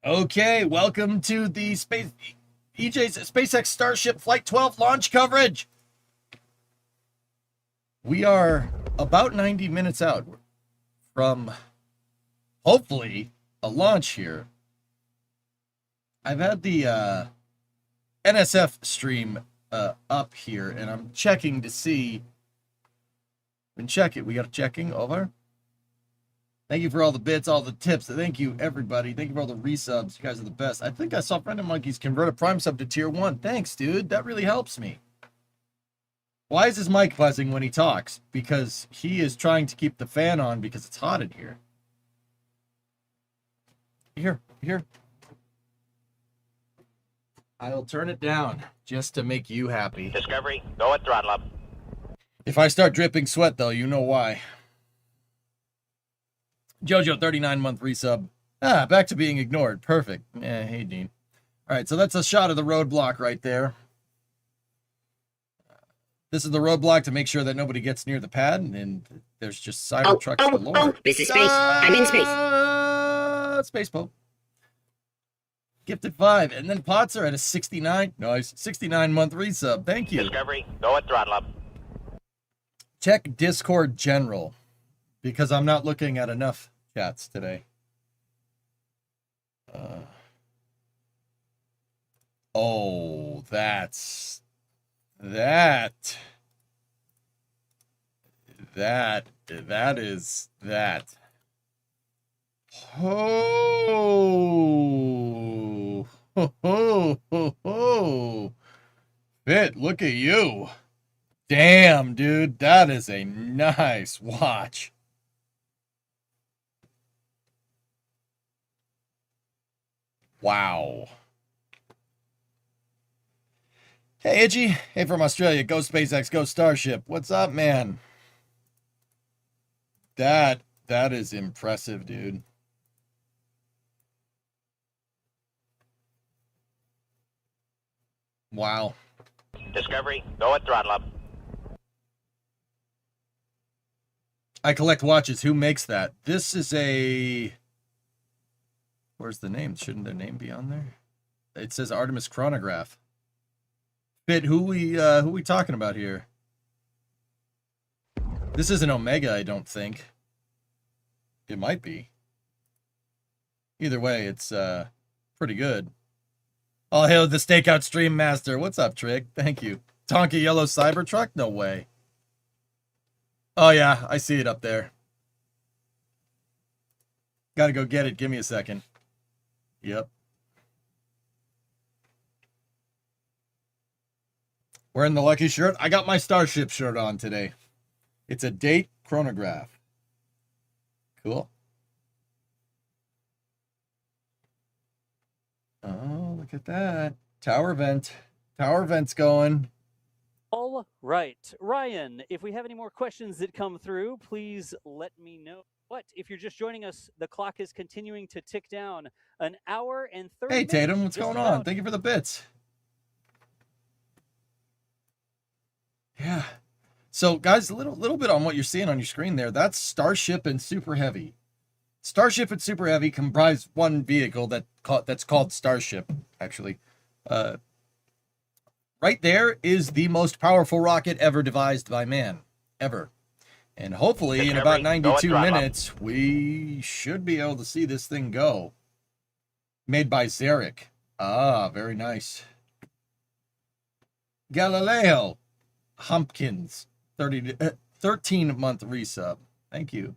Okay, welcome to the EJ's SpaceX Starship Flight 12 launch coverage. We are about 90 minutes out from hopefully a launch here. I've had the NSF stream up here, and I'm checking to see. We got a checking over. Thank you for all the bits, all the tips. Thank you, everybody. Thank you for all the resubs. You guys are the best. I think I saw Friend of Monkeys convert a Prime sub to tier 1. Thanks, dude. That really helps me. Why is his mic buzzing when he talks? Because he is trying to keep the fan on because it's hot in here. Here. I'll turn it down just to make you happy. Discovery, go at throttle up. If I start dripping sweat, though, you know why. Jojo, 39-month resub. Back to being ignored. Perfect. Hey, Dean. All right, so that's a shot of the roadblock right there. This is the roadblock to make sure that nobody gets near the pad, and there's just Cybertrucks galore. This is space. I'm in space. Space Pope. Gifted 5, and then Potts are at a 69. Nice. 69-month resub. Thank you. Discovery, go at throttle up. Check Discord General, because I'm not looking at enough chats today. Oh, that is that. Oh, ho. Fit, look at you. Damn, dude, that is a nice watch. Wow. Hey, Itchy. Hey, from Australia. Go SpaceX, go Starship. What's up, man? That is impressive, dude. Wow. Discovery, go at throttle up. I collect watches. Who makes that? This is a... Where's the name? Shouldn't their name be on there? It says Artemis Chronograph. Fit, who we talking about here? This isn't Omega, I don't think. It might be. Either way, it's pretty good. Oh, hail the Stakeout Stream Master. What's up, Trick? Thank you. Tonka Yellow Cybertruck? No way. Oh, yeah, I see it up there. Gotta go get it. Give me a second. Yep. Wearing the lucky shirt. I got my Starship shirt on today. It's a date chronograph. Cool. Oh, look at that. Tower vent. Tower vent's going. All right. Ryan, if we have any more questions that come through, please let me know. But if you're just joining us, the clock is continuing to tick down. An hour and 30 minutes. Hey, Tatum, what's going on? Thank you for the bits. Yeah. So, guys, a little bit on what you're seeing on your screen there. That's Starship and Super Heavy. Starship and Super Heavy comprise one vehicle that's called Starship, actually. Right there is the most powerful rocket ever devised by man. Ever. And hopefully, in about 92 minutes, we should be able to see this thing go. Made by Zarek. Ah, very nice. Galileo Humpkins, 13-month resub. Thank you.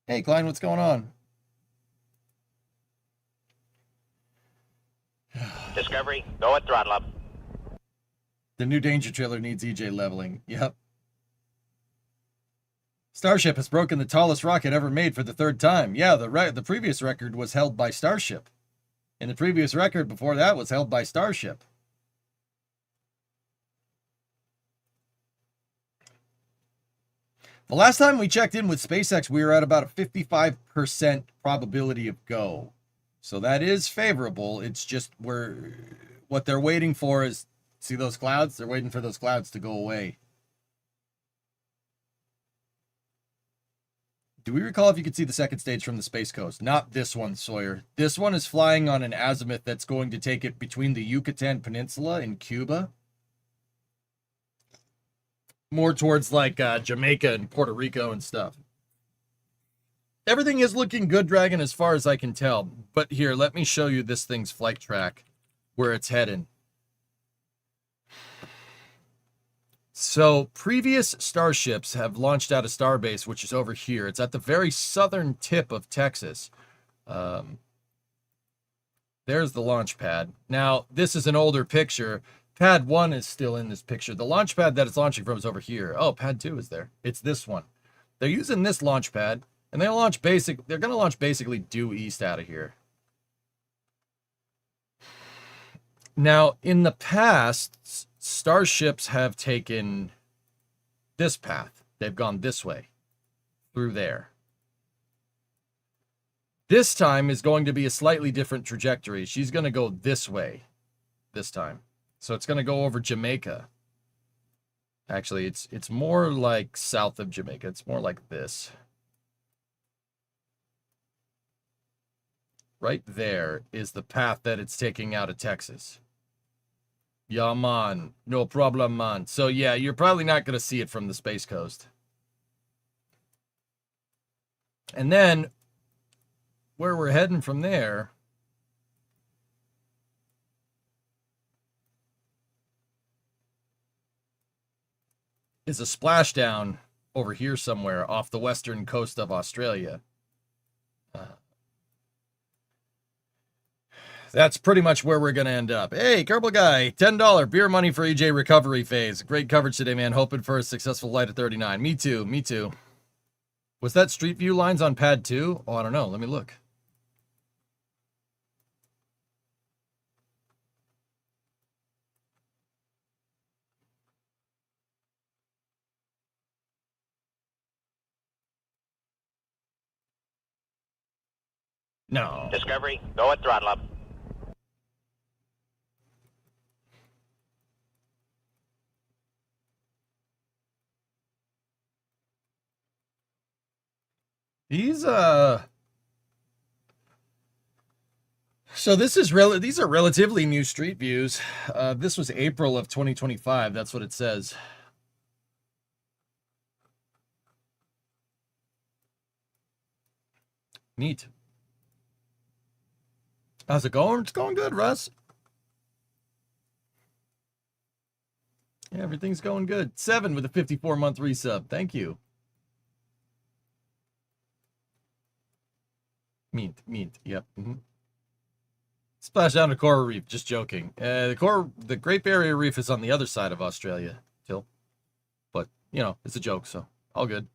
Hey, Klein, what's going on? Discovery, go at throttle up. The new Danger trailer needs EJ leveling. Yep. Starship has broken the tallest rocket ever made for the 3rd time. Yeah, the previous record was held by Starship. And the previous record before that was held by Starship. The last time we checked in with SpaceX, we were at about a 55% probability of go. So that is favorable. It's just what they're waiting for is, see those clouds? They're waiting for those clouds to go away. Do we recall if you could see the second stage from the Space Coast? Not this one, Sawyer. This one is flying on an azimuth that's going to take it between the Yucatan Peninsula and Cuba. More towards like Jamaica and Puerto Rico and stuff. Everything is looking good, Dragon, as far as I can tell. But here, let me show you this thing's flight track, where it's heading. So, previous Starships have launched out of Starbase, which is over here. It's at the very southern tip of Texas. There's the launch pad. Now, this is an older picture. Pad 1 is still in this picture. The launch pad that it's launching from is over here. Oh, pad 2 is there. It's this one. They're using this launch pad, and they're going to launch basically due east out of here. Now, in the past, Starships have taken this path. They've gone this way, through there. This time is going to be a slightly different trajectory. She's going to go this way this time. So it's going to go over Jamaica. Actually, it's more like south of Jamaica. It's more like this. Right there is the path that it's taking out of Texas. Yeah, man. No problem, man. So, yeah, you're probably not going to see it from the Space Coast. And then, where we're heading from there is a splashdown over here somewhere off the western coast of Australia. That's pretty much where we're going to end up. Hey, Kerbal Guy, $10 beer money for EJ recovery phase. Great coverage today, man. Hoping for a successful flight at 39. Me too, me too. Was that Street View lines on pad 2? Oh, I don't know. Let me look. No. Discovery, go at throttle up. These so these are relatively new street views. This was April of 2025. That's what it says. Neat. How's it going? It's going good, Russ. Yeah, everything's going good. 7 with a 54-month resub. Thank you. Meat. Yep. Splash down to Coral Reef. Just joking. The Great Barrier Reef is on the other side of Australia, Till. But, you know, it's a joke, so all good.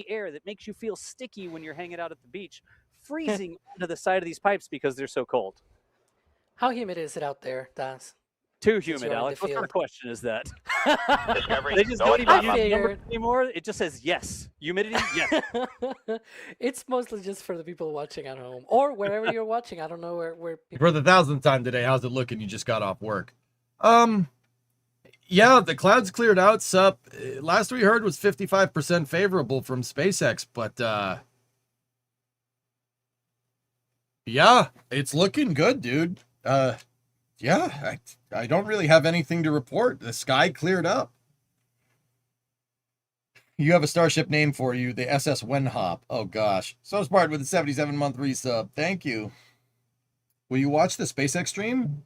Air that makes you feel sticky when you're hanging out at the beach, freezing onto the side of these pipes because they're so cold. How humid is it out there, Daz? Too humid, Alex. What kind of question is that? Discovery, They just go don't at even throttle use up. numbers anymore. It just says yes. Humidity, yes. It's mostly just for the people watching at home or wherever you're watching. I don't know where people... For the 1,000th time today, how's it looking? You just got off work. Yeah, the clouds cleared out. Sup. Last we heard was 55% favorable from SpaceX, but yeah, it's looking good, dude. Yeah, I don't really have anything to report. The sky cleared up. You have a Starship name for you, the SS Wenhop. Oh gosh. So smart with a 77-month resub. Thank you. Will you watch the SpaceX stream?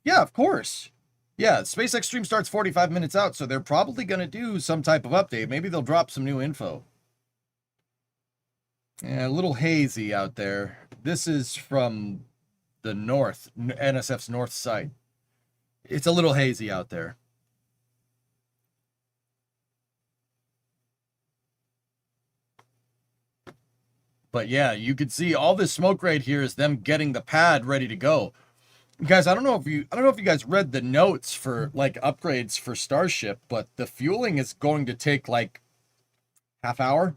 Yeah, of course. Yeah, SpaceX stream starts 45 minutes out, so they're probably going to do some type of update. Maybe they'll drop some new info. Yeah, a little hazy out there. This is from the north, NSF's north side. It's a little hazy out there. But yeah, you can see all this smoke right here is them getting the pad ready to go. Guys, I don't know if you guys read the notes for like upgrades for Starship, but the fueling is going to take like half hour.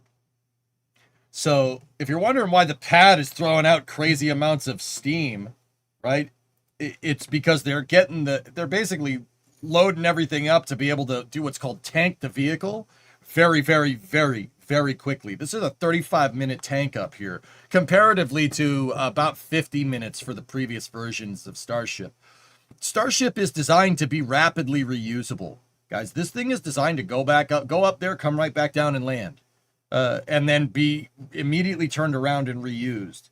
So if you're wondering why the pad is throwing out crazy amounts of steam, right? It's because they're basically loading everything up to be able to do what's called tank the vehicle very, very, very, very quickly. This is a 35-minute tank up here, comparatively to about 50 minutes for the previous versions of Starship. Starship is designed to be rapidly reusable. Guys, this thing is designed to go up there, come right back down and land. And then be immediately turned around and reused.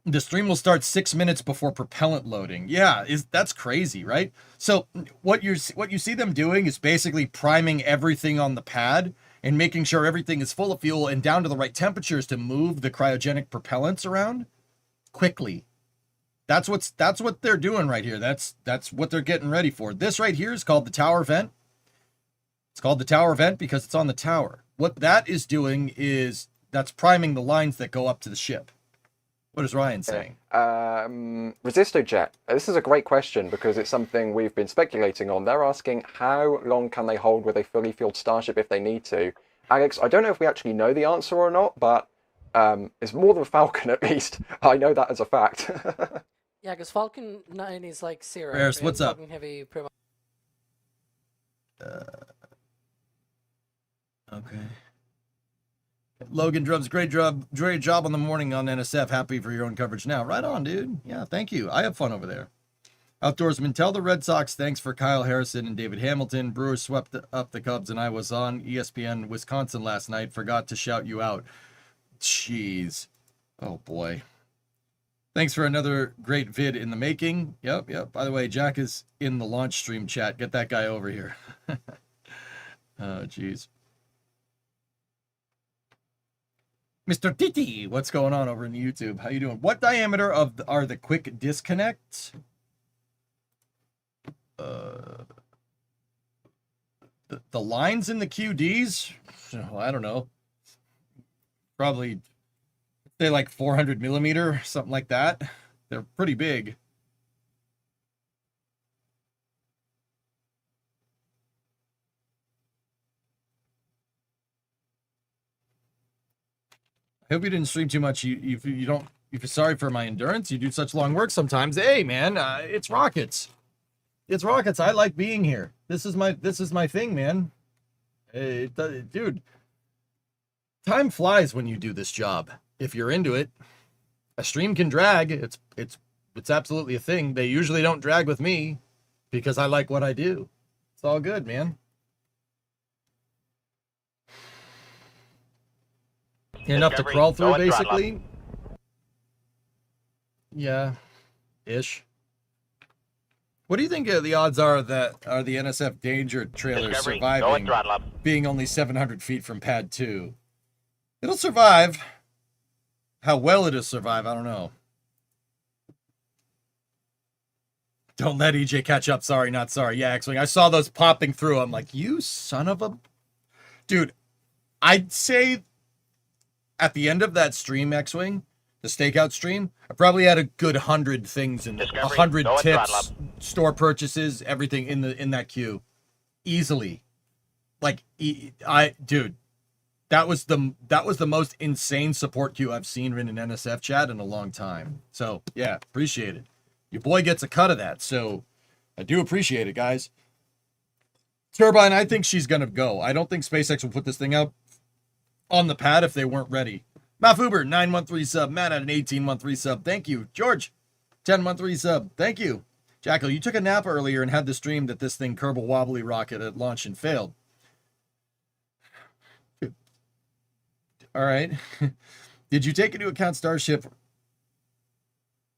The stream will start 6 minutes before propellant loading. Yeah, that's crazy, right? So what you see them doing is basically priming everything on the pad and making sure everything is full of fuel and down to the right temperatures to move the cryogenic propellants around quickly. That's what they're doing right here. That's what they're getting ready for. This right here is called the tower vent. It's called the tower vent because it's on the tower. What that is doing is that's priming the lines that go up to the ship. What is Ryan saying? Resistojet. This is a great question because it's something we've been speculating on. They're asking how long can they hold with a fully fueled Starship if they need to. Alex, I don't know if we actually know the answer or not, but it's more than Falcon at least. I know that as a fact. Yeah, because Falcon 9 is like 0. Bears, what's up? Falcon Heavy pretty much. Okay. Logan Drubs, great job on the morning on NSF. Happy for your own coverage now. Right on, dude. Yeah, thank you. I have fun over there. Outdoorsman, tell the Red Sox thanks for Kyle Harrison and David Hamilton. Brewers swept up the Cubs and I was on ESPN Wisconsin last night. Forgot to shout you out. Jeez. Oh, boy. Thanks for another great vid in the making. Yep. By the way, Jack is in the launch stream chat. Get that guy over here. Oh, jeez. Mr. Titi, what's going on over in YouTube? How you doing? What diameter are the quick disconnects? The lines in the QDs? Well, I don't know. Probably, say like 400 millimeter, something like that. They're pretty big. I hope you didn't stream too much. You don't. If you're sorry for my endurance, you do such long work sometimes. Hey, man, it's rockets. It's rockets. I like being here. This is my thing, man. Dude, time flies when you do this job. If you're into it, a stream can drag. It's absolutely a thing. They usually don't drag with me because I like what I do. It's all good, man. Enough to crawl through, basically. Yeah, ish. What do you think the odds are that the NSF Danger trailer surviving, being only 700 feet from Pad 2? It'll survive. How well it'll survive, I don't know. Don't let EJ catch up. Sorry, not sorry. Yeah, X-Wing. I saw those popping through. I'm like, you son of a... Dude, I'd say... At the end of that stream, X-Wing, the stakeout stream, I probably had a good 100 things in 100 tips, store purchases, everything in that queue, easily. Like, dude, that was the most insane support queue I've seen in an NSF chat in a long time. So yeah, appreciate it. Your boy gets a cut of that, so I do appreciate it, guys. Turbine, I think she's gonna go. I don't think SpaceX will put this thing out on the pad if they weren't ready. Mafuber, 9-month resub. Matt at an 18-month resub. Thank you. George, 10-month resub. Thank you. Jackal, you took a nap earlier and had the stream that this thing Kerbal Wobbly rocket at launch and failed. All right. Did you take into account Starship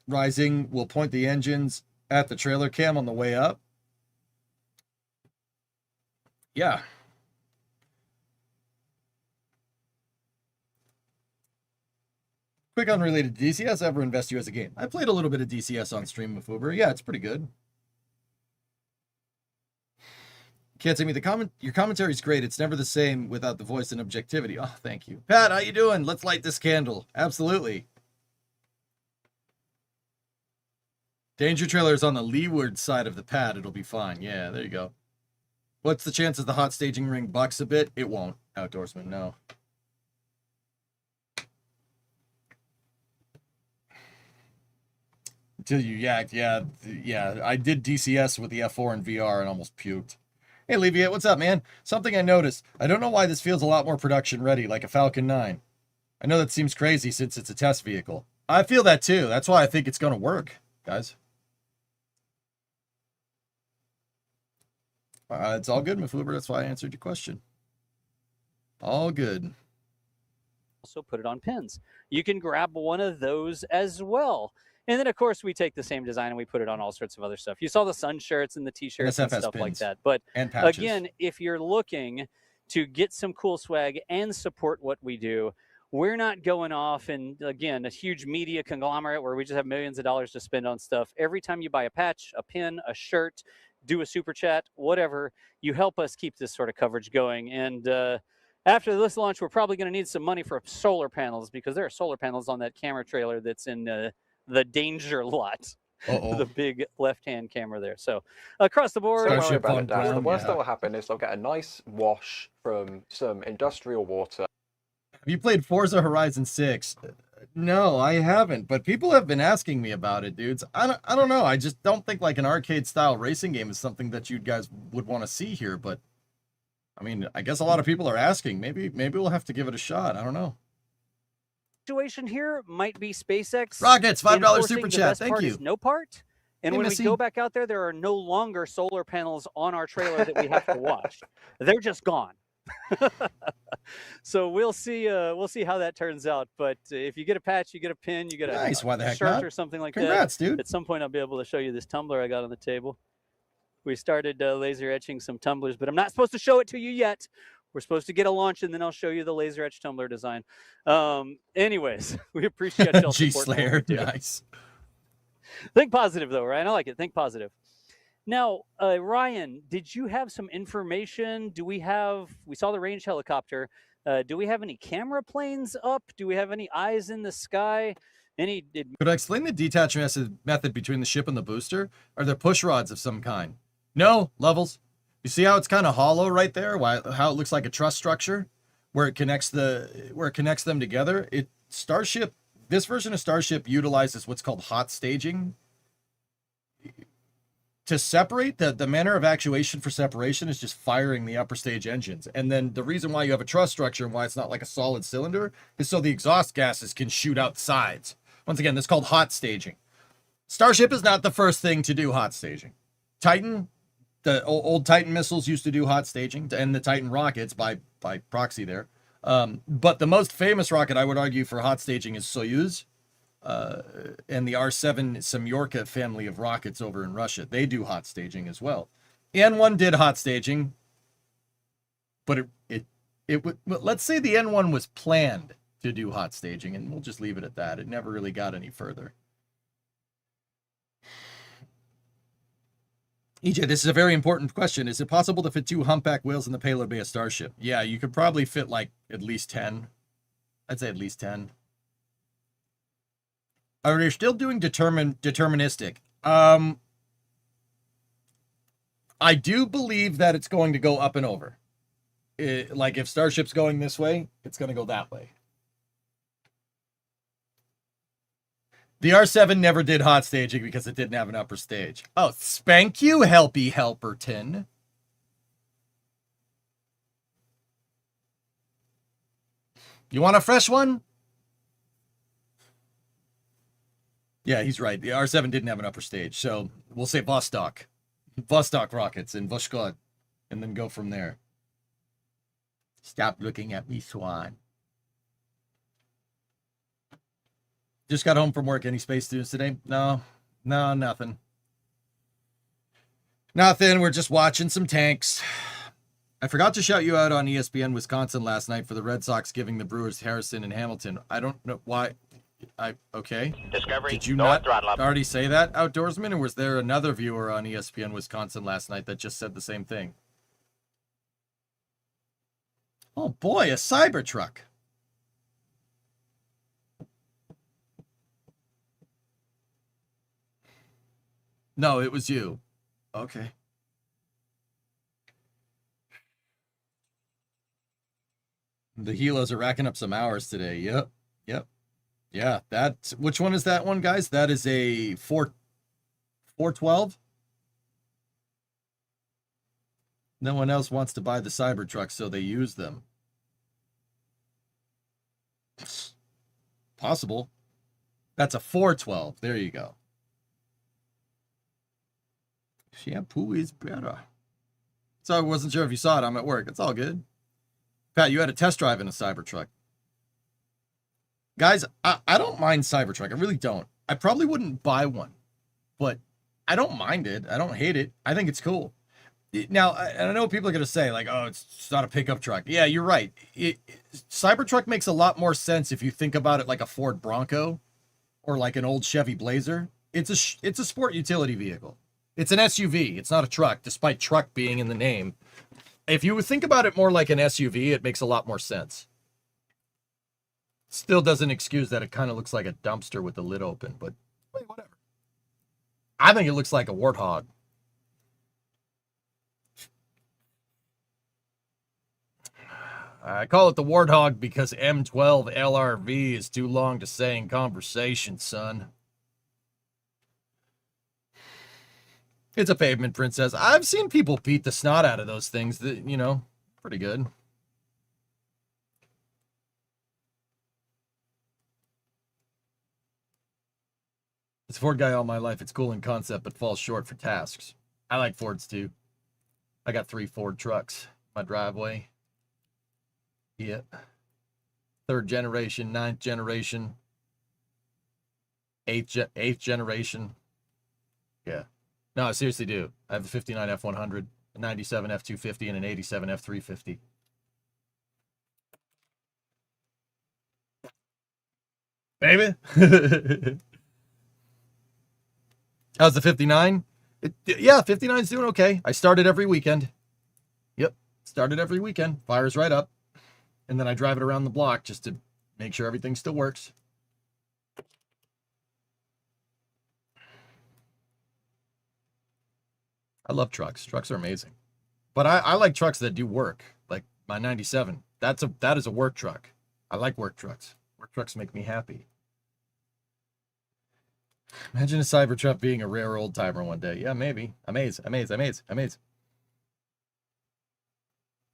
Rising will point the engines at the trailer cam on the way up? Yeah. Quick unrelated, DCS ever invest you as a game? I played a little bit of DCS on stream with Uber. Yeah, it's pretty good. Can't say me your commentary is great. It's never the same without the voice and objectivity. Oh, thank you. Pat, how you doing? Let's light this candle. Absolutely. Danger trailer is on the leeward side of the pad. It'll be fine. Yeah, there you go. What's the chances the hot staging ring bucks a bit? It won't. Outdoorsman, no. Until you yacked, yeah. I did DCS with the F4 and VR and almost puked. Hey, Leviate, what's up, man? Something I noticed. I don't know why this feels a lot more production ready, like a Falcon 9. I know that seems crazy since it's a test vehicle. I feel that too. That's why I think it's going to work, guys. It's all good, Mafuber. That's why I answered your question. All good. Also put it on pins. You can grab one of those as well. And then, of course, we take the same design and we put it on all sorts of other stuff. You saw the sun shirts and the T-shirts and SFS stuff like pins that. But and patches. again, if you're looking to get some cool swag and support what we do, we're not going off and, again, a huge media conglomerate where we just have millions of dollars to spend on stuff. Every time you buy a patch, a pin, a shirt, do a super chat, whatever, you help us keep this sort of coverage going. And after this launch, we're probably going to need some money for solar panels because there are solar panels on that camera trailer that's in the danger lot. The big left-hand camera there. So across the board, Don't worry Starship about it, on Daz. The ground, worst yeah. that will happen is they'll get a nice wash from some industrial water. Have you played Forza Horizon 6? No, I haven't, but people have been asking me about it, dudes. I don't know. I just don't think like an arcade-style racing game is something that you guys would want to see here, but I mean, I guess a lot of people are asking. Maybe we'll have to give it a shot. I don't know. Situation here might be SpaceX. Rockets, $5 enforcing super the chat. best Thank part you. is no part. And Hey, when Missy. we go back out there, there are no longer solar panels on our trailer that we have to watch. They're just gone. So we'll see how that turns out. But if you get a patch, you get a pin, you get a, Nice. Why the a heck shirt not? or something like Congrats, that. dude. At some point, I'll be able to show you this tumbler I got on the table. We started laser etching some tumblers, but I'm not supposed to show it to you yet. We're supposed to get a launch, and then I'll show you the laser etch tumbler design. Anyways, we appreciate y'all G support. Slayer, nice. Think positive, though, Ryan. I like it. Think positive. Now, Ryan, did you have some information? We saw the range helicopter. Do we have any camera planes up? Do we have any eyes in the sky? Could I explain the detachment method between the ship and the booster? Are there push rods of some kind? No, Levels. You see how it's kind of hollow right there? How it looks like a truss structure, where it connects them together. This version of Starship utilizes what's called hot staging. To separate, the manner of actuation for separation is just firing the upper stage engines. And then the reason why you have a truss structure and why it's not like a solid cylinder is so the exhaust gases can shoot out the sides. Once again, that's called hot staging. Starship is not the first thing to do hot staging. Titan, the old Titan missiles used to do hot staging, and the Titan rockets by proxy there. But the most famous rocket, I would argue, for hot staging is Soyuz. And the R-7 Semyorka family of rockets over in Russia. They do hot staging as well. The N-1 did hot staging, but let's say the N-1 was planned to do hot staging, and we'll just leave it at that. It never really got any further. EJ, this is a very important question. Is it possible to fit 2 humpback whales in the payload bay of Starship? Yeah, you could probably fit like at least 10. I'd say at least 10. Are they still doing deterministic? I do believe that it's going to go up and over. Like if Starship's going this way, it's going to go that way. The R-7 never did hot staging because it didn't have an upper stage. Oh, spank you, Helpy Helperton. You want a fresh one? Yeah, he's right. The R-7 didn't have an upper stage, so we'll say Vostok rockets in Voskod, and then go from there. Stop looking at me, Swan. Just got home from work. Any space students today? No, nothing. Nothing. We're just watching some tanks. I forgot to shout you out on ESPN Wisconsin last night for the Red Sox giving the Brewers Harrison and Hamilton. I don't know why. Okay. Discovery, Did you go not at throttle up. already say that, Outdoorsman? Or was there another viewer on ESPN Wisconsin last night that just said the same thing? Oh boy, a Cybertruck. No, it was you. Okay. The helos are racking up some hours today. Yep. Yeah, which one is that one, guys? That is a 412. No one else wants to buy the Cybertruck, so they use them. Possible. That's a 412. There you go. Shampoo is better. So I wasn't sure if you saw it. I'm at work. It's all good. Pat, you had a test drive in a Cybertruck. Guys, I don't mind Cybertruck. I really don't. I probably wouldn't buy one, but I don't mind it. I don't hate it. I think it's cool. Now, I know people are going to say, like, oh, it's not a pickup truck. Yeah, you're right. Cybertruck makes a lot more sense if you think about it like a Ford Bronco or like an old Chevy Blazer. It's a sport utility vehicle. It's an SUV. It's not a truck, despite truck being in the name. If you think about it more like an SUV, it makes a lot more sense. Still doesn't excuse that it kind of looks like a dumpster with the lid open, but whatever. I think it looks like a warthog. I call it the warthog because M12 LRV is too long to say in conversation, son. It's a pavement princess. I've seen people beat the snot out of those things. That, you know, pretty good. It's a Ford guy all my life. It's cool in concept, but falls short for tasks. I like Fords too. I got 3 Ford trucks in my driveway. Yeah. 3rd generation, 9th generation, 8th generation. Yeah. No, I seriously do. I have a 59 F100, a 97 F250, and an 87 F350. Baby. How's the 59? Yeah, 59's doing okay. I start it every weekend. Yep. Start it every weekend. Fires right up. And then I drive it around the block just to make sure everything still works. I love trucks. Trucks are amazing. But I like trucks that do work. Like my 97. That is a work truck. I like work trucks. Work trucks make me happy. Imagine a Cybertruck being a rare old timer one day. Yeah, maybe. Amaze.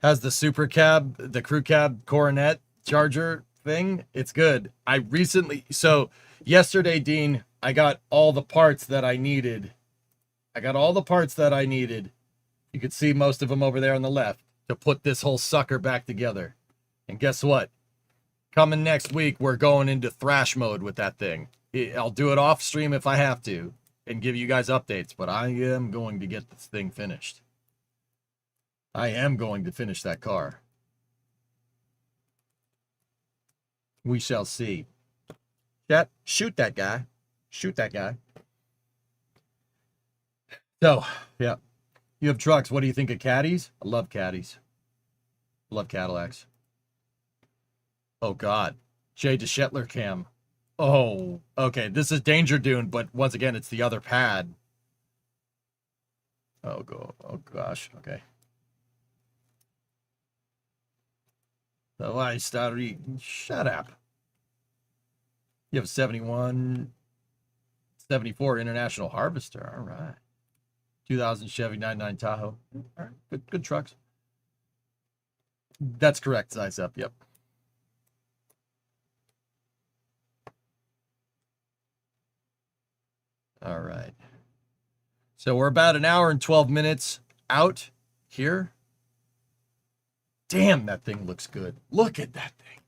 Has the super cab, the crew cab coronet charger thing. It's good. Yesterday, Dean, I got all the parts that I needed. You could see most of them over there on the left to put this whole sucker back together. And guess what? Coming next week, we're going into thrash mode with that thing. I'll do it off stream if I have to and give you guys updates, but I am going to get this thing finished. I am going to finish that car. We shall see. Chat, shoot that guy. So, yeah. You have trucks. What do you think of caddies? I love caddies. I love Cadillacs. Oh, God. Jay DeShetler cam. Oh, okay. This is Danger Dune, but once again, it's the other pad. Oh, gosh. Okay. So I started. Shut up. You have a 71, 74 International Harvester. All right. 2000 Chevy 99 Tahoe. All right. Good trucks. That's correct. Size up. Yep. All right. So we're about an hour and 12 minutes out here. Damn, that thing looks good. Look at that thing.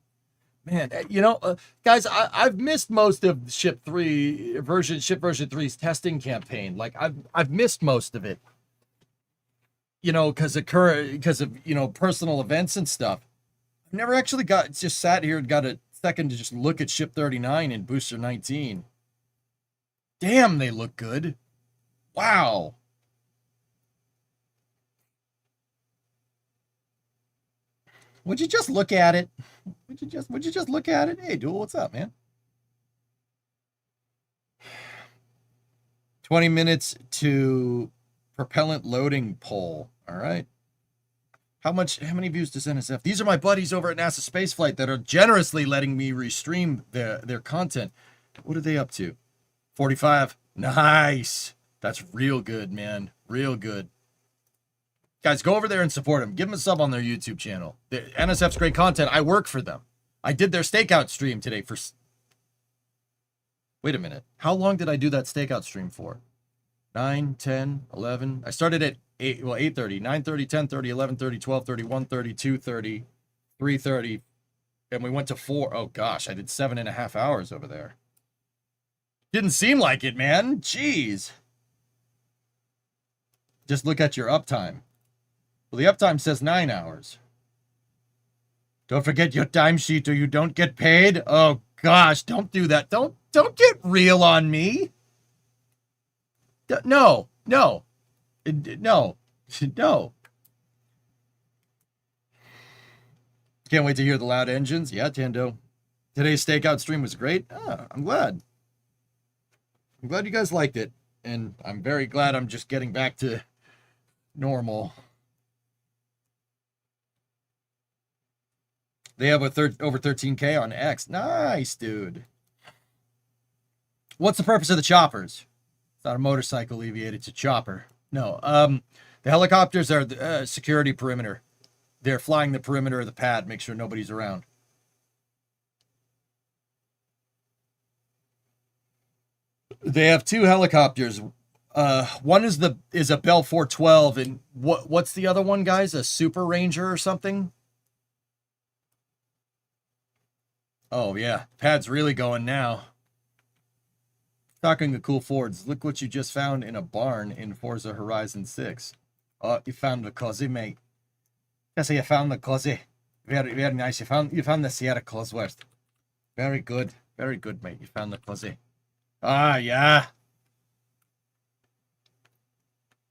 Man, you know, guys, I've missed most of Ship version 3's testing campaign. Like I've missed most of it. You know, because of you know, personal events and stuff. I've never actually just sat here and got a second to just look at Ship 39 and Booster 19. Damn, they look good. Wow. Would you just look at it? Would you just look at it? Hey, Duel, what's up, man? 20 minutes to propellant loading poll. All right. How many views does NSF? These are my buddies over at NASA Spaceflight that are generously letting me restream their content. What are they up to? 45. Nice. That's real good, man. Real good. Guys, go over there and support them. Give them a sub on their YouTube channel. The NSF's great content. I work for them. I did their stakeout stream today for... Wait a minute. How long did I do that stakeout stream for? 9, 10, 11. I started at 8:30, 9:30, 10:30, 11:30, 12:30, 1:30, 2:30, 3:30, and we went to 4. Oh gosh, I did 7.5 hours over there. Didn't seem like it, man. Jeez. Just look at your uptime. Well, the uptime says 9 hours. Don't forget your timesheet or you don't get paid. Oh gosh, don't do that. Don't get real on me. No. No. Can't wait to hear the loud engines. Yeah, Tando. Today's stakeout stream was great. I'm glad. I'm glad you guys liked it. And I'm very glad I'm just getting back to normal. They have over 13K on X. Nice, dude. What's the purpose of the choppers? It's not a motorcycle, Alleviate. It's a chopper. No. The helicopters are the security perimeter. They're flying the perimeter of the pad, make sure nobody's around. They have 2 helicopters. One is a Bell 412, and what's the other one, guys? A Super Ranger or something? Oh yeah, pad's really going now. Talking of cool Fords, look what you just found in a barn in Forza Horizon 6. Oh, you found the Cosy, mate. Yes, you found the Cosy. Very, very nice. You found the Sierra Cosworth. Very good, mate. You found the Cosy. Ah, yeah.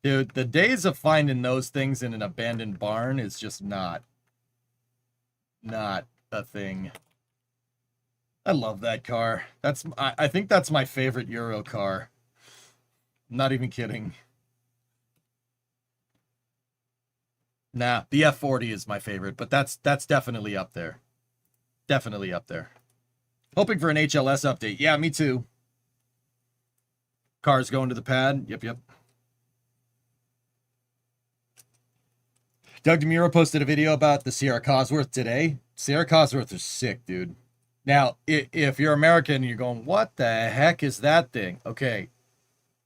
Dude, the days of finding those things in an abandoned barn is just not a thing. I love that car. I think that's my favorite Euro car. I'm not even kidding. Nah, the F40 is my favorite, but that's definitely up there. Definitely up there. Hoping for an HLS update. Yeah, me too. Cars going to the pad. Yep. Doug DeMuro posted a video about the Sierra Cosworth today. Sierra Cosworth is sick, dude. Now, if you're American, you're going, what the heck is that thing? Okay,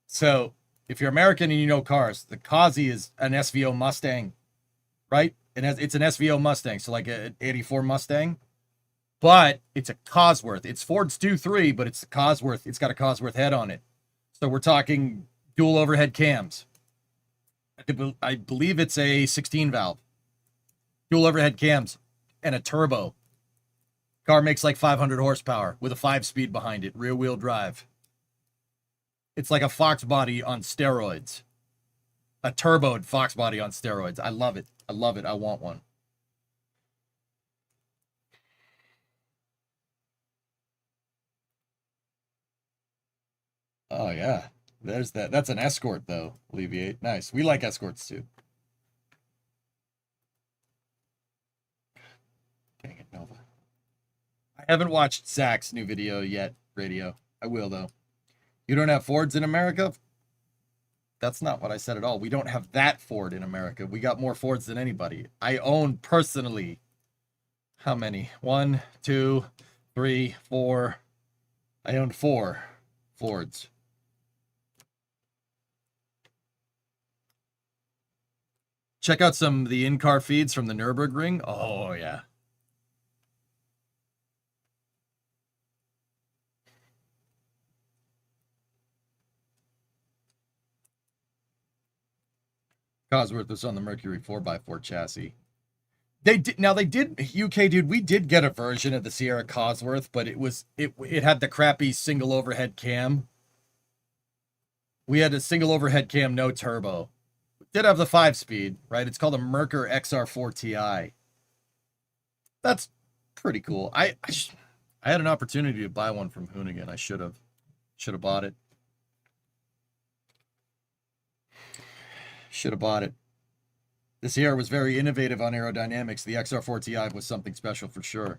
so if you're American and you know cars, the Cosy is an SVO Mustang, right? It's an SVO Mustang, so like an 84 Mustang, but it's a Cosworth. It's Ford's 2.3, but it's a Cosworth. It's got a Cosworth head on it. So we're talking dual overhead cams. I believe it's a 16 valve. Dual overhead cams and a turbo. Car makes like 500 horsepower with a 5-speed behind it, rear wheel drive. It's like a Fox body on steroids. A turboed Fox body on steroids. I love it. I want one. Oh yeah. There's that. That's an Escort though. Alleviate. Nice. We like Escorts too. Dang it, Nova. I haven't watched Zach's new video yet, Radio. I will, though. You don't have Fords in America? That's not what I said at all. We don't have that Ford in America. We got more Fords than anybody. I own, personally, how many? 1, 2, 3, 4. I own 4 Fords. Check out some of the in-car feeds from the Nürburgring. Oh, yeah. Cosworth was on the Mercury 4x4 chassis. They did UK dude, we did get a version of the Sierra Cosworth, but it had the crappy single overhead cam. We had a single overhead cam, no turbo. We did have the 5-speed, right? It's called a Merkur XR4 Ti. That's pretty cool. I had an opportunity to buy one from Hoonigan. I should have bought it. Should have bought it. The Sierra was very innovative on aerodynamics. The XR4 Ti was something special for sure.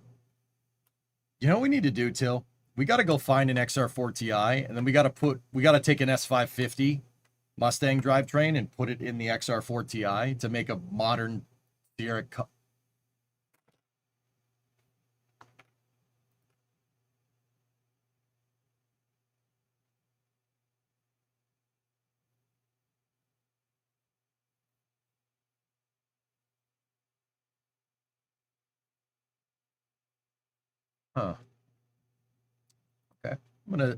You know what we need to do, Till? We got to go find an XR4 Ti, and then we got to take an S550 Mustang drivetrain and put it in the XR4 Ti to make a modern Sierra. Huh. Okay. I'm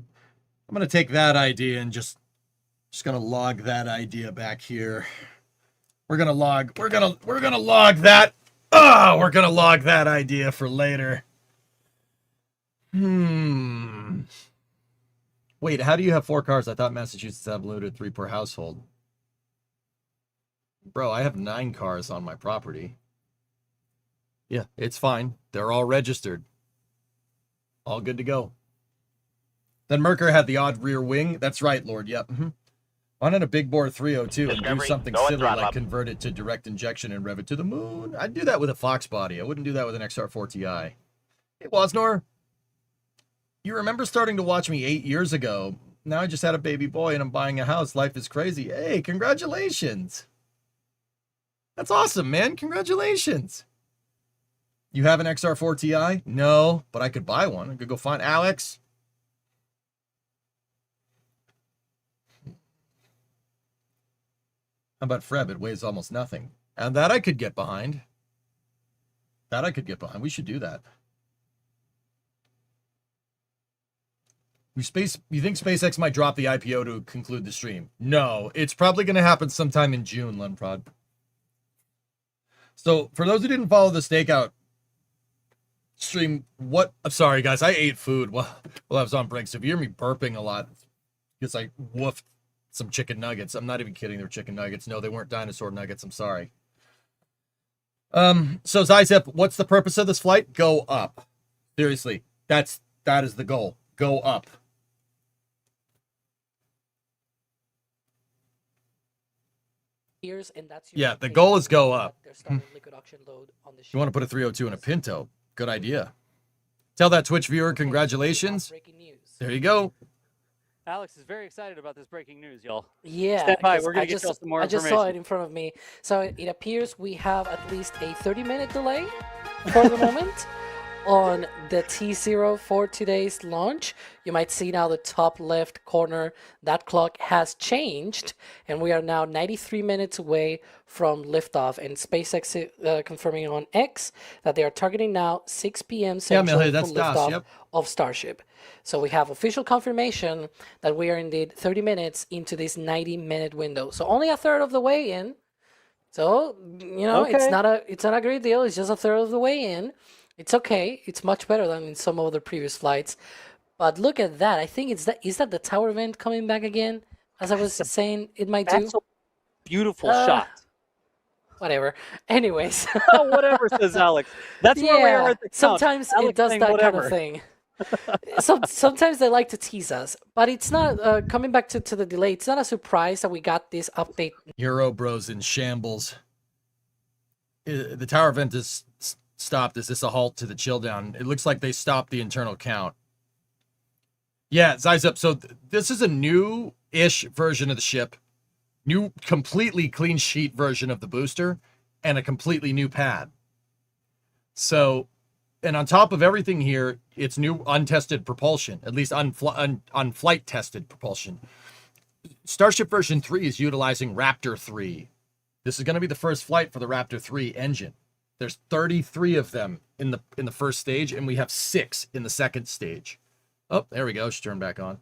gonna take that idea and just gonna log that idea back here. We're gonna log that. Oh, we're gonna log that idea for later. Wait, how do you have 4 cars? I thought Massachusetts had limited 3 per household. Bro, I have 9 cars on my property. Yeah, it's fine. They're all registered. All good to go. Then Merker had the odd rear wing. That's right, Lord. Yep. Why not a big bore 302 and do Discovery, something go and silly throttle like up. convert it to direct injection and rev it to the moon? I'd do that with a Fox body. I wouldn't do that with an XR4 Ti. Hey, Wasnor, you remember starting to watch me 8 years ago. Now I just had a baby boy and I'm buying a house. Life is crazy. Hey, congratulations. That's awesome, man. Congratulations. You have an XR4 Ti? No, but I could buy one. I could go find Alex. How about Freb? It weighs almost nothing. And that I could get behind. We should do that. You think SpaceX might drop the IPO to conclude the stream? No, it's probably going to happen sometime in June, Lenprod. So, for those who didn't follow the stakeout stream, I'm sorry, guys. I ate food while I was on break. So if you hear me burping a lot, because I woofed some chicken nuggets. I'm not even kidding. They're chicken nuggets. No, they weren't dinosaur nuggets. I'm sorry. So Zizep, what's the purpose of this flight? Go up. Seriously, that is the goal. Go up. Years, and that's Yeah, the goal is go up. Their standard liquid oxygen load on the ship. You want to put a 302 in a Pinto? Good idea. Tell that Twitch viewer congratulations. Breaking news. There you go. Alex is very excited about this breaking news, y'all. Yeah, Stand by. 'cause We're going to get y'all some more I information. just saw it in front of me. So it appears we have at least a 30-minute delay for the moment on the T0 for today's launch. You might see now the top left corner, that clock has changed, and we are now 93 minutes away from liftoff. And SpaceX confirming on X that they are targeting now 6 p.m. Central Millie, that's for DOS, liftoff yep. of Starship. So we have official confirmation that we are indeed 30 minutes into this 90-minute window. So only a third of the way in. So, Okay. it's not a great deal. It's just a third of the way in. It's okay. It's much better than in some of the previous flights. But look at that. I think is that the tower vent coming back again? As I was saying, it might do. That's a beautiful shot. Whatever. Anyways. Oh, whatever, says Alex. That's where we are at the count. Sometimes Alex it does saying that whatever. kind of thing. Sometimes they like to tease us, but it's not coming back to the delay. It's not a surprise that we got this update. Euro Bros in shambles. The tower vent is stopped. Is this a halt to the chill down? It looks like they stopped the internal count. Yeah, Zizep. So this is a new-ish version of the ship. New, completely clean sheet version of the booster, and a completely new pad. So, and on top of everything here, it's new untested propulsion, at least on-flight tested propulsion. Starship version 3 is utilizing Raptor 3. This is going to be the first flight for the Raptor 3 engine. There's 33 of them in the first stage, and we have 6 in the second stage. Oh, there we go. She turned back on.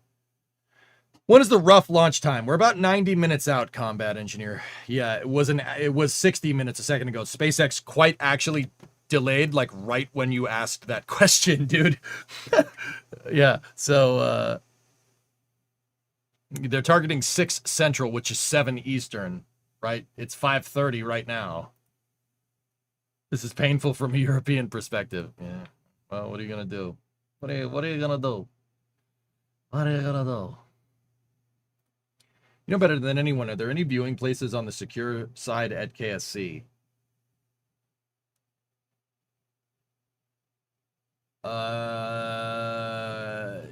What is the rough launch time? We're about 90 minutes out, Combat Engineer. Yeah, it was 60 minutes a second ago. SpaceX quite actually delayed, like right when you asked that question, dude. Yeah, so they're targeting 6 Central, which is 7 Eastern, right? It's 5:30 right now. This is painful from a European perspective. Yeah. Well, what are you gonna do? What are you gonna do? What are you gonna do? You know better than anyone, are there any viewing places on the secure side at KSC?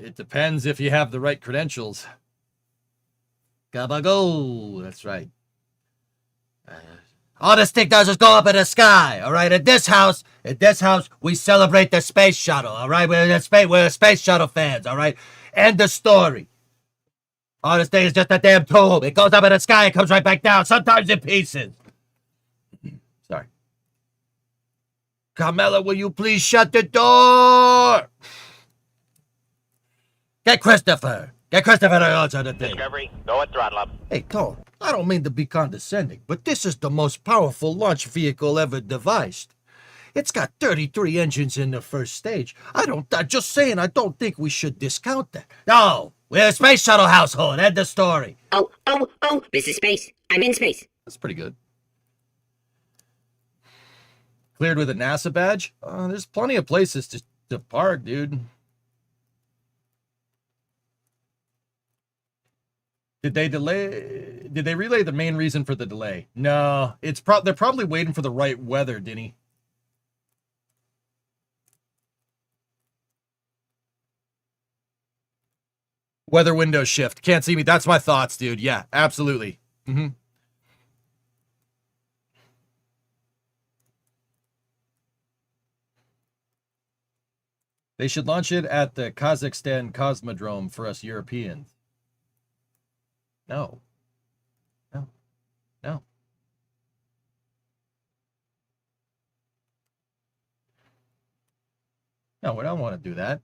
It depends if you have the right credentials. Gabago. That's right. All this thing does is go up in the sky, all right? At this house, we celebrate the space shuttle, all right? We're space shuttle fans, all right? End the story. All this thing is just a damn tube. It goes up in the sky, it comes right back down, sometimes in pieces. Sorry. Carmela, will you please shut the door? Get Christopher to answer the thing. Discovery, go at throttle up. Hey, Cole, I don't mean to be condescending, but this is the most powerful launch vehicle ever devised. It's got 33 engines in the first stage. I'm just saying, I don't think we should discount that. No, we're a space shuttle household. End the story. Oh, this is space. I'm in space. That's pretty good. Cleared with a NASA badge? There's plenty of places to park, dude. Did they relay the main reason for the delay? No, they're probably waiting for the right weather, Denny. Weather window shift. Can't see me. That's my thoughts, dude. Yeah, absolutely. They should launch it at the Kazakhstan Cosmodrome for us Europeans. No. No, we don't want to do that.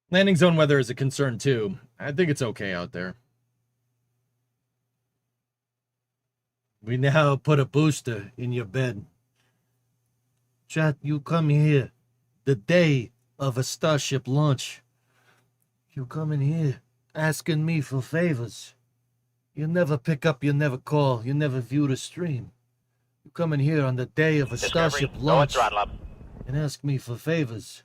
Landing zone weather is a concern too. I think it's okay out there. We now put a booster in your bed. Chat, you come here the day of a Starship launch. You come in here asking me for favors. You never pick up, you never call, you never view the stream. You come in here on the day of a Starship launch and ask me for favors.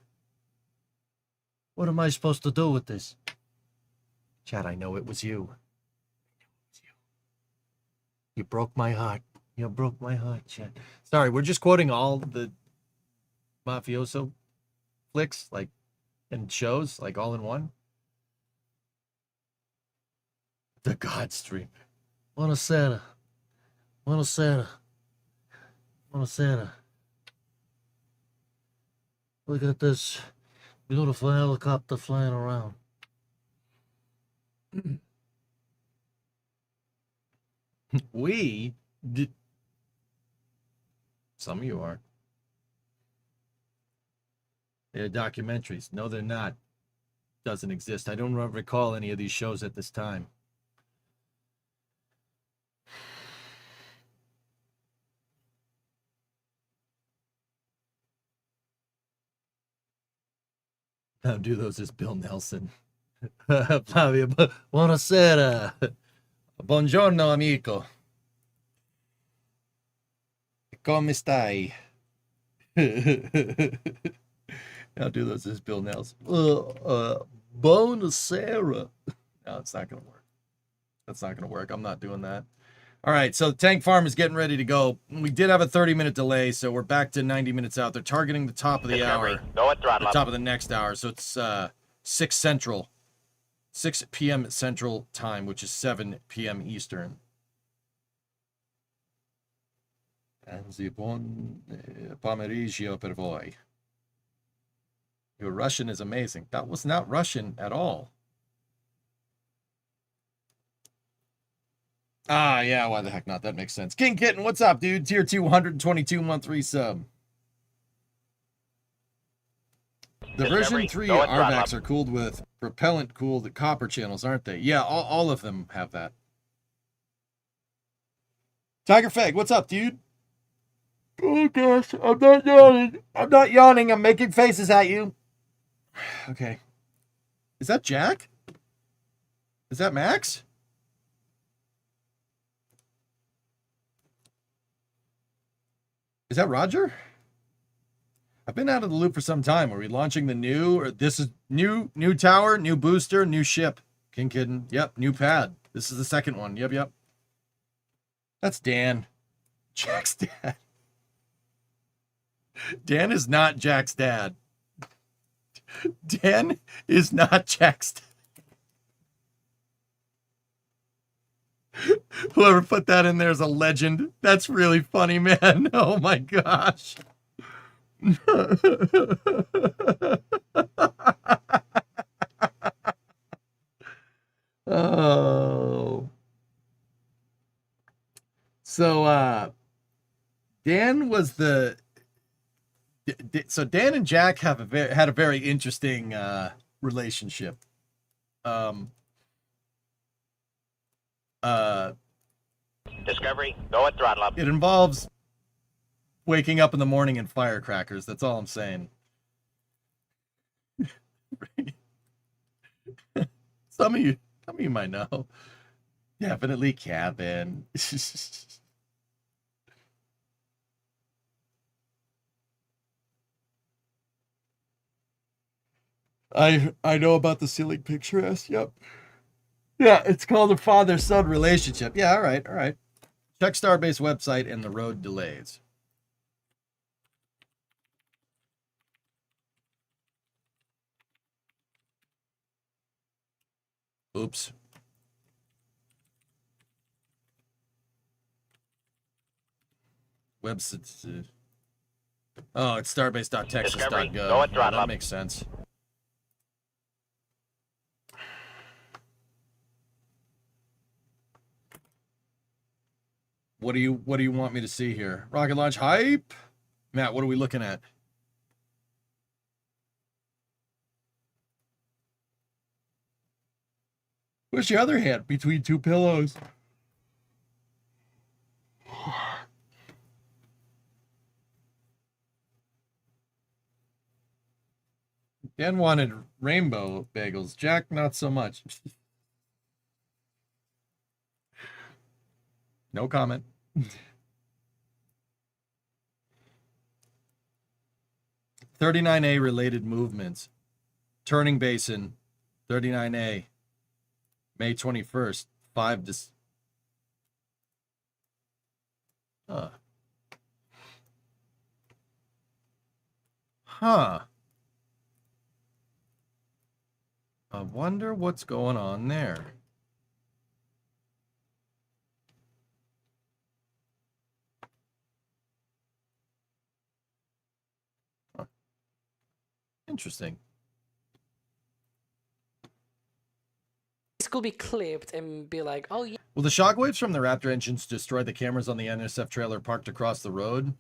What am I supposed to do with this? Chat, I know it was you. You broke my heart. You broke my heart, Chat. Sorry, we're just quoting all the mafioso flicks, like, and shows, like, all in one. The God Stream. Buonasera. Look at this beautiful helicopter flying around. We did. Some of you are. They're documentaries. No, they're not. Doesn't exist. I don't recall any of these shows at this time. Now do those as Bill Nelson. Flavio, buonasera. Buongiorno, amico. Come stai? Now do those as Bill Nelson. Buonasera. No, it's not going to work. That's not going to work. I'm not doing that. All right, so the tank farm is getting ready to go. We did have a 30-minute delay, so we're back to 90 minutes out. They're targeting the top of the hour. Go at throttle the top of the next hour, so it's 6 Central. 6 p.m. Central Time, which is 7 p.m. Eastern. And the buon pomeriggio per voi. Your Russian is amazing. That was not Russian at all. Ah, yeah, why the heck not? That makes sense. King Kitten, what's up, dude? Tier 2, 122 month resub. The version 3 RVACs are cooled with propellant cooled copper channels, aren't they? Yeah, all of them have that. Tiger Fag, what's up, dude? Oh gosh, I'm not yawning. I'm not yawning. I'm making faces at you. Okay. Is that Jack? Is that Max? Is that Roger? I've been out of the loop for some time. Are we launching the new, or this is new tower, new booster, new ship? King Kitten. Yep, new pad. This is the second one. Yep. That's Dan. Jack's dad. Dan is not Jack's dad. Dan is not Jack's dad. Whoever put that in there is a legend. That's really funny, man. Oh my gosh. Oh. So Dan was the so Dan and Jack have had a very interesting relationship. Discovery, go at throttle up. It involves waking up in the morning and firecrackers. That's all I'm saying. Some of you might know. Definitely cabin. I know about the ceiling picturesque. Yep. Yeah, it's called a father-son relationship. Yeah, all right. Check Starbase website and the road delays. Oops. Website. Oh, it's starbase.texas.gov. Go at Yeah, throttle that up. makes sense. What do you want me to see here? Rocket launch hype? Matt, what are we looking at? Where's your other hand between two pillows? Dan wanted rainbow bagels. Jack, not so much. No comment. (39A) related movements. Turning basin, 39A. May 21st, 5 to... Huh. I wonder what's going on there. Huh. Interesting. This could be clipped and be like, oh yeah. Will the shockwaves from the Raptor engines destroy the cameras on the NSF trailer parked across the road?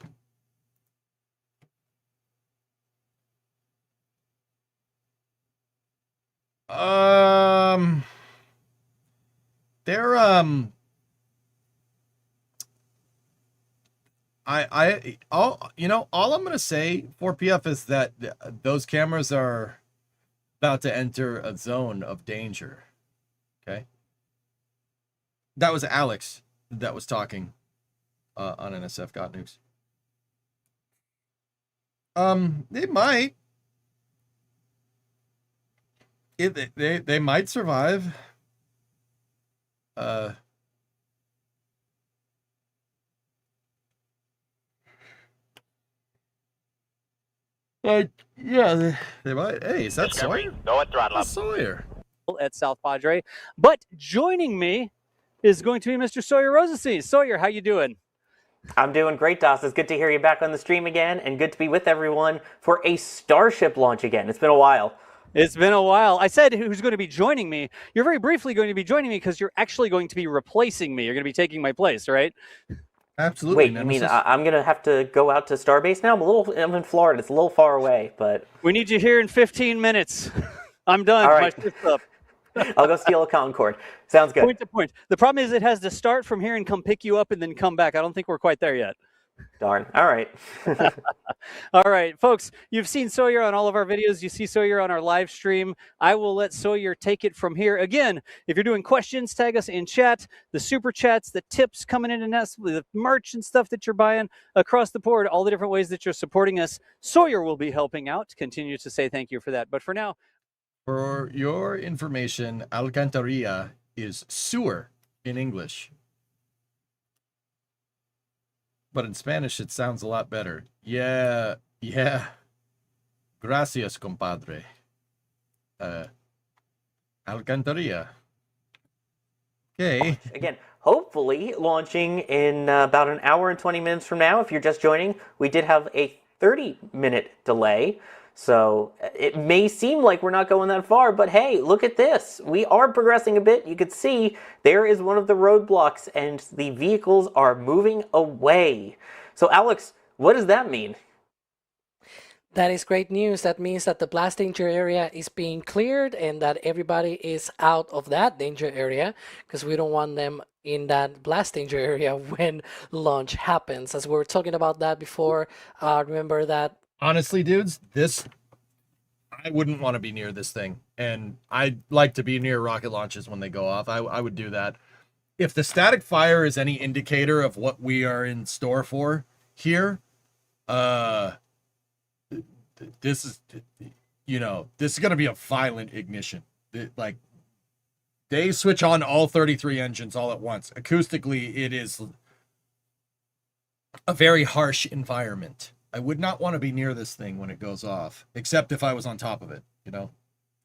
They're all I'm gonna say, 4PF, is that those cameras are about to enter a zone of danger. Okay. That was Alex that was talking on NSF Got Nukes. They might. They might survive. Yeah, they might. Hey, is that Discovery, Sawyer? go at throttle up. That's Sawyer. At South Padre. But joining me is going to be Mr. Sawyer Rosenstein. Sawyer, how you doing? I'm doing great, Dos. It's good to hear you back on the stream again, and good to be with everyone for a Starship launch again. It's been a while. It's been a while. I said who's going to be joining me. You're very briefly going to be joining me because you're actually going to be replacing me. You're going to be taking my place, right? Absolutely. Wait, you mean I'm going to have to go out to Starbase now? I'm in Florida. It's a little far away, but... We need you here in 15 minutes. I'm done. All right. My shift's up. I'll go steal a Concorde. Sounds good. Point to point. The problem is it has to start from here and come pick you up and then come back. I don't think we're quite there yet. Darn. All right. All right, folks, you've seen Sawyer on all of our videos. You see Sawyer on our live stream. I will let Sawyer take it from here. Again, if you're doing questions, tag us in chat. The super chats, the tips coming in and the merch and stuff that you're buying across the board, all the different ways that you're supporting us. Sawyer will be helping out. Continue to say thank you for that. But for now, for your information, alcantarilla is sewer in English. But in Spanish, it sounds a lot better. Yeah, Yeah. Gracias, compadre. Alcantarilla. Okay. Again, hopefully launching in about an hour and 20 minutes from now. If you're just joining, we did have a 30-minute delay. So it may seem like we're not going that far, but hey, look at this. We are progressing a bit. You can see there is one of the roadblocks and the vehicles are moving away. So Alex, what does that mean? That is great news. That means that the blast danger area is being cleared and that everybody is out of that danger area because we don't want them in that blast danger area when launch happens. As we were talking about that before, remember that. Honestly, dudes, I wouldn't want to be near this thing. And I'd like to be near rocket launches when they go off. I would do that. If the static fire is any indicator of what we are in store for here, this is, this is going to be a violent ignition. Like, they switch on all 33 engines all at once. Acoustically, it is a very harsh environment. I would not want to be near this thing when it goes off, except if I was on top of it,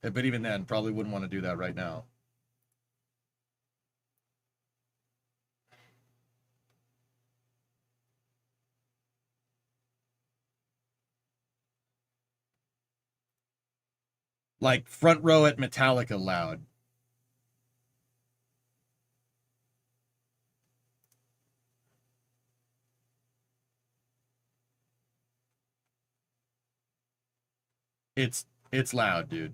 But even then, probably wouldn't want to do that right now. Like front row at Metallica loud. It's loud, dude.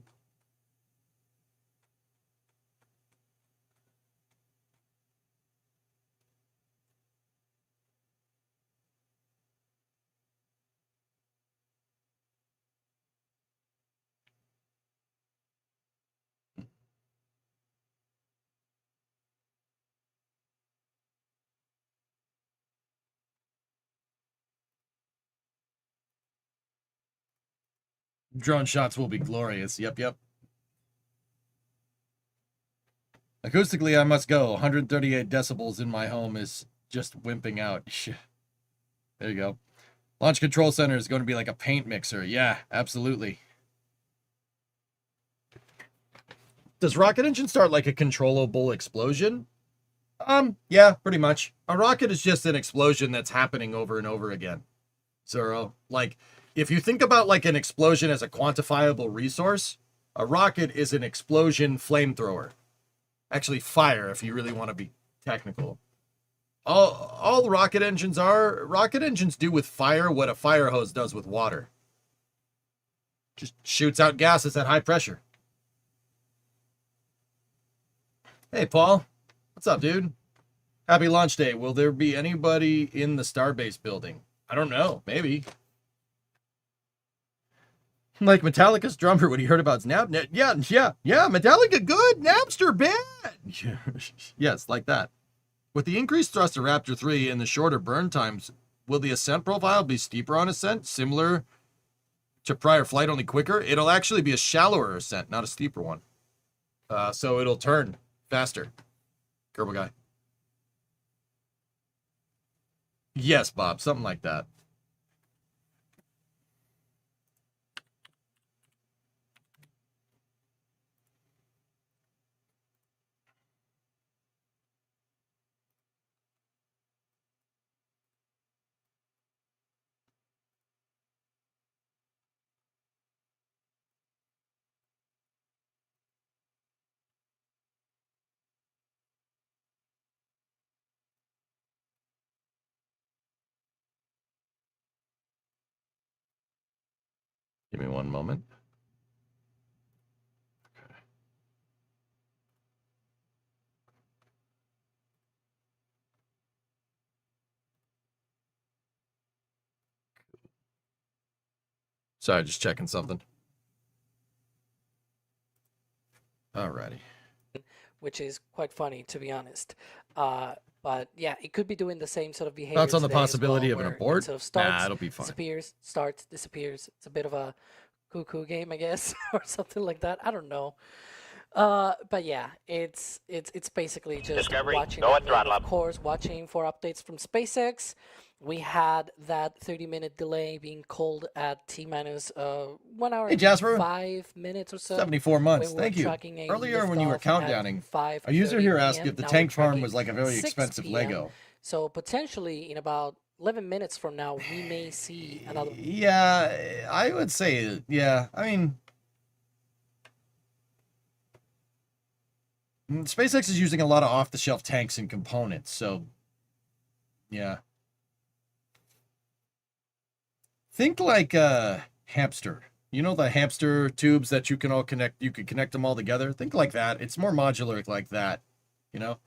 Drone shots will be glorious. Yep. Acoustically, I must go. 138 decibels in my home is just wimping out. There you go. Launch control center is going to be like a paint mixer. Yeah, absolutely. Does rocket engine start like a controllable explosion? Yeah, pretty much. A rocket is just an explosion that's happening over and over again. So, like, if you think about like an explosion as a quantifiable resource, a rocket is an explosion flamethrower. Actually, fire, if you really want to be technical. All rocket engines do with fire what a fire hose does with water. Just shoots out gases at high pressure. Hey, Paul. What's up, dude? Happy launch day. Will there be anybody in the Starbase building? I don't know. Maybe. Like Metallica's drummer when he heard about Snap. Yeah. Metallica good. Napster bad. Yes, like that. With the increased thrust of Raptor 3 and the shorter burn times, will the ascent profile be steeper on ascent, similar to prior flight, only quicker? It'll actually be a shallower ascent, not a steeper one. So it'll turn faster. Gerbil guy. Yes, Bob, something like that. Give me one moment. Okay. Sorry, just checking something. Alrighty. Which is quite funny, to be honest. But yeah, it could be doing the same sort of behavior. Thoughts on the today as possibility well, of an where abort? it sort of starts, It'll be fine. disappears, starts, disappears. It's a bit of a cuckoo game, I guess, or something like that. I don't know. But yeah, it's basically just Discovery, watching. go at and throttle of up. course, watching for updates from SpaceX. we had that 30-minute delay being called at T-minus 1 hour Hey, and Jasper. 5 minutes or so. 74 months. when we were Thank you. tracking a Earlier when you were liftoff at countdowning, 5:30 a user here asked p.m. if the Now tank we're farm tracking was like a very 6 expensive p.m. Lego. So potentially in about 11 minutes from now, we may see another. Yeah, I would say, yeah. I mean, SpaceX is using a lot of off-the-shelf tanks and components, so yeah. Think like a hamster. You know the hamster tubes that you can all connect, you could connect them all together? Think like that. It's more modular like that, you know?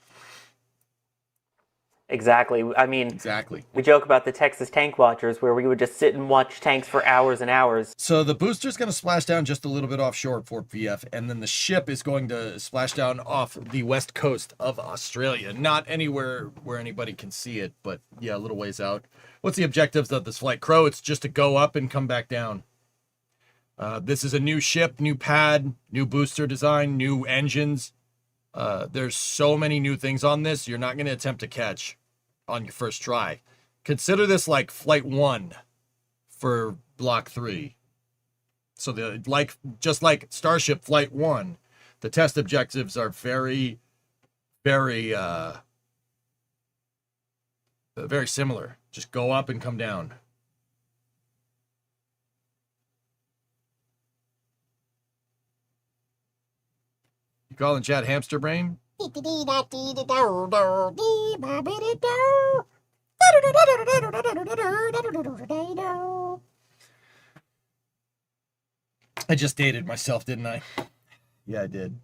Exactly. I mean, Exactly. we joke about the Texas tank watchers where we would just sit and watch tanks for hours and hours. So the booster's going to splash down just a little bit offshore at Fort VF, and then the ship is going to splash down off the west coast of Australia. Not anywhere where anybody can see it, but yeah, a little ways out. What's the objectives of this flight, Crow? It's just to go up and come back down. This is a new ship, new pad, new booster design, new engines. There's so many new things on this, you're not going to attempt to catch on your first try. Consider this like flight 1 for block 3. So just like Starship flight 1, the test objectives are very similar. Just go up and come down. You call in chat hamster brain? I just dated myself, didn't I? Yeah, I did.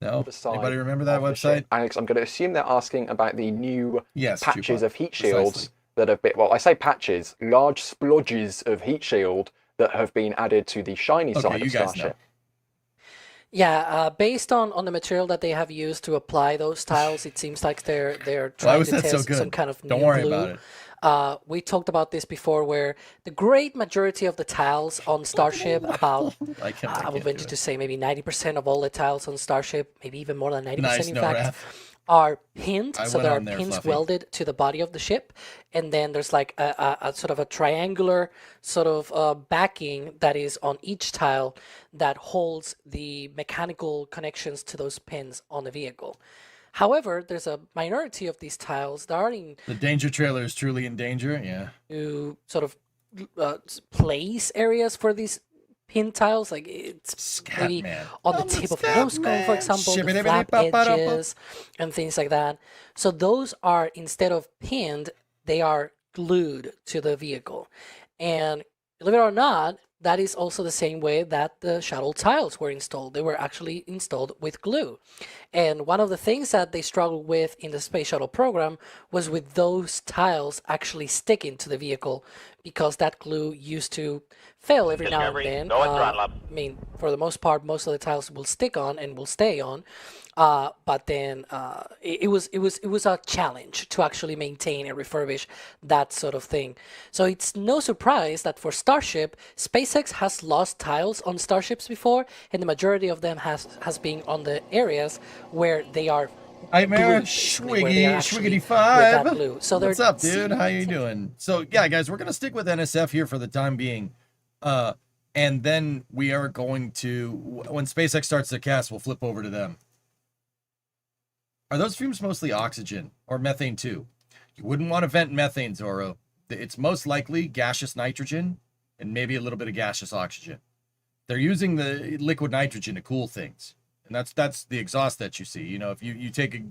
No? Anybody remember that website? Alex, I'm going to assume they're asking about the new patches Chupa. of heat shields Precisely. that have been, well, I say patches, large splodges of heat shield that have been added to the shiny Okay, side you of guys Starship. know. Yeah, based on the material that they have used to apply those tiles, it seems like they're trying to test some kind of Don't new worry glue. about it. We talked about this before, where the great majority of the tiles on Starship, about I would venture to say maybe 90% of all the tiles on Starship, maybe even more than 90% Nice, in no fact, wrath. are pinned. I So went there are on there, pins Fluffy. welded to the body of the ship, and then there's like a sort of a triangular sort of backing that is on each tile that holds the mechanical connections to those pins on the vehicle. However, there's a minority of these tiles that are in The danger trailer is truly in danger, yeah. to sort of place areas for these pin tiles. Like it's maybe Scatman. on the tip of the nose cone, for example, the flap edges and things like that. So those are, instead of pinned, they are glued to the vehicle. And believe it or not, that is also the same way that the shuttle tiles were installed. They were actually installed with glue. And one of the things that they struggled with in the space shuttle program was with those tiles actually sticking to the vehicle, because that glue used to fail every now and Discovery, then. go and throttle up. I mean, for the most part, most of the tiles will stick on and will stay on. But then it was a challenge to actually maintain and refurbish that sort of thing. So it's no surprise that for Starship, SpaceX has lost tiles on Starships before, and the majority of them has been on the areas where they are Nightmare, glued, basically, where they are actually with Schwiggity5. that glue. So What's they're up, dude? How you doing? So, yeah, guys, we're going to stick with NSF here for the time being. And then we are going to, when SpaceX starts their cast, we'll flip over to them. Are those fumes mostly oxygen or methane too? You wouldn't want to vent methane, Zorro. It's most likely gaseous nitrogen and maybe a little bit of gaseous oxygen. They're using the liquid nitrogen to cool things. And that's the exhaust that you see. You know, if you take a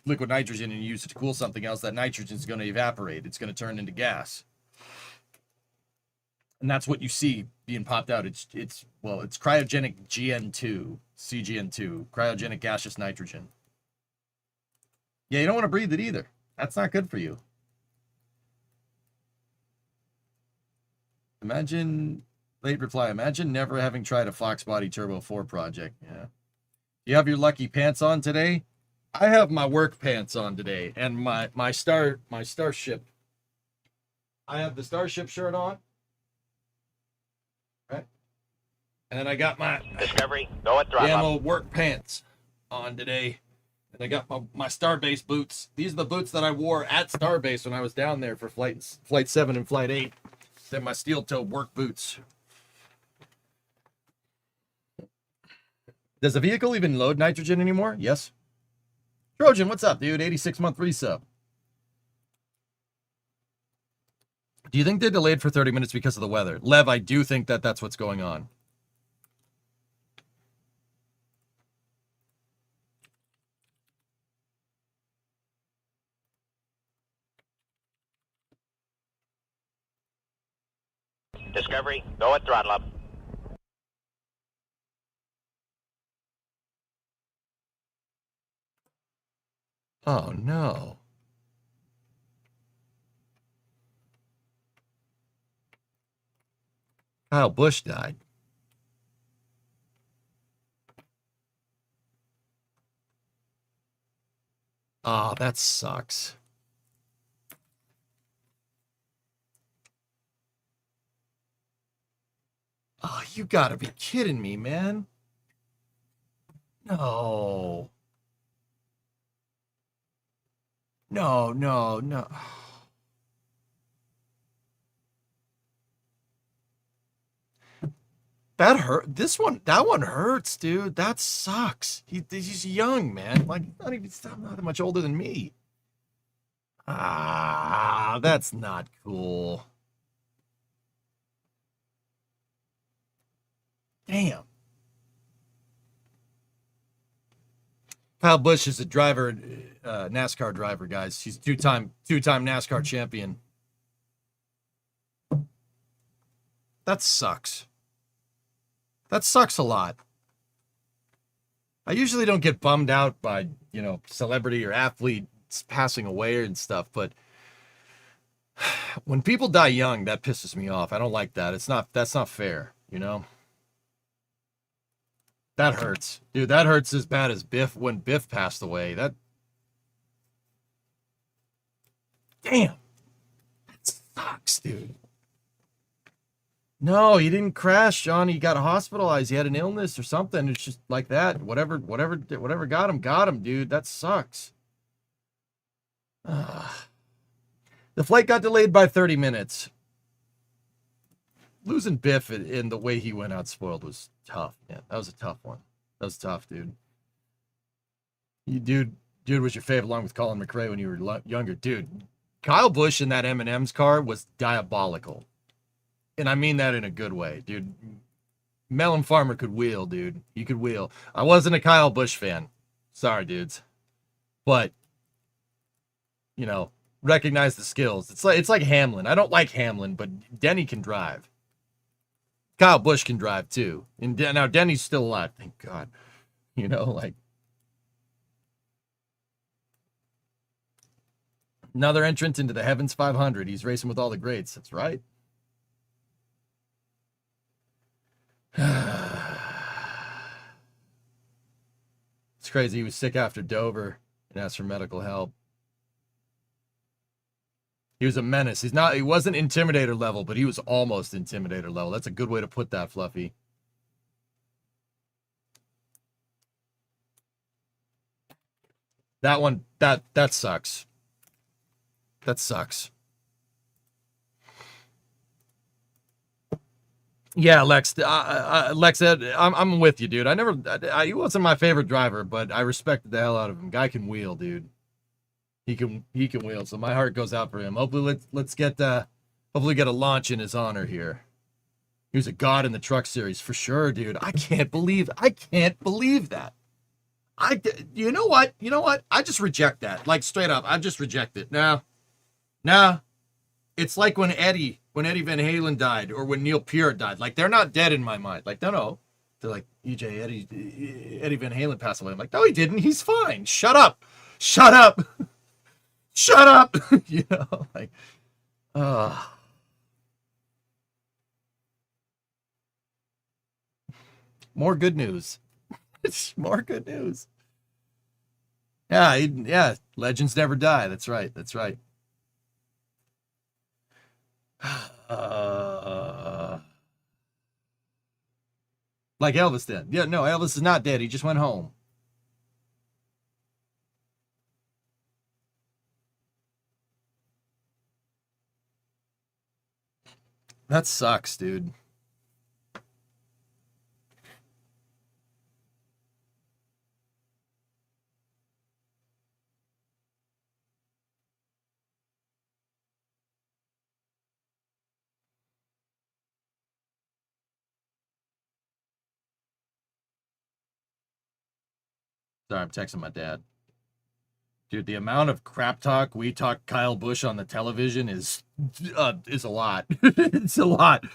liquid nitrogen and you use it to cool something else, that nitrogen is going to evaporate. It's going to turn into gas. And that's what you see being popped out. It's cryogenic GN2, CGN2, cryogenic gaseous nitrogen. Yeah, you don't want to breathe it either. That's not good for you. Imagine, late reply, imagine never having tried a Fox Body Turbo 4 project. Yeah. You have your lucky pants on today? I have my work pants on today and my Starship. I have the Starship shirt on. Right? And then I got my Discovery, go and throttle up. Gamma work pants on today. And I got my Starbase boots. These are the boots that I wore at Starbase when I was down there for Flight 7 and Flight 8. They're my steel-toe work boots. Does the vehicle even load nitrogen anymore? Yes. Trojan, what's up, dude? 86-month resub. Do you think they're delayed for 30 minutes because of the weather? Lev, I do think that that's what's going on. Discovery, go at throttle up. Oh, no. Kyle Busch died. Oh, that sucks. Oh, you gotta be kidding me, man. No. No, no, no. That hurt. That one hurts, dude. That sucks. He's young, man. Like, not that much older than me. Ah, that's not cool. Damn. Kyle Busch is a driver, NASCAR driver, guys. He's two-time NASCAR champion. That sucks. That sucks a lot. I usually don't get bummed out by, celebrity or athletes passing away and stuff, but when people die young, that pisses me off. I don't like that. That's not fair, That hurts. Dude, that hurts as bad as when Biff passed away. Damn. That sucks, dude. No, he didn't crash, John. He got hospitalized. He had an illness or something. It's just like that. Whatever got him, dude. That sucks. The flight got delayed by 30 minutes. Losing Biff in the way he went out spoiled was tough, man. That was a tough one. That was tough, dude. Dude was your favorite along with Colin McRae when you were younger. Dude, Kyle Busch in that M&M's car was diabolical. And I mean that in a good way, dude. Melon Farmer could wheel, dude. He could wheel. I wasn't a Kyle Busch fan. Sorry, dudes. But, recognize the skills. It's like Hamlin. I don't like Hamlin, but Denny can drive. Kyle Busch can drive too. And now Denny's still alive, thank God. Another entrant into the Heavens 500. He's racing with all the greats. That's right. It's crazy. He was sick after Dover and asked for medical help. He was a menace. He wasn't Intimidator level, but he was almost Intimidator level. That's a good way to put that, Fluffy. That one, that sucks. That sucks. Yeah, Lex. Lex, I'm with you, dude. He wasn't my favorite driver, but I respected the hell out of him. Guy can wheel, dude. He can wheel. So my heart goes out for him. Hopefully, let's get a launch in his honor here. He was a god in the truck series for sure, dude. I can't believe that. You know what? I just reject that. Like straight up, I just reject it. No. It's like when Eddie Van Halen died or when Neil Peart died. Like, they're not dead in my mind. Like, no. They're like, Eddie Van Halen passed away. I'm like, no, he didn't. He's fine. Shut up. Like, more good news. More good news. Yeah. Legends never die. That's right. Like Elvis then. Yeah, no, Elvis is not dead. He just went home. That sucks, dude. Sorry, I'm texting my dad. Dude, the amount of crap talk we talk Kyle Busch on the television is a lot. It's a lot.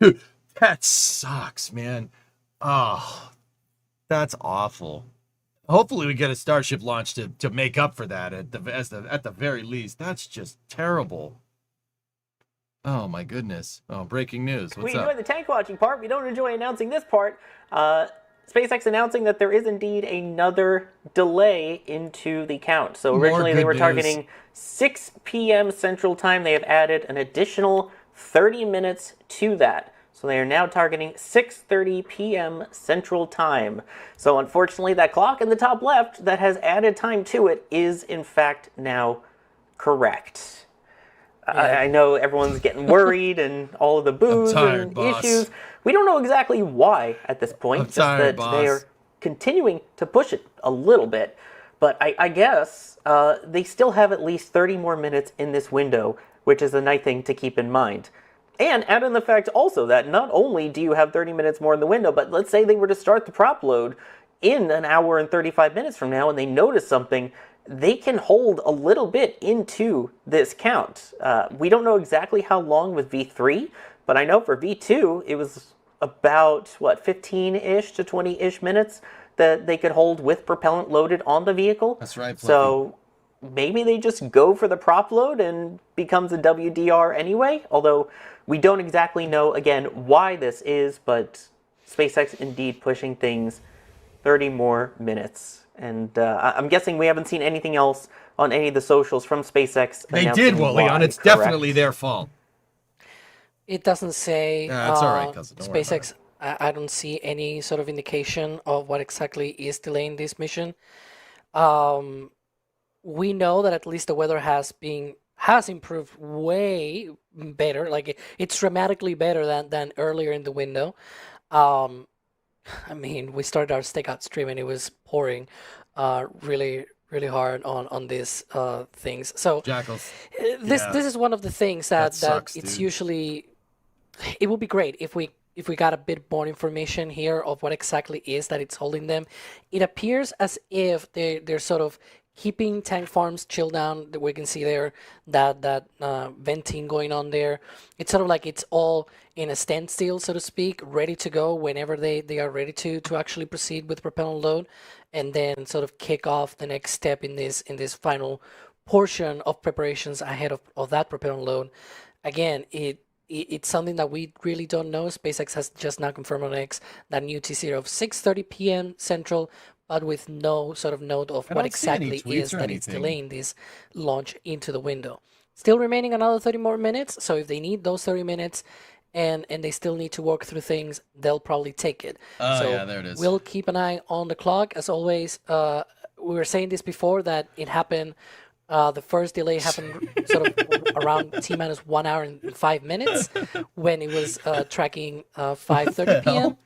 Dude, that sucks, man. Oh, that's awful. Hopefully we get a Starship launch to make up for that at the very least. That's just terrible. Oh my goodness. Oh, breaking news. What's We up? enjoy the tank watching part. We don't enjoy announcing this part. SpaceX announcing that there is indeed another delay into the count. So More originally they good were news. targeting 6 p.m. Central Time. They have added an additional 30 minutes to that. So they are now targeting 6:30 p.m. Central Time. So unfortunately, that clock in the top left that has added time to it is in fact now correct. I know everyone's getting worried and all of the boos tired, and boss. issues. We don't know exactly why at this point. I'm just tired, that they boss. are continuing to push it a little bit. But I guess they still have at least 30 more minutes in this window, which is a nice thing to keep in mind. And add in the fact also that not only do you have 30 minutes more in the window, but let's say they were to start the prop load in an hour and 35 minutes from now and they notice something, they can hold a little bit into this count. We don't know exactly how long with V3, but I know for V2, it was about, 15-ish to 20-ish minutes that they could hold with propellant loaded on the vehicle. That's right, Fluffy. So maybe they just go for the prop load and becomes a WDR anyway, although we don't exactly know, again, why this is, but SpaceX indeed pushing things 30 more minutes. And I'm guessing we haven't seen anything else on any of the socials from SpaceX. They announcing did, well, Leon. why, It's correct? definitely their fault. It doesn't say Yeah, it's all right, cousin. Don't worry about SpaceX. I don't see any sort of indication of what exactly is delaying this mission. We know that at least the weather has improved way better. Like it's dramatically better than earlier in the window. I mean, we started our stakeout stream and it was pouring really hard on these things. So Jackals. this Yeah. this is one of the things that sucks, it's dude. usually it would be great if we got a bit more information here of what exactly is that it's holding them. It appears as if they're sort of keeping tank farms chilled down. We can see there that venting going on there. It's sort of like it's all in a standstill, so to speak, ready to go whenever they are ready to actually proceed with propellant load, and then sort of kick off the next step in this final portion of preparations ahead of that propellant load. Again, it's something that we really don't know. SpaceX has just now confirmed on X that new T0 of 6:30 p.m. Central, but with no sort of note of I what don't see any exactly tweets is or that it's anything. delaying this launch into the window. Still remaining another 30 more minutes, so if they need those 30 minutes and they still need to work through things, they'll probably take it. Oh, So yeah, there it is. we'll keep an eye on the clock. As always, we were saying this before that it happened. The first delay happened sort of around T-minus 1 hour and 5 minutes when it was tracking 5:30 p.m.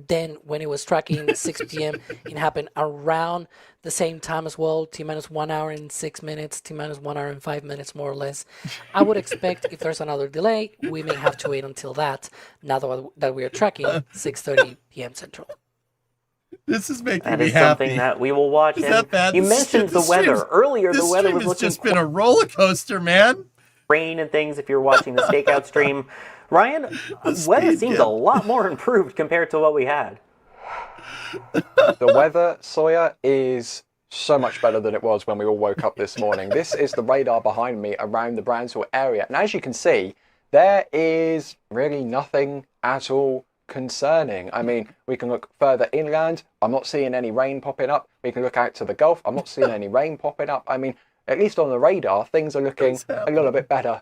Then when it was tracking 6 p.m., it happened around the same time as well, T-minus 1 hour and 6 minutes, T-minus 1 hour and 5 minutes, more or less. I would expect if there's another delay, we may have to wait until that, now that we are tracking 6:30 p.m. Central. This is making That me is happy. something that we will watch. Is And that bad? you This mentioned the stream- weather earlier. This The weather stream was has looking just been a roller coaster, man. rain and things if you're watching the stakeout stream. Ryan, weather speed seems gap. a lot more improved compared to what we had. The weather, Sawyer, is so much better than it was when we all woke up this morning. This is the radar behind me around the Brownsville area. And as you can see, there is really nothing at all concerning. I mean, we can look further inland. I'm not seeing any rain popping up. We can look out to the Gulf. I'm not seeing any rain popping up. I mean, at least on the radar, things are looking a little bit better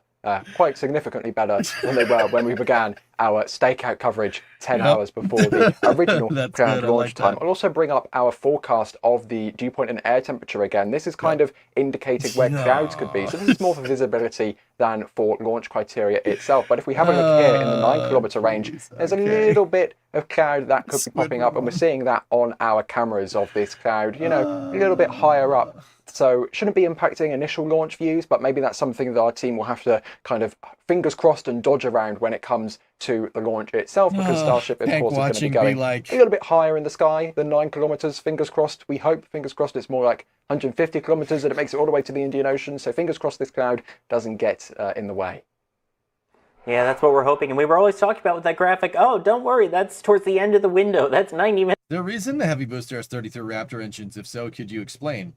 quite significantly better than they were when we began our stakeout coverage 10 Yep. hours before the original That's planned good, I launch like time. that. I'll also bring up our forecast of the dew point and air temperature again. This is kind of indicating where clouds could be. So this is more for visibility than for launch criteria itself. But if we have a look here in the 9-kilometer range, Jeez, there's a okay. little bit of cloud that could be popping up, and we're Squidward. seeing that on our cameras of this cloud, you know, a little bit higher up. So shouldn't be impacting initial launch views, but maybe that's something that our team will have to kind of fingers crossed and dodge around when it comes to the launch itself, because Starship, of Tank course, is going to be watching going like, a little bit higher in the sky than 9 kilometers. Fingers crossed, we hope. Fingers crossed it's more like 150 kilometers that it makes it all the way to the Indian Ocean. So fingers crossed this cloud doesn't get in the way. Yeah, that's what we're hoping. And we were always talking about with that graphic, oh, don't worry, that's towards the end of the window. That's 90 minutes. the reason the heavy booster has 33 Raptor engines, if so, could you explain?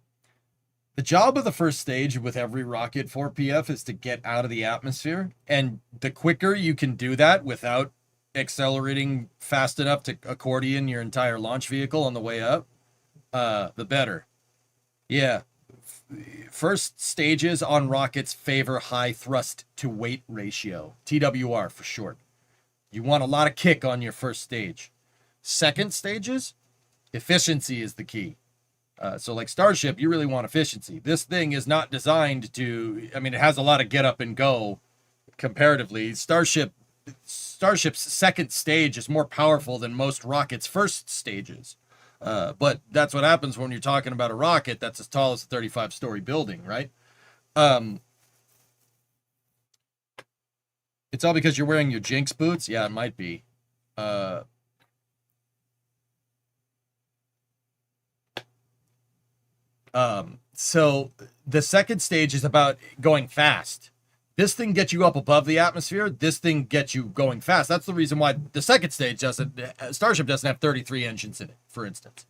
The job of the first stage with every rocket for PF is to get out of the atmosphere. And the quicker you can do that without accelerating fast enough to accordion your entire launch vehicle on the way up, the better. Yeah. First stages on rockets favor high thrust to weight ratio, TWR for short. You want a lot of kick on your first stage. Second stages, efficiency is the key. So like Starship, you really want efficiency. This thing is not designed to, I mean, it has a lot of get up and go comparatively. Starship's second stage is more powerful than most rockets' first stages. But that's what happens when you're talking about a rocket that's as tall as a 35-story building, right? It's all because you're wearing your Jinx boots? Yeah, it might be. So the second stage is about going fast. This thing gets you up above the atmosphere. This thing gets you going fast. That's the reason why the second stage Starship doesn't have 33 engines in it, for instance.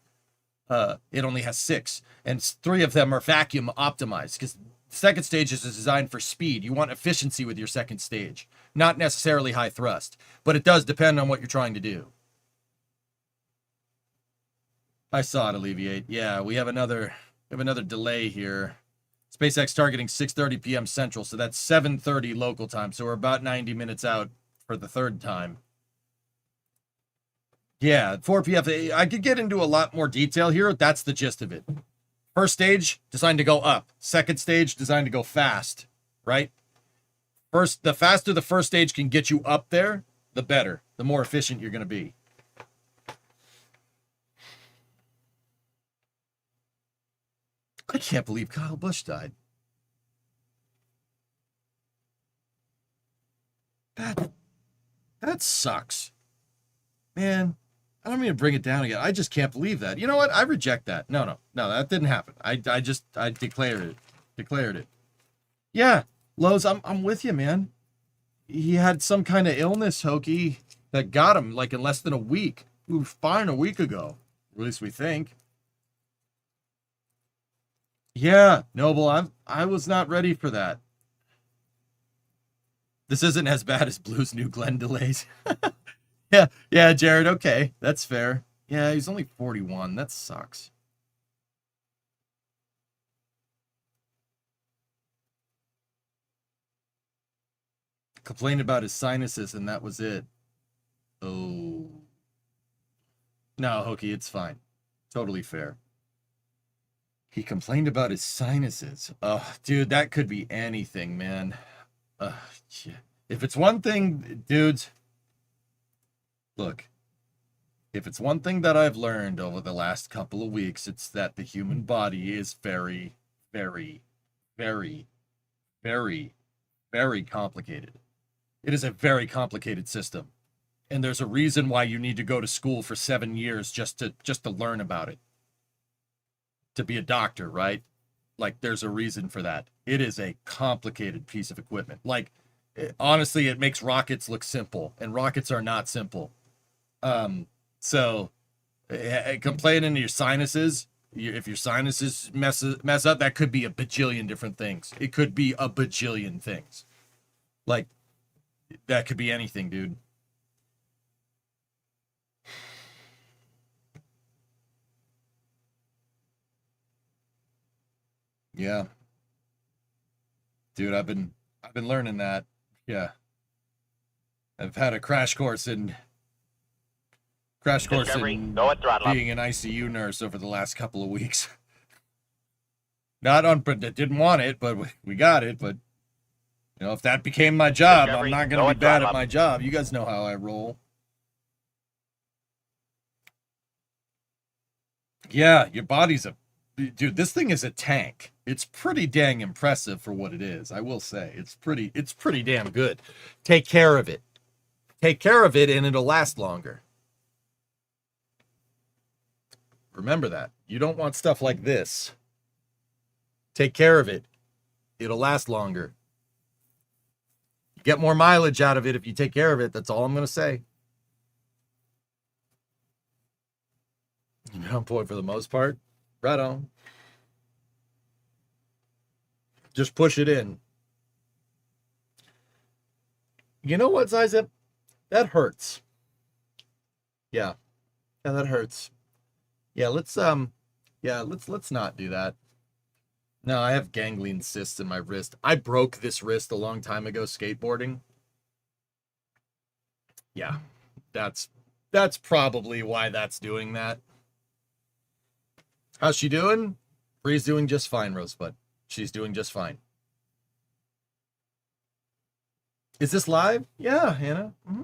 It only has 6, and 3 of them are vacuum optimized, because the second stage is designed for speed. You want efficiency with your second stage, not necessarily high thrust, but it does depend on what you're trying to do. I saw it alleviate. Yeah, we have another delay here. SpaceX targeting 6:30 p.m. Central, so that's 7:30 local time. So we're about 90 minutes out for the third time. Yeah, 4 PF. I could get into a lot more detail here. That's the gist of it. First stage, designed to go up. Second stage, designed to go fast, right? The faster the first stage can get you up there, the better. The more efficient you're going to be. I can't believe Kyle Busch died. That sucks. Man, I don't mean to bring it down again. I just can't believe that. You know what? I reject that. No, that didn't happen. I declared it. Yeah, Lowe's, I'm with you, man. He had some kind of illness, Hokey, that got him like in less than a week. We were fine a week ago. At least we think. Yeah, Noble, I was not ready for that. This isn't as bad as Blue's New Glenn delays. Yeah, Jared, okay. That's fair. Yeah, he's only 41. That sucks. Complained about his sinuses and that was it. Oh. No, Hokey, it's fine. Totally fair. He complained about his sinuses. Oh, dude, that could be anything, man. Yeah. If it's one thing, dudes, look, if it's one thing that I've learned over the last couple of weeks, it's that the human body is very, very, very, very, very complicated. It is a very complicated system. And there's a reason why you need to go to school for 7 years just to learn about it. To be a doctor, right? Like, there's a reason for that. It is a complicated piece of equipment. Like, honestly, it makes rockets look simple, and rockets are not simple. So complaining to your sinuses, if your sinuses mess up, that could be a bajillion different things. It could be a bajillion things. Like, that could be anything, dude. Yeah. Dude, I've been learning that. Yeah. I've had a crash course in Discovery, go at throttle up. being an ICU nurse over the last couple of weeks. Not on, but didn't want it, but we got it. But you know, if that became my job, Discovery, I'm not go going to at be bad throttle at up. my job. You guys know how I roll. Yeah, your body's a dude. This thing is a tank. It's pretty dang impressive for what it is. I will say it's pretty damn good. Take care of it. Take care of it, and it'll last longer. Remember that. You don't want stuff like this. Take care of it. It'll last longer. You get more mileage out of it if you take care of it. That's all I'm going to say. You're on point for the most part. Right on. Just push it in. You know what, Zizip? That hurts. Yeah. Yeah, that hurts. Yeah, let's not do that. No, I have ganglion cysts in my wrist. I broke this wrist a long time ago skateboarding. Yeah. That's probably why that's doing that. How's she doing? Bree's doing just fine, Rosebud. She's doing just fine. Is this live? Yeah, Hannah. Mm-hmm.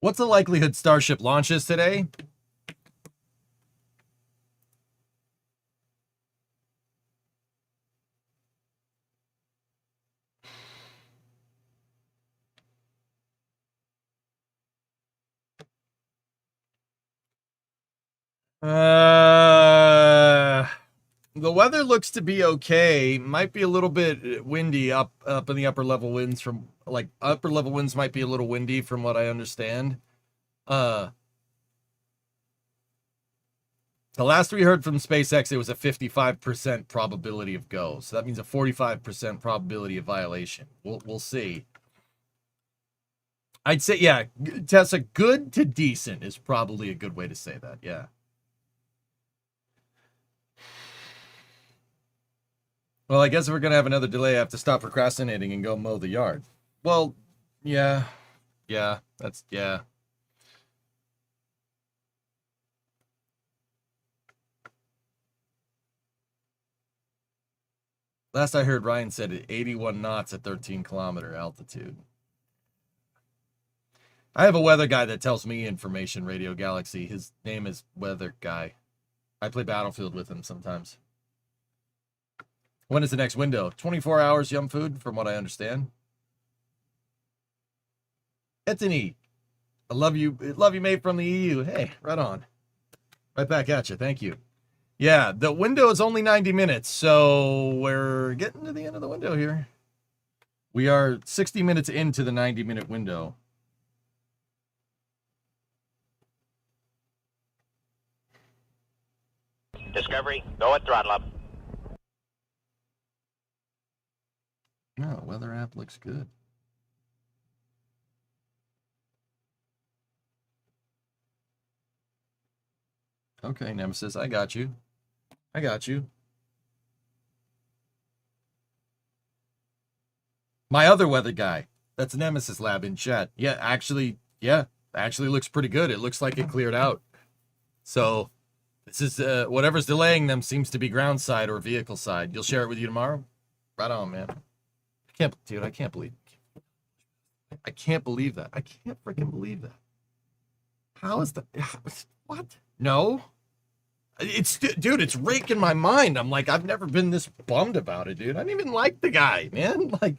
What's the likelihood Starship launches today? The weather looks to be okay. Might be a little bit windy up in the upper level winds from like upper level winds might be a little windy from what I understand. The last we heard from SpaceX, it was a 55% probability of go. So that means a 45% probability of violation. We'll see. I'd say, yeah, Tessa, good to decent is probably a good way to say that. Yeah. Well, I guess if we're going to have another delay, I have to stop procrastinating and go mow the yard. Well, yeah. Yeah, yeah. Last I heard, Ryan said at 81 knots at 13-kilometer altitude. I have a weather guy that tells me information, Radio Galaxy. His name is Weather Guy. I play Battlefield with him sometimes. When is the next window? 24 hours, Yum Food, from what I understand. Anthony, I love you, mate, from the EU. Hey, right on. Right back at you. Thank you. Yeah, the window is only 90 minutes, so we're getting to the end of the window here. We are 60 minutes into the 90-minute window. Discovery, go at throttle up. No, weather app looks good. Okay, Nemesis, I got you. I got you. My other weather guy. That's Nemesis Lab in chat. Yeah, actually looks pretty good. It looks like it cleared out. So this is whatever's delaying them seems to be ground side or vehicle side. You'll share it with you tomorrow? Right on, man. I can't believe that. I can't freaking believe that. How is that? What? No. Dude, it's raking my mind. I'm like, I've never been this bummed about it, dude. I didn't even like the guy, man. Like,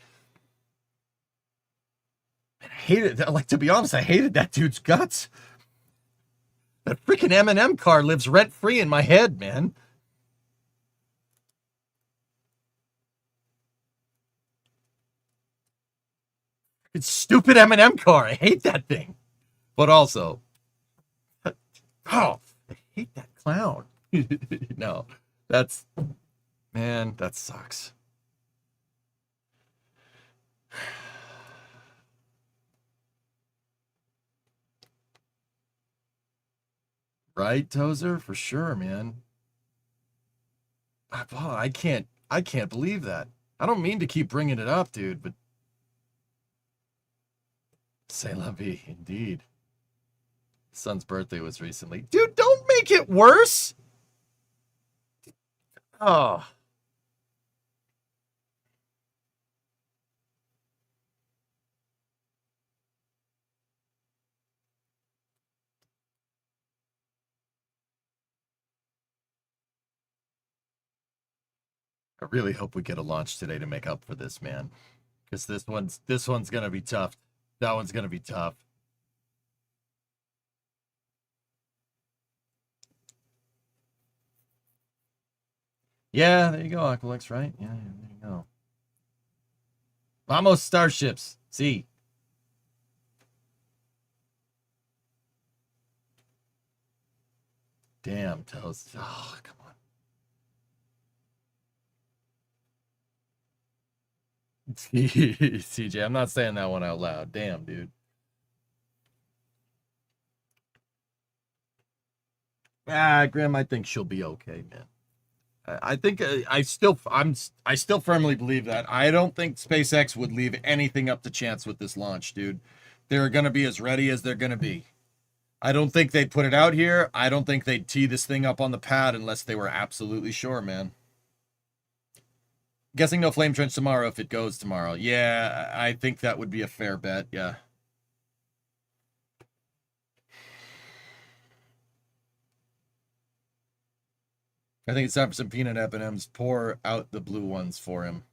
I hated that. Like, to be honest, I hated that dude's guts. That freaking M&M car lives rent-free in my head, man. It's stupid M&M car. I hate that thing. But also, oh, I hate that clown. No, man, that sucks. Right, Tozer? For sure, man. I can't believe that. I don't mean to keep bringing it up, dude, but c'est la vie, indeed. Son's birthday was recently. Dude, don't make it worse. Oh. I really hope we get a launch today to make up for this, man. Because this one's gonna be tough. That one's gonna be tough. Yeah, there you go, Aqualex, right? Yeah, there you go. Vamos, Starships. See. Damn, Toast. Oh, come on. CJ, I'm not saying that one out loud. Damn, dude. Graham, I think she'll be okay, man. I think I still firmly believe that. I don't think SpaceX would leave anything up to chance with this launch, dude. They're gonna be as ready as they're gonna be. I don't think they'd put it out here. I don't think they'd tee this thing up on the pad unless they were absolutely sure, man. Guessing no flame trench tomorrow if it goes tomorrow. Yeah, I think that would be a fair bet, yeah. I think it's time for some peanut M&Ms. Pour out the blue ones for him.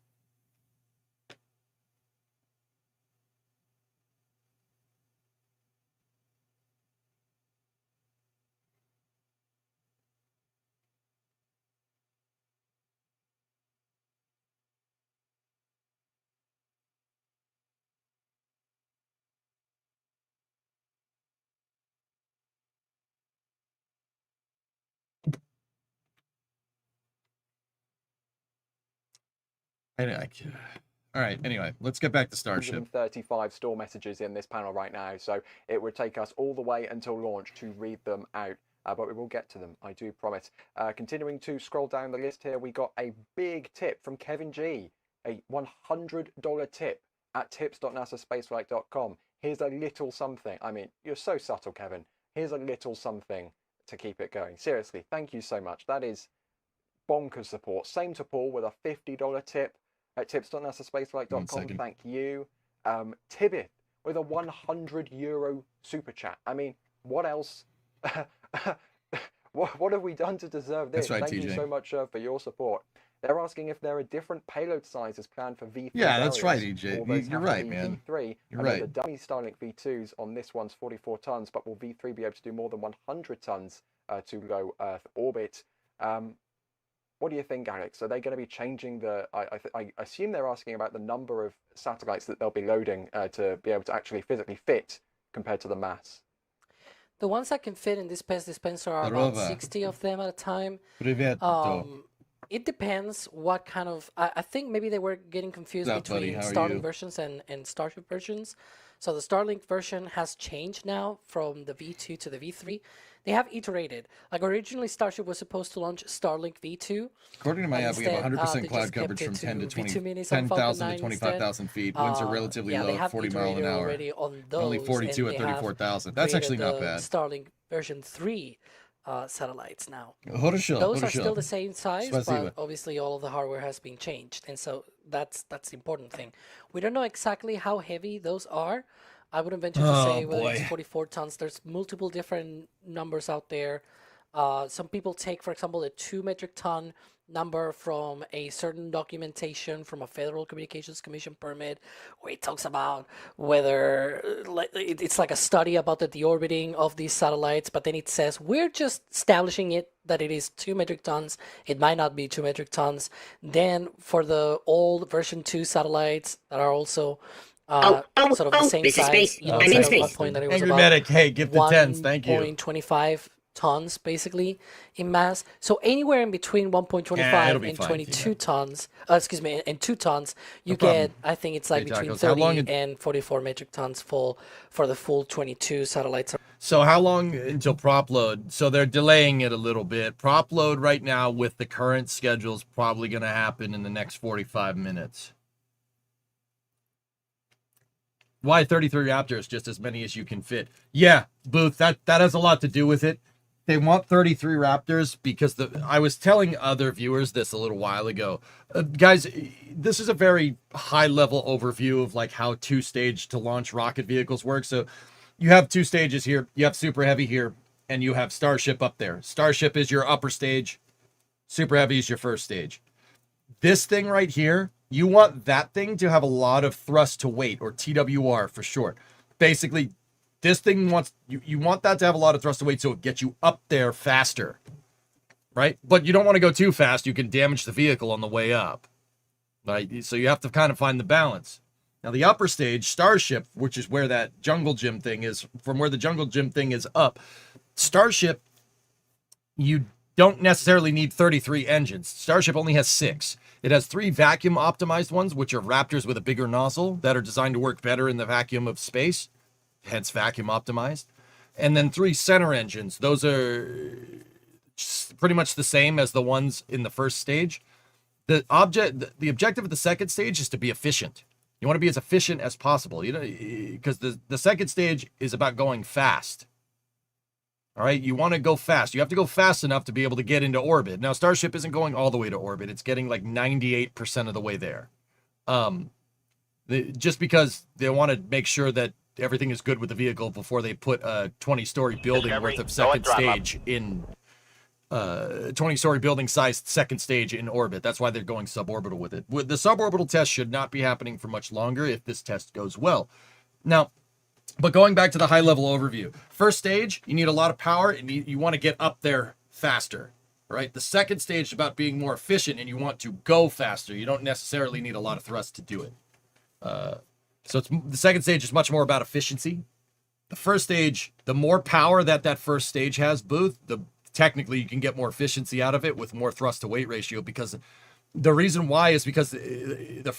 All right, anyway, let's get back to Starship. 35 store messages in this panel right now, so it would take us all the way until launch to read them out. But we will get to them, I do promise. Continuing to scroll down the list here, we got a big tip from Kevin G. A $100 tip at tips.nasaspaceflight.com. Here's a little something. I mean, you're so subtle, Kevin. Here's a little something to keep it going. Seriously, thank you so much. That is bonkers support. Same to Paul with a $50 tip at tips.nasaspaceflight.com. Thank you. Tibbet with a €100 super chat. I mean, what else? what have we done to deserve this? That's right, Thank TJ. you so much for your support. They're asking if there are different payload sizes planned for V3. Yeah, that's right, EJ. You're right, man. V3. You're right. The dummy Starlink V2s on this one's 44 tons, but will V3 be able to do more than 100 tons to low Earth orbit? What do you think, Alex? Are they going to be changing the... I assume they're asking about the number of satellites that they'll be loading to be able to actually physically fit compared to the mass. The ones that can fit in this PES dispenser are about 60 of them at a time. It depends what kind of... I think maybe they were getting confused between Starlink versions and Starship versions. So the Starlink version has changed now from the V2 to the V3. They have iterated. Like originally, Starship was supposed to launch Starlink V2. According to my app, we have 100% cloud coverage from 10,000 to 25,000 feet. Winds are relatively low at 40 miles an hour. Only 42 at 34,000. That's actually not bad. Starlink version 3 satellites now. Those are still the same size, but obviously all of the hardware has been changed, and so that's the important thing. We don't know exactly how heavy those are. I wouldn't venture to say whether it's 44 tons. There's multiple different numbers out there. Some people take, for example, a 2 metric ton number from a certain documentation from a Federal Communications Commission permit, where it talks about whether it's like a study about the deorbiting of these satellites, but then it says we're just establishing it that it is 2 metric tons. It might not be 2 metric tons. Then for the old version 2 satellites that are also sort of the same this is size. space. You know, I'm in said at space. one point that it was Angry about Medic, hey, give the tens, thank you. 1.25 tons basically in mass. So anywhere in between 1.25 Yeah, it'll be and fine, 22 Tina. tons, excuse me, and 2 tons, you No problem. get, I think it's like Hey, between Tacos, how 30 long and 44 metric tons full for the full 22 satellites. So how long until prop load? So they're delaying it a little bit. Prop load right now with the current schedule is probably going to happen in the next 45 minutes. Why 33 Raptors? Just as many as you can fit. Yeah, Booth, that has a lot to do with it. They want 33 Raptors because I was telling other viewers this a little while ago. Guys, this is a very high-level overview of like how two-stage to launch rocket vehicles work. So you have two stages here. You have Super Heavy here, and you have Starship up there. Starship is your upper stage. Super Heavy is your first stage. This thing right here, you want that thing to have a lot of thrust to weight, or TWR for short. Basically, this thing wants, you want that to have a lot of thrust to weight so it gets you up there faster, right? But you don't want to go too fast. You can damage the vehicle on the way up, right? So you have to kind of find the balance. Now, the upper stage, Starship, which is where that jungle gym thing is, from where the jungle gym thing is up, Starship, you don't necessarily need 33 engines. Starship only has 6. It has 3 vacuum optimized ones, which are Raptors with a bigger nozzle that are designed to work better in the vacuum of space, hence vacuum optimized. And then 3 center engines. Those are pretty much the same as the ones in the first stage. The objective of the second stage is to be efficient. You want to be as efficient as possible, you know, because the second stage is about going fast. All right, you want to go fast. You have to go fast enough to be able to get into orbit. Now, Starship isn't going all the way to orbit. It's getting like 98% of the way there. Just because they want to make sure that everything is good with the vehicle before they put a 20-story building Discovery, worth of go second at throttle up. stage in 20-story building sized second stage in orbit. That's why they're going suborbital with it. The suborbital test should not be happening for much longer if this test goes well. Now, but going back to the high-level overview, first stage, you need a lot of power, and you want to get up there faster, right? The second stage is about being more efficient, and you want to go faster. You don't necessarily need a lot of thrust to do it. So the second stage is much more about efficiency. The first stage, the more power that first stage has, Booth, technically you can get more efficiency out of it with more thrust to weight ratio, because the reason why is because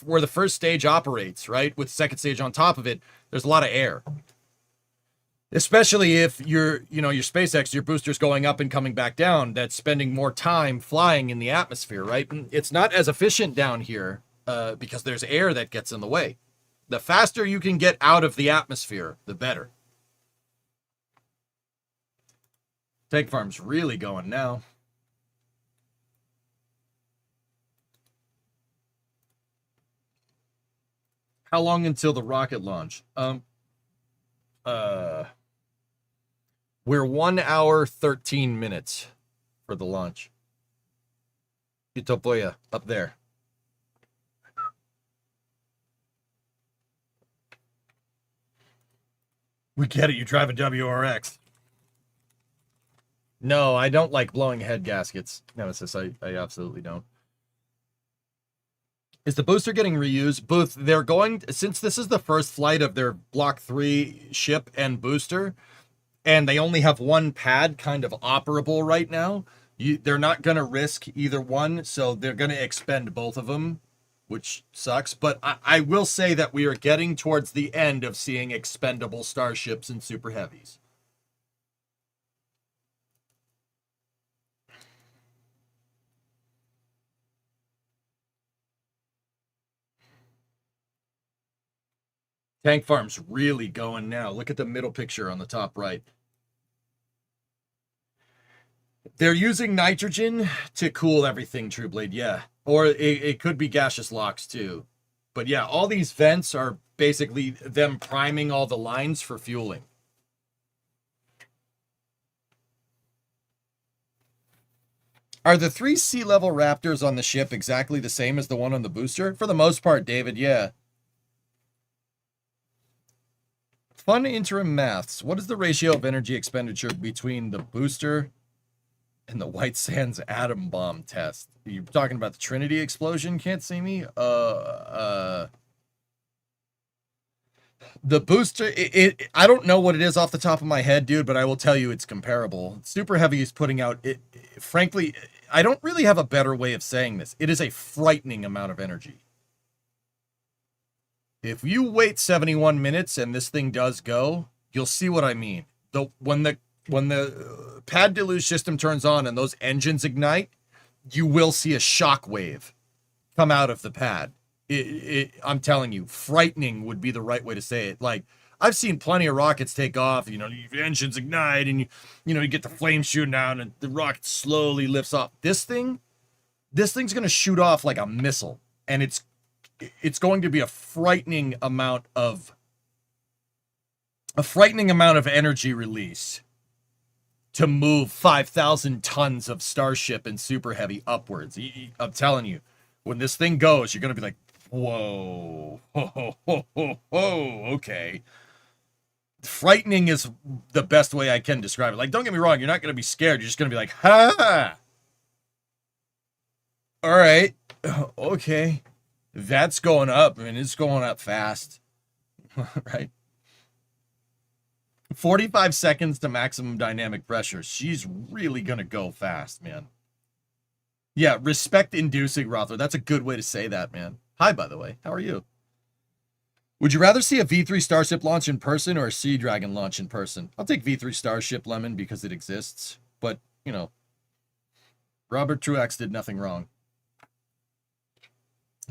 where the first stage operates, right, with second stage on top of it, there's a lot of air. Especially if your Spacex, your booster's going up and coming back down, that's spending more time flying in the atmosphere, right? And it's not as efficient down here because there's air that gets in the way. The faster you can get out of the atmosphere, the better. Tank farm's really going now. How long until the rocket launch? We're 1 hour 13 minutes for the launch. Utopoya up there. We get it. You drive a WRX. No, I don't like blowing head gaskets. Nemesis, I absolutely don't. Is the booster getting reused? Booth, they're going, since this is the first flight of their Block 3 ship and booster, and they only have one pad kind of operable right now, they're not going to risk either one, so they're going to expend both of them, which sucks. But I will say that we are getting towards the end of seeing expendable Starships and Super Heavies. Tank farm's really going now. Look at the middle picture on the top right. They're using nitrogen to cool everything, Trueblade, yeah. Or it could be gaseous locks too. But yeah, all these vents are basically them priming all the lines for fueling. Are the 3 sea-level Raptors on the ship exactly the same as the one on the booster? For the most part, David, yeah. Fun interim maths. What is the ratio of energy expenditure between the booster and the White Sands atom bomb test? Are you talking about the Trinity explosion? Can't see me? The booster, I don't know what it is off the top of my head, dude, but I will tell you it's comparable. Super Heavy is putting out, frankly, I don't really have a better way of saying this. It is a frightening amount of energy. If you wait 71 minutes and this thing does go, you'll see what I mean. When the pad deluge system turns on and those engines ignite, you will see a shock wave come out of the pad. I'm telling you, frightening would be the right way to say it. Like, I've seen plenty of rockets take off, you know, the engines ignite and you get the flame shooting out and the rocket slowly lifts off. This thing's going to shoot off like a missile, and it's going to be a frightening amount of energy release to move 5,000 tons of Starship and Super Heavy upwards. I'm telling you, when this thing goes, you're going to be like, whoa, okay. Frightening is the best way I can describe it. Like, don't get me wrong, you're not going to be scared. You're just going to be like, ha! All right, okay. That's going up, and it's going up fast, right? 45 seconds to maximum dynamic pressure. She's really going to go fast, man. Yeah, respect-inducing, Rothler. That's a good way to say that, man. Hi, by the way. How are you? Would you rather see a V3 Starship launch in person or a Sea Dragon launch in person? I'll take V3 Starship, Lemon, because it exists. But, Robert Truax did nothing wrong.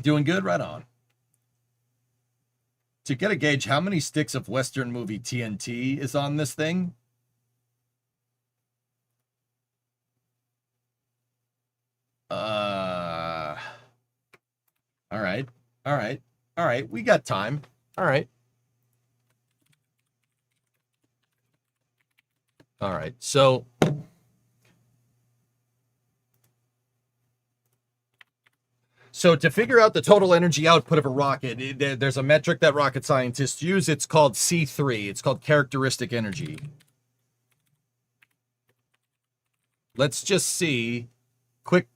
Doing good? Right on. To get a gauge, how many sticks of Western movie TNT is on this thing? All right. We got time. All right. So to figure out the total energy output of a rocket, there's a metric that rocket scientists use. It's called C3. It's called characteristic energy. Let's just see quick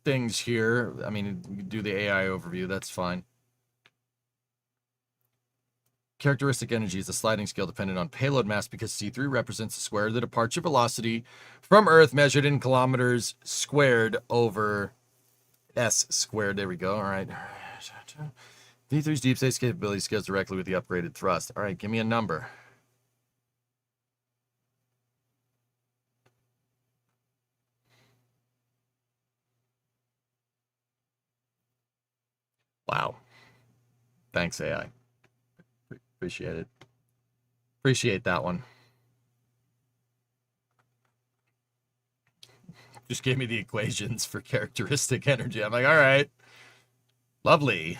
things here. I mean, we can do the AI overview. That's fine. Characteristic energy is a sliding scale dependent on payload mass because C3 represents the square of the departure velocity from Earth measured in kilometers squared over S squared. There we go. All right. V3's deep space capability scales directly with the upgraded thrust. All right, give me a number. Wow. Thanks, AI. Appreciate it. Appreciate that one. Just gave me the equations for characteristic energy. I'm like, all right. Lovely.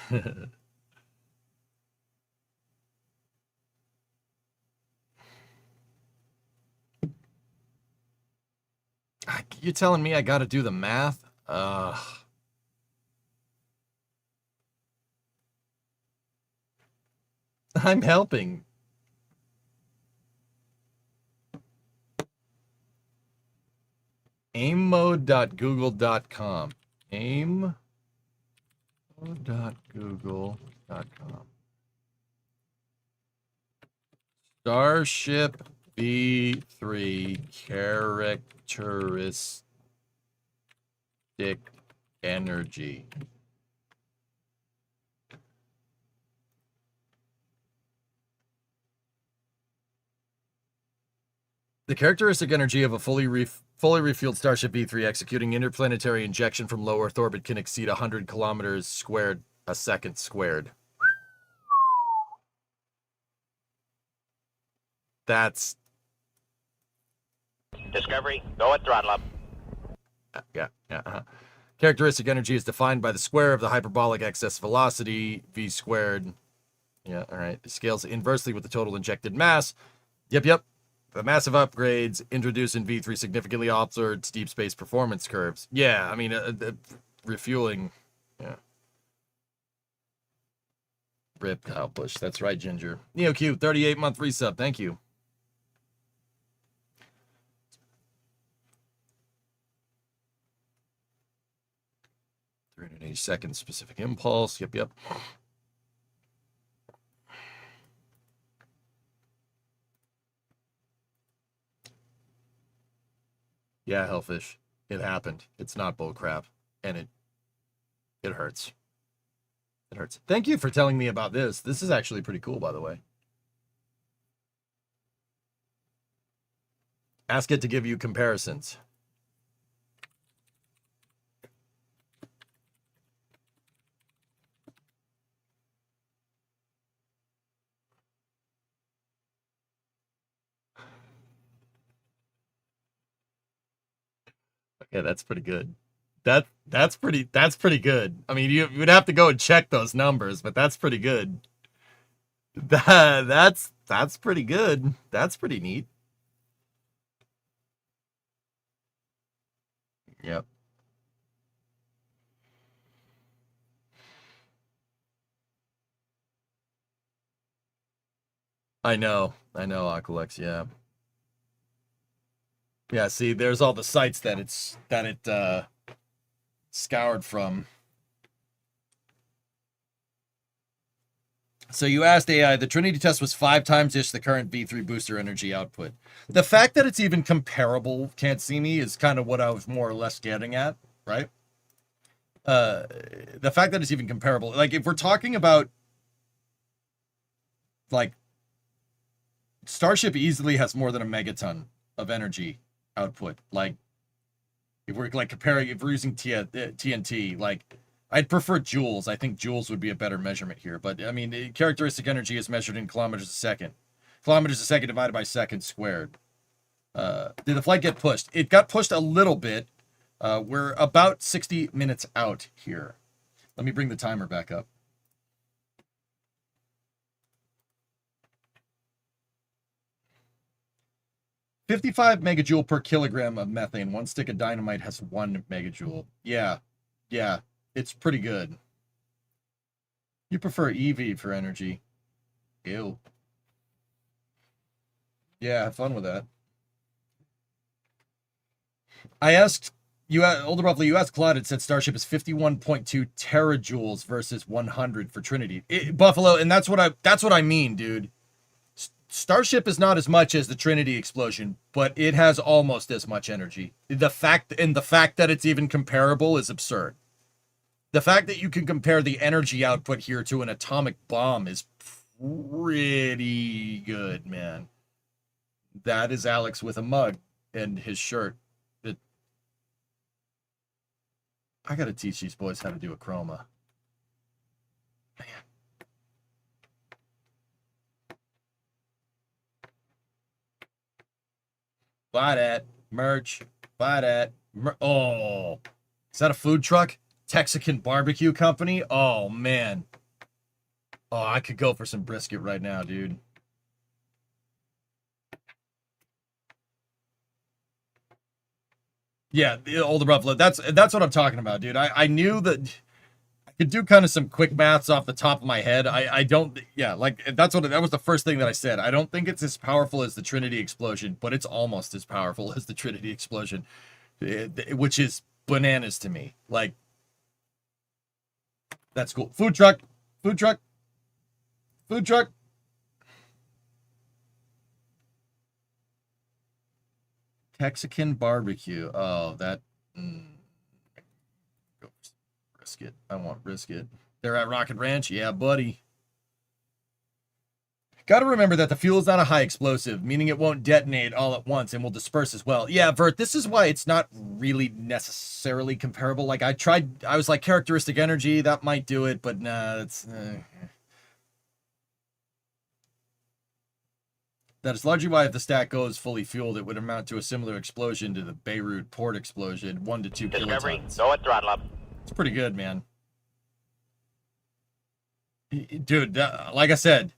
You're telling me I got to do the math? I'm helping. aimmode.google.com. aimmode.google.com. Starship B3 characteristic energy. The characteristic energy of a fully refueled Starship V3 executing interplanetary injection from low Earth orbit can exceed 100 kilometers squared a second squared. That's... Discovery, go at throttle up. Yeah. Characteristic energy is defined by the square of the hyperbolic excess velocity, V squared. Yeah, all right. It scales inversely with the total injected mass. Yep. The massive upgrades introduced in V3 significantly alter its deep space performance curves. Yeah, I mean, refueling. Yeah. Rip Kyle Bush. That's right, Ginger. NeoQ, 38-month resub. Thank you. $380 seconds specific impulse. Yep. Yeah, Hellfish. It happened. It's not bullcrap. And it hurts. It hurts. Thank you for telling me about this. This is actually pretty cool, by the way. Ask it to give you comparisons. Okay, that's pretty good. That's pretty good. I mean, you would have to go and check those numbers, but that's pretty good. That's pretty good. That's pretty neat. Yep. I know, Aqualex, yeah. Yeah, see, there's all the sites that it scoured from. So you asked AI, the Trinity test was 5 times ish the current V3 booster energy output. The fact that it's even comparable, can't see me, is kind of what I was more or less getting at, right? The fact that it's even comparable, like if we're talking about, like, Starship easily has more than a megaton of energy output. Like, if we're like comparing, if we're using TNT, like, I'd prefer joules. I think joules would be a better measurement here. But I mean, characteristic energy is measured in kilometers a second. Kilometers a second divided by seconds squared. Did the flight get pushed? It got pushed a little bit. We're about 60 minutes out here. Let me bring the timer back up. $55 megajoule per kilogram of methane. 1 stick of dynamite has 1 megajoule. Yeah, it's pretty good. You prefer EV for energy. Ew. Yeah, have fun with that. I asked you, Older Roughly, you asked Claude, it said Starship is 51.2 terajoules versus 100 for Trinity. Buffalo, and that's what I mean, dude. Starship is not as much as the Trinity explosion, but it has almost as much energy. The fact that it's even comparable is absurd. The fact that you can compare the energy output here to an atomic bomb is pretty good, man. That is Alex with a mug and his shirt. I gotta teach these boys how to do a chroma. Man. Buy that merch. Buy that. Oh, is that a food truck? Texican barbecue company? Oh, man. Oh, I could go for some brisket right now, dude. Yeah, the Older Buffalo. That's what I'm talking about, dude. I knew that I could do kind of some quick maths off the top of my head. I don't, yeah, like that was the first thing that I said. I don't think it's as powerful as the Trinity explosion, but it's almost as powerful as the Trinity explosion, which is bananas to me. Like, that's cool. Food truck. Texican barbecue. Oh, that. Brisket. I want brisket. They're at Rocket Ranch? Yeah, buddy. Got to remember that the fuel is not a high explosive, meaning it won't detonate all at once and will disperse as well. Yeah, Vert, this is why it's not really necessarily comparable. Like, I was like, characteristic energy, that might do it, but nah, that's... That is largely why if the stack goes fully fueled, it would amount to a similar explosion to the Beirut port explosion, 1 to 2 Discovery, kilotons. go at throttle up. It's pretty good, man. Dude, like I said,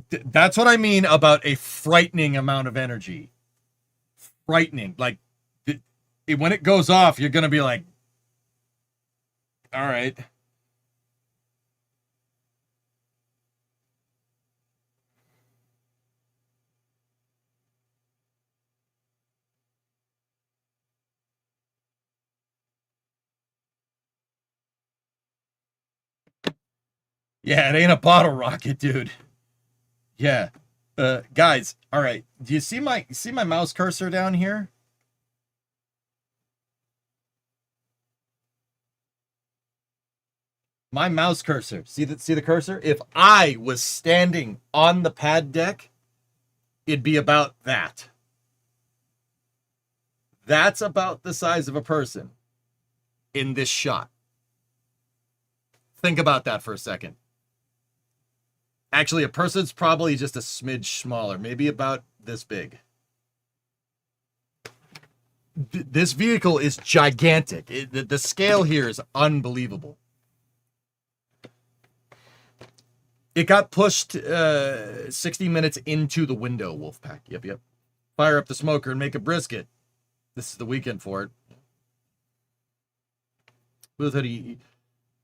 that's what I mean about a frightening amount of energy. Frightening. Like, when it goes off, you're going to be like, all right. Yeah, it ain't a bottle rocket, dude. Yeah. Guys, all right. Do you see my mouse cursor down here? my mouse cursor. See the cursor? If I was standing on the pad deck, it'd be about that. That's about the size of a person in this shot. Think about that for a second. Actually, a person's probably just a smidge smaller, maybe about this big. This vehicle is gigantic. The scale here is unbelievable. It got pushed 60 minutes into the window, Wolfpack. Yep. Fire up the smoker and make a brisket. This is the weekend for it. Booth hoodie.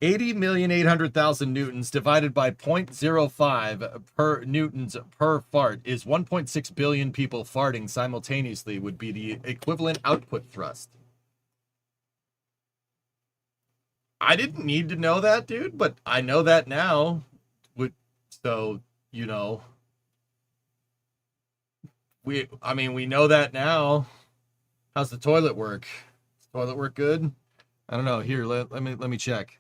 80,800,000 newtons divided by 0.05 per newtons per fart is 1.6 billion people farting simultaneously would be the equivalent output thrust. I didn't need to know that, dude, but I know that now. So, you know, we know that now. How's the toilet work? Does the toilet work good? I don't know. Here, let me check.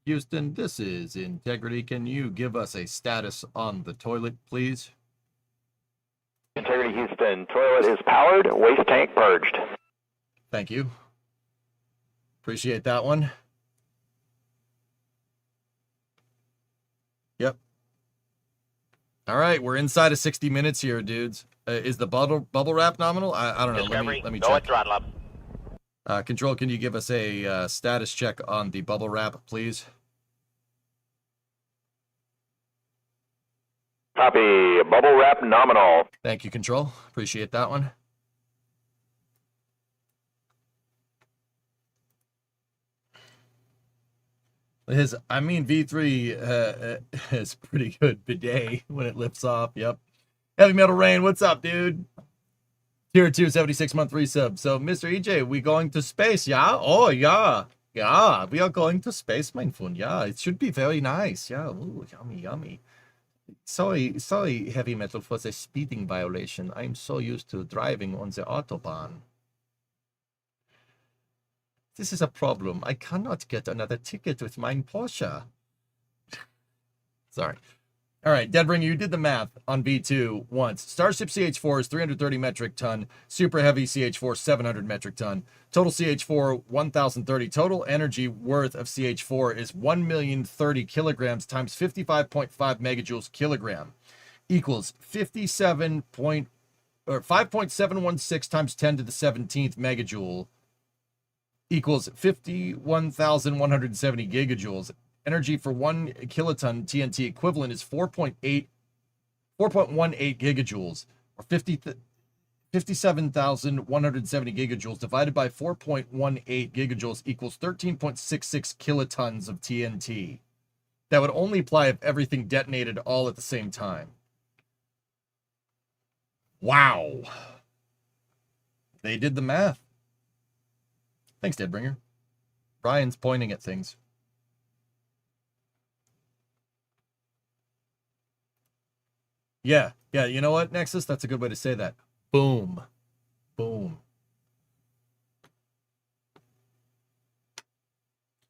Houston, this is Integrity. Can you give us a status on the toilet, please? Integrity Houston, toilet is powered, waste tank purged. Thank you. Appreciate that one. Yep. All right, we're inside of 60 minutes here, dudes. Is the bubble wrap nominal? I don't know. Discovery, Let me go check. at throttle up. Control, can you give us a status check on the bubble wrap, please? Copy, bubble wrap nominal. Thank you, Control. Appreciate that one. V3 is pretty good bidet when it lifts off. Yep. Heavy Metal Rain, what's up, dude? Tier 2, 76-month resub. So, Mr. EJ, we going to space, yeah? Oh, yeah. Yeah, we are going to space, mein Freund. Yeah, it should be very nice. Yeah, ooh, yummy, yummy. Sorry, Heavy Metal, for the speeding violation. I'm so used to driving on the Autobahn. This is a problem. I cannot get another ticket with mine Porsche. Sorry. All right, Deadbringer, you did the math on V2 once. Starship CH4 is 330 metric ton. Super Heavy CH4, 700 metric ton. Total CH4, 1,030. Total energy worth of CH4 is 1,030,000 kilograms times 55.5 megajoules kilogram equals 5.716 times 10 to the 17th megajoule equals 51,170 gigajoules. Energy for 1 kiloton TNT equivalent is 4.18 gigajoules, or 57,170 gigajoules divided by 4.18 gigajoules equals 13.66 kilotons of TNT. That would only apply if everything detonated all at the same time. Wow. They did the math. Thanks, Deadbringer. Brian's pointing at things. Yeah, you know what, Nexus? That's a good way to say that. Boom. Boom.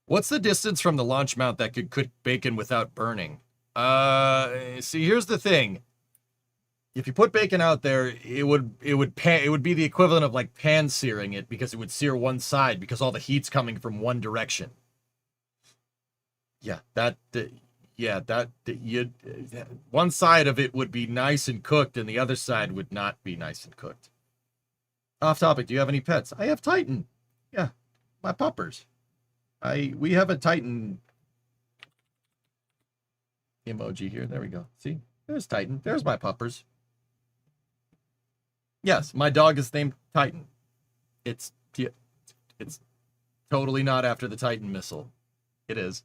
What's the distance from the launch mount that could cook bacon without burning? See, here's the thing. If you put bacon out there, it would be the equivalent of like pan searing it, because it would sear one side because all the heat's coming from one direction. Yeah, one side of it would be nice and cooked and the other side would not be nice and cooked. Off topic, do you have any pets? I have Titan. Yeah, my puppers. We have a Titan emoji here. There we go. See? There's Titan. There's my puppers. Yes, my dog is named Titan. It's totally not after the Titan missile. It is.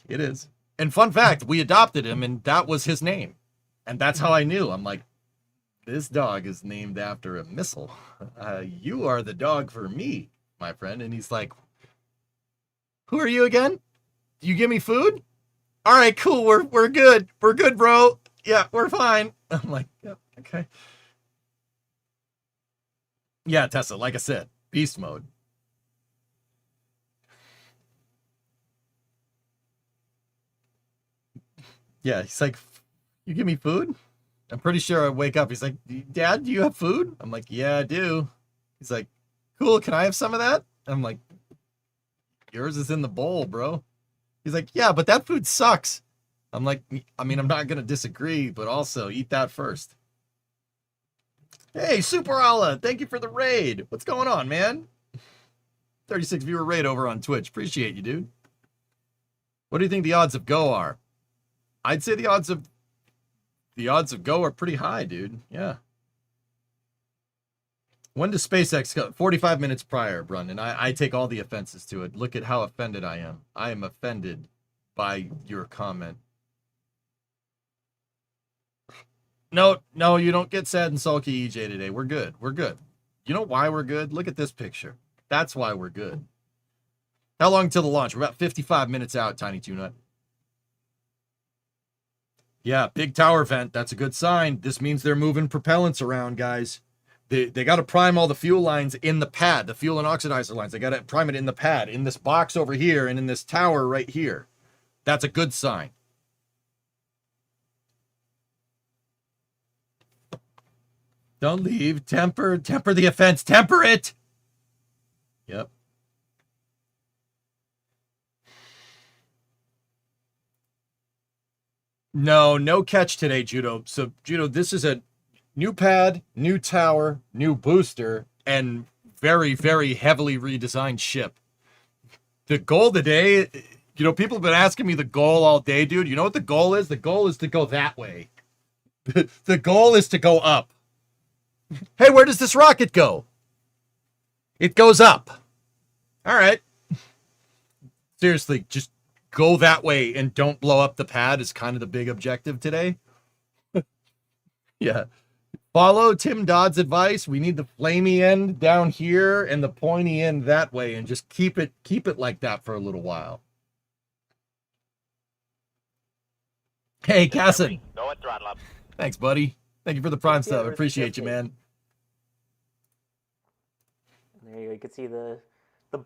It is. And fun fact, we adopted him and that was his name. And that's how I knew. I'm like, this dog is named after a missile. You are the dog for me, my friend. And he's like, who are you again? Do you give me food? All right, cool. We're good. We're good, bro. Yeah, we're fine. I'm like, yeah, okay. Yeah, Tesla, like I said, beast mode. Yeah, he's like, you give me food? I'm pretty sure I wake up. He's like, Dad, do you have food? I'm like, yeah, I do. He's like, cool, can I have some of that? I'm like, yours is in the bowl, bro. He's like, yeah, but that food sucks. I'm like, I mean, I'm not going to disagree, but also eat that first. Hey, Super Allah, thank you for the raid. What's going on, man? 36 viewer raid over on Twitch. Appreciate you, dude. What do you think the odds of go are? I'd say the odds of go are pretty high, dude. Yeah. When does SpaceX go? 45 minutes prior, Brun, and I take all the offenses to it. Look at how offended I am. I am offended by your comment. No, you don't get sad and sulky, EJ, today. We're good. We're good. You know why we're good? Look at this picture. That's why we're good. How long till the launch? We're about 55 minutes out, Tiny Tuna. Yeah, big tower vent. That's a good sign. This means they're moving propellants around, guys. They got to prime all the fuel lines in the pad, the fuel and oxidizer lines. They got to prime it in the pad, in this box over here, and in this tower right here. That's a good sign. Don't leave. Temper the offense. Temper it. Yep. No catch today, Judo. So, Judo, this is a new pad, new tower, new booster, and very, very heavily redesigned ship. The goal today, people have been asking me the goal all day, dude. You know what the goal is? The goal is to go that way. The goal is to go up. Hey, where does this rocket go? It goes up. All right. Seriously, just go that way and don't blow up the pad is kind of the big objective today. Yeah. Follow Tim Dodd's advice. We need the flamey end down here and the pointy end that way, and just keep it like that for a little while. Hey, Casson. Go and throttle up. Thanks, buddy. Thank you for the prime stuff. I appreciate you, man. There you go. You can see the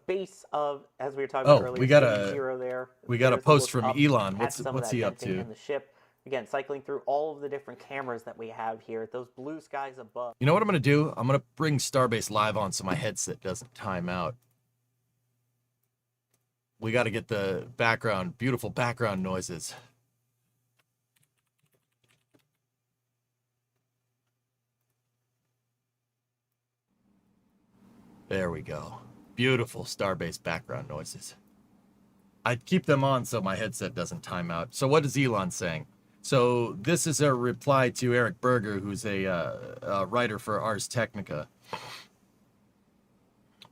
base of, as we were talking about earlier, we got zero there. We got a There's post look from up Elon. at some of What's that he up venting to? in the ship. Again, cycling through all of the different cameras that we have here. Those blue skies above. You know what I'm going to do? I'm going to bring Starbase Live on so my headset doesn't time out. We got to get the beautiful background noises. There we go. Beautiful Starbase background noises. I'd keep them on so my headset doesn't time out. So what is Elon saying? So this is a reply to Eric Berger, who's a writer for Ars Technica.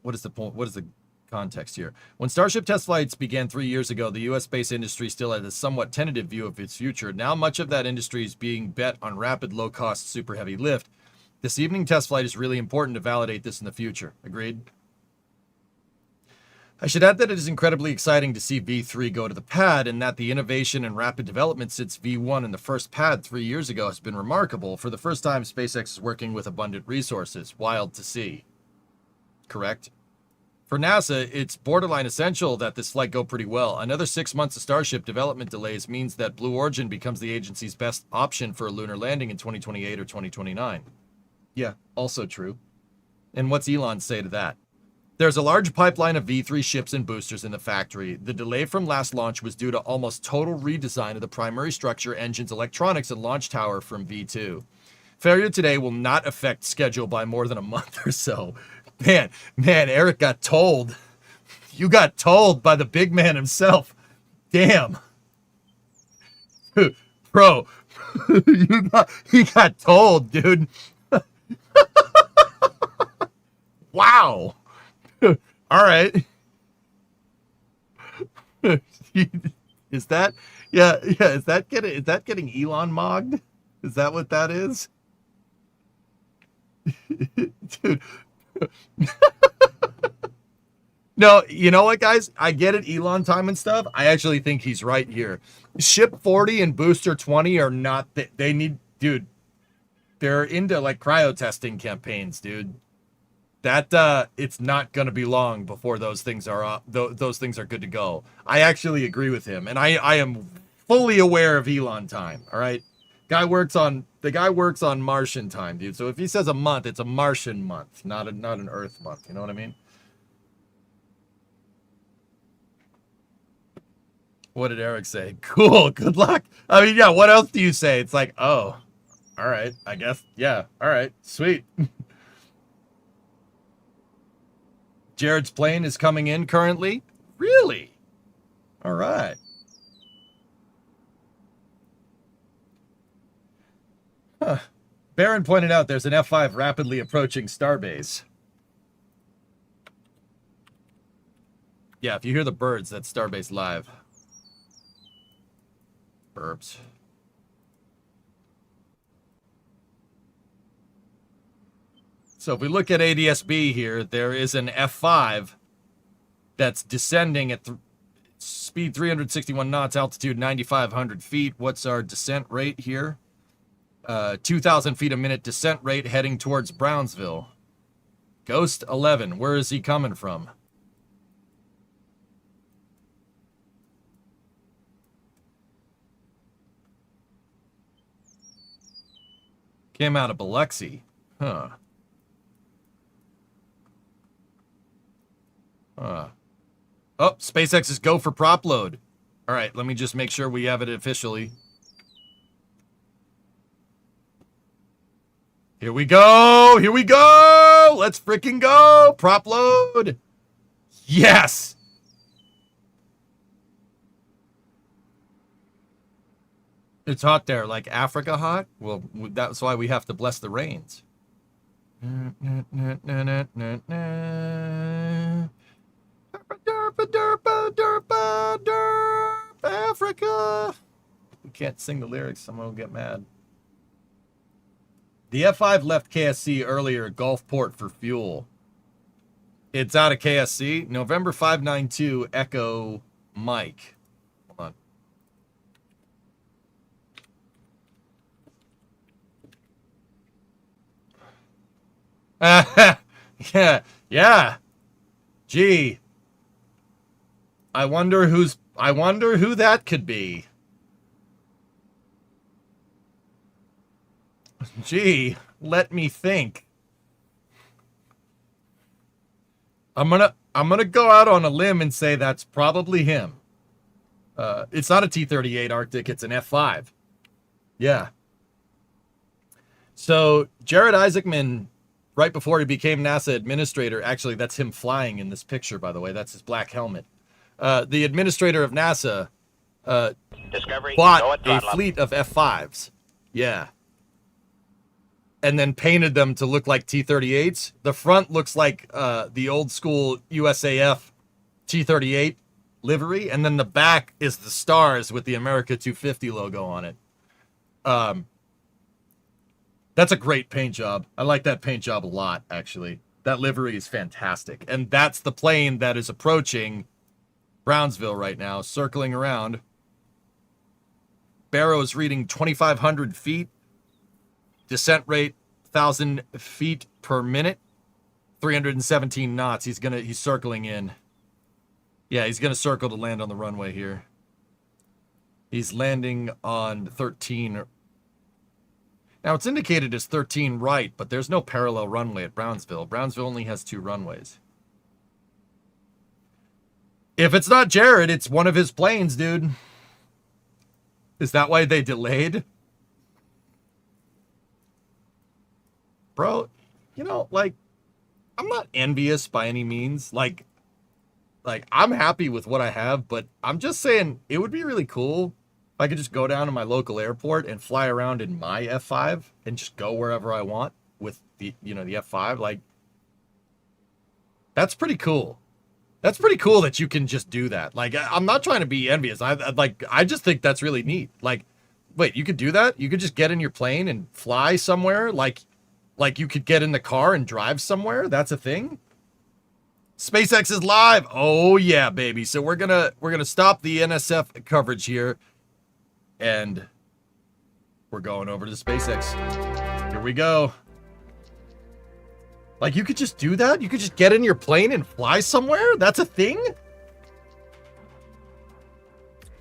What is the point? What is the context here? When Starship test flights began 3 years ago, the U.S. space industry still had a somewhat tentative view of its future. Now much of that industry is being bet on rapid, low-cost, super heavy lift. This evening test flight is really important to validate this in the future. Agreed? I should add that it is incredibly exciting to see V3 go to the pad, and that the innovation and rapid development since V1 and the first pad 3 years ago has been remarkable. For the first time, SpaceX is working with abundant resources. Wild to see. Correct? For NASA, it's borderline essential that this flight go pretty well. Another 6 months of Starship development delays means that Blue Origin becomes the agency's best option for a lunar landing in 2028 or 2029. Yeah, also true. And what's Elon say to that? There's a large pipeline of V3 ships and boosters in the factory. The delay from last launch was due to almost total redesign of the primary structure, engines, electronics, and launch tower from V2. Failure today will not affect schedule by more than a month or so. Man, Eric got told. You got told by the big man himself. Damn. Bro, he got told, dude. Wow. All right. Is that is that getting Elon mogged? Is that what that is? Dude. No, you know what, guys? I get it, Elon time and stuff. I actually think he's right here. Ship 40 and Booster 20 are not, they need, dude, they're into like cryo testing campaigns, dude. that it's not going to be long before those things are those things are good to go. I actually agree with him, and I am fully aware of Elon time. All right, the guy works on Martian time, dude. So if he says a month, it's a Martian month, not an Earth month. You know what I mean? What did Eric say? Cool. Good luck. I mean, yeah. What else do you say? It's like, oh, all right. I guess. Yeah. All right. Sweet. Jared's plane is coming in currently. Really? All right. Huh. Baron pointed out there's an F5 rapidly approaching Starbase. Yeah, if you hear the birds, that's Starbase Live. Burps. So if we look at ADS-B here, there is an F5 that's descending at speed 361 knots, altitude 9,500 feet. What's our descent rate here? 2,000 feet a minute descent rate heading towards Brownsville. Ghost 11, where is he coming from? Came out of Biloxi. Huh. Oh, SpaceX is go for prop load. All right, let me just make sure we have it officially. Here we go. Here we go. Let's freaking go. Prop load. Yes. It's hot there, like Africa hot. Well, that's why we have to bless the rains. Africa. We can't sing the lyrics, someone will get mad. The F5 left KSC earlier at Gulfport for fuel. It's out of KSC. November 592 Echo Mike. Hold on. Yeah. Gee. I wonder who that could be. Gee, let me think. I'm gonna go out on a limb and say that's probably him. It's not a T-38 Arctic, it's an F5. Yeah. So Jared Isaacman, right before he became NASA administrator, actually that's him flying in this picture, by the way, that's his black helmet. The administrator of NASA bought a fleet of F5s. Yeah. And then painted them to look like T-38s. The front looks like the old school USAF T-38 livery, and then the back is the stars with the America 250 logo on it. That's a great paint job. I like that paint job a lot, actually. That livery is fantastic. And that's the plane that is approaching Brownsville right now, circling around. Barrow's reading 2,500 feet. Descent rate 1,000 feet per minute. 317 knots. He's circling in. Yeah, he's gonna circle to land on the runway here. He's landing on 13. Now it's indicated as 13 right, but there's no parallel runway at Brownsville. Brownsville only has 2 runways. If it's not Jared, it's one of his planes, dude. Is that why they delayed? Bro, you know, like, I'm not envious by any means. Like I'm happy with what I have, but I'm just saying it would be really cool if I could just go down to my local airport and fly around in my F5 and just go wherever I want with the, the F5. Like, that's pretty cool. That's pretty cool that you can just do that. Like, I'm not trying to be envious. I just think that's really neat. Like, wait, you could do that? You could just get in your plane and fly somewhere? Like you could get in the car and drive somewhere? That's a thing? SpaceX is live. Oh yeah, baby. So we're gonna stop the NSF coverage here, and we're going over to SpaceX. Here we go. Like, you could just do that? You could just get in your plane and fly somewhere? That's a thing?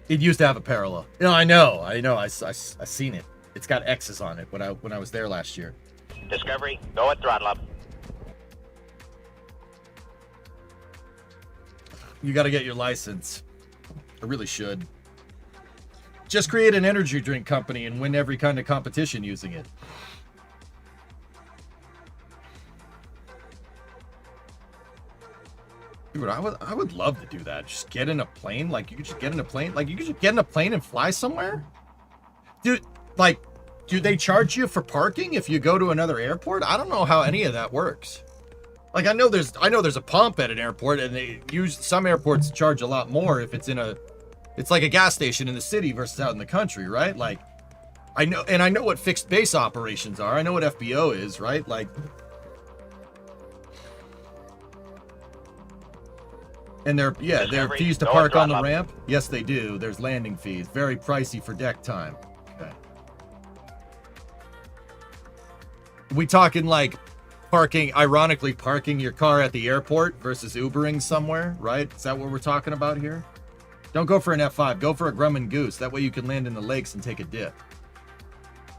It used to have a parallel. No, I know. I seen it. It's got X's on it when I was there last year. Discovery, go at throttle up. You got to get your license. I really should. Just create an energy drink company and win every kind of competition using it. Dude, I would love to do that. Just get in a plane. Like, you could just get in a plane. Like, you could just get in a plane and fly somewhere. Dude, like, do they charge you for parking if you go to another airport? I don't know how any of that works. Like, I know there's a pump at an airport, and some airports charge a lot more if it's like a gas station in the city versus out in the country, right? Like, I know what fixed base operations are. I know what FBO is, right? Like, and they're fees to park on the ramp. Yes, they do. There's landing fees. Very pricey for deck time. Okay. We talking like ironically parking your car at the airport versus Ubering somewhere, right? Is that what we're talking about here? Don't go for an F5. Go for a Grumman Goose. That way you can land in the lakes and take a dip.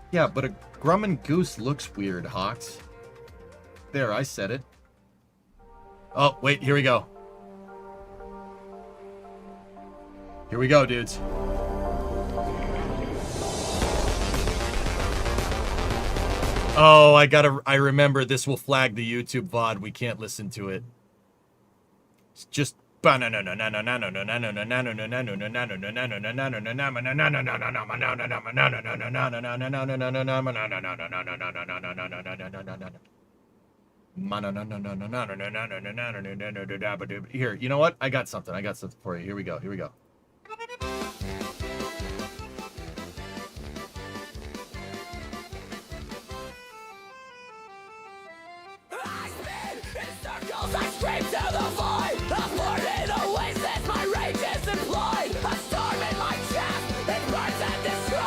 Yeah, but a Grumman Goose looks weird, Hawks. There, I said it. Oh, wait, here we go. Here we go, dudes. Oh, I remember this will flag the YouTube VOD. We can't listen to it. It's just here, you know what? I got something for you. Here we go. I scream to the void, a fort in the wasteland, my rage is employed, a storm in my chest, it burns and destroys.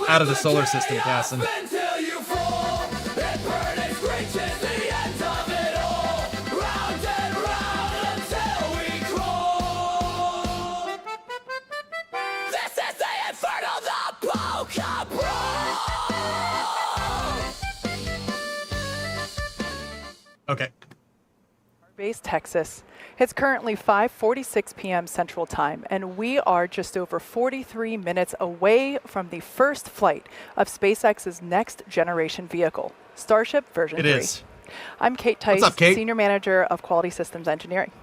Out of the solar system, Casson. Until you fall, it burns and screeches the ends of it all, round and round until we crawl. This is the inferno, the Pokeball. Okay. Base, Texas. It's currently 5:46 p.m. Central Time, and we are just over 43 minutes away from the first flight of SpaceX's next generation vehicle, Starship version 3. It is. I'm Kate Tice, What's up, Kate? Senior Manager of Quality Systems Engineering.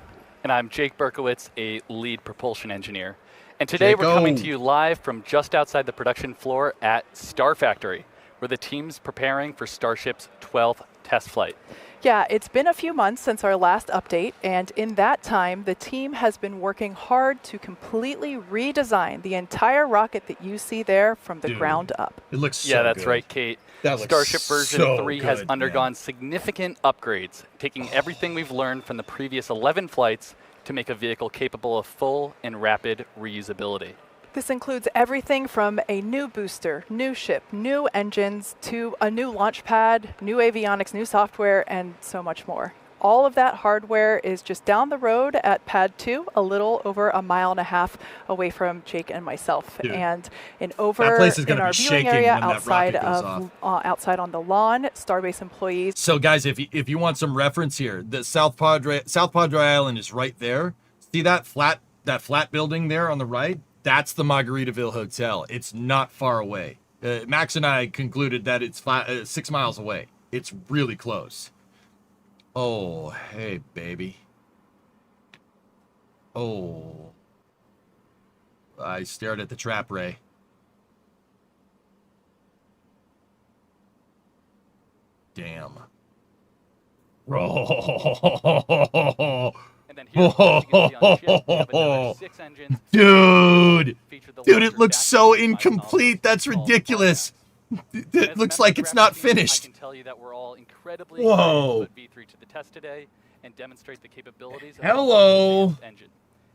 And I'm Jake Berkowitz, a lead propulsion engineer. And today we're coming to you live from just outside the production floor at Star Factory, where the team's preparing for Starship's 12th test flight. Yeah, it's been a few months since our last update, and in that time, the team has been working hard to completely redesign the entire rocket that you see there from the ground up. It looks so Yeah, that's good. right, Kate. That looks Starship version so 3 has good, undergone man. significant upgrades, taking everything we've learned from the previous 11 flights to make a vehicle capable of full and rapid reusability. This includes everything from a new booster, new ship, new engines, to a new launch pad, new avionics, new software, and so much more. All of that hardware is just down the road at Pad 2, a little over 1.5 miles away from Jake and myself. Dude, and that place is in gonna our be viewing shaking area when that outside rocket goes outside on the lawn, Starbase employees. So guys, if you want some reference here, the South Padre Island is right there. See that flat building there on the right? That's the Margaritaville Hotel. It's not far away. Max and I concluded that it's 6 miles away. It's really close. Oh, hey, baby. Oh. I stared at the trap ray. Damn. Oh. And then here, as you can see on the ship, we have another 6 engines. Dude, it larger looks so back-to-back incomplete. That's called ridiculous. Propellant. It As a looks member like of it's the not graphics team, finished. I can tell you that we're all incredibly Whoa. excited to put V3 to the test today and demonstrate the capabilities of Hello. the engine.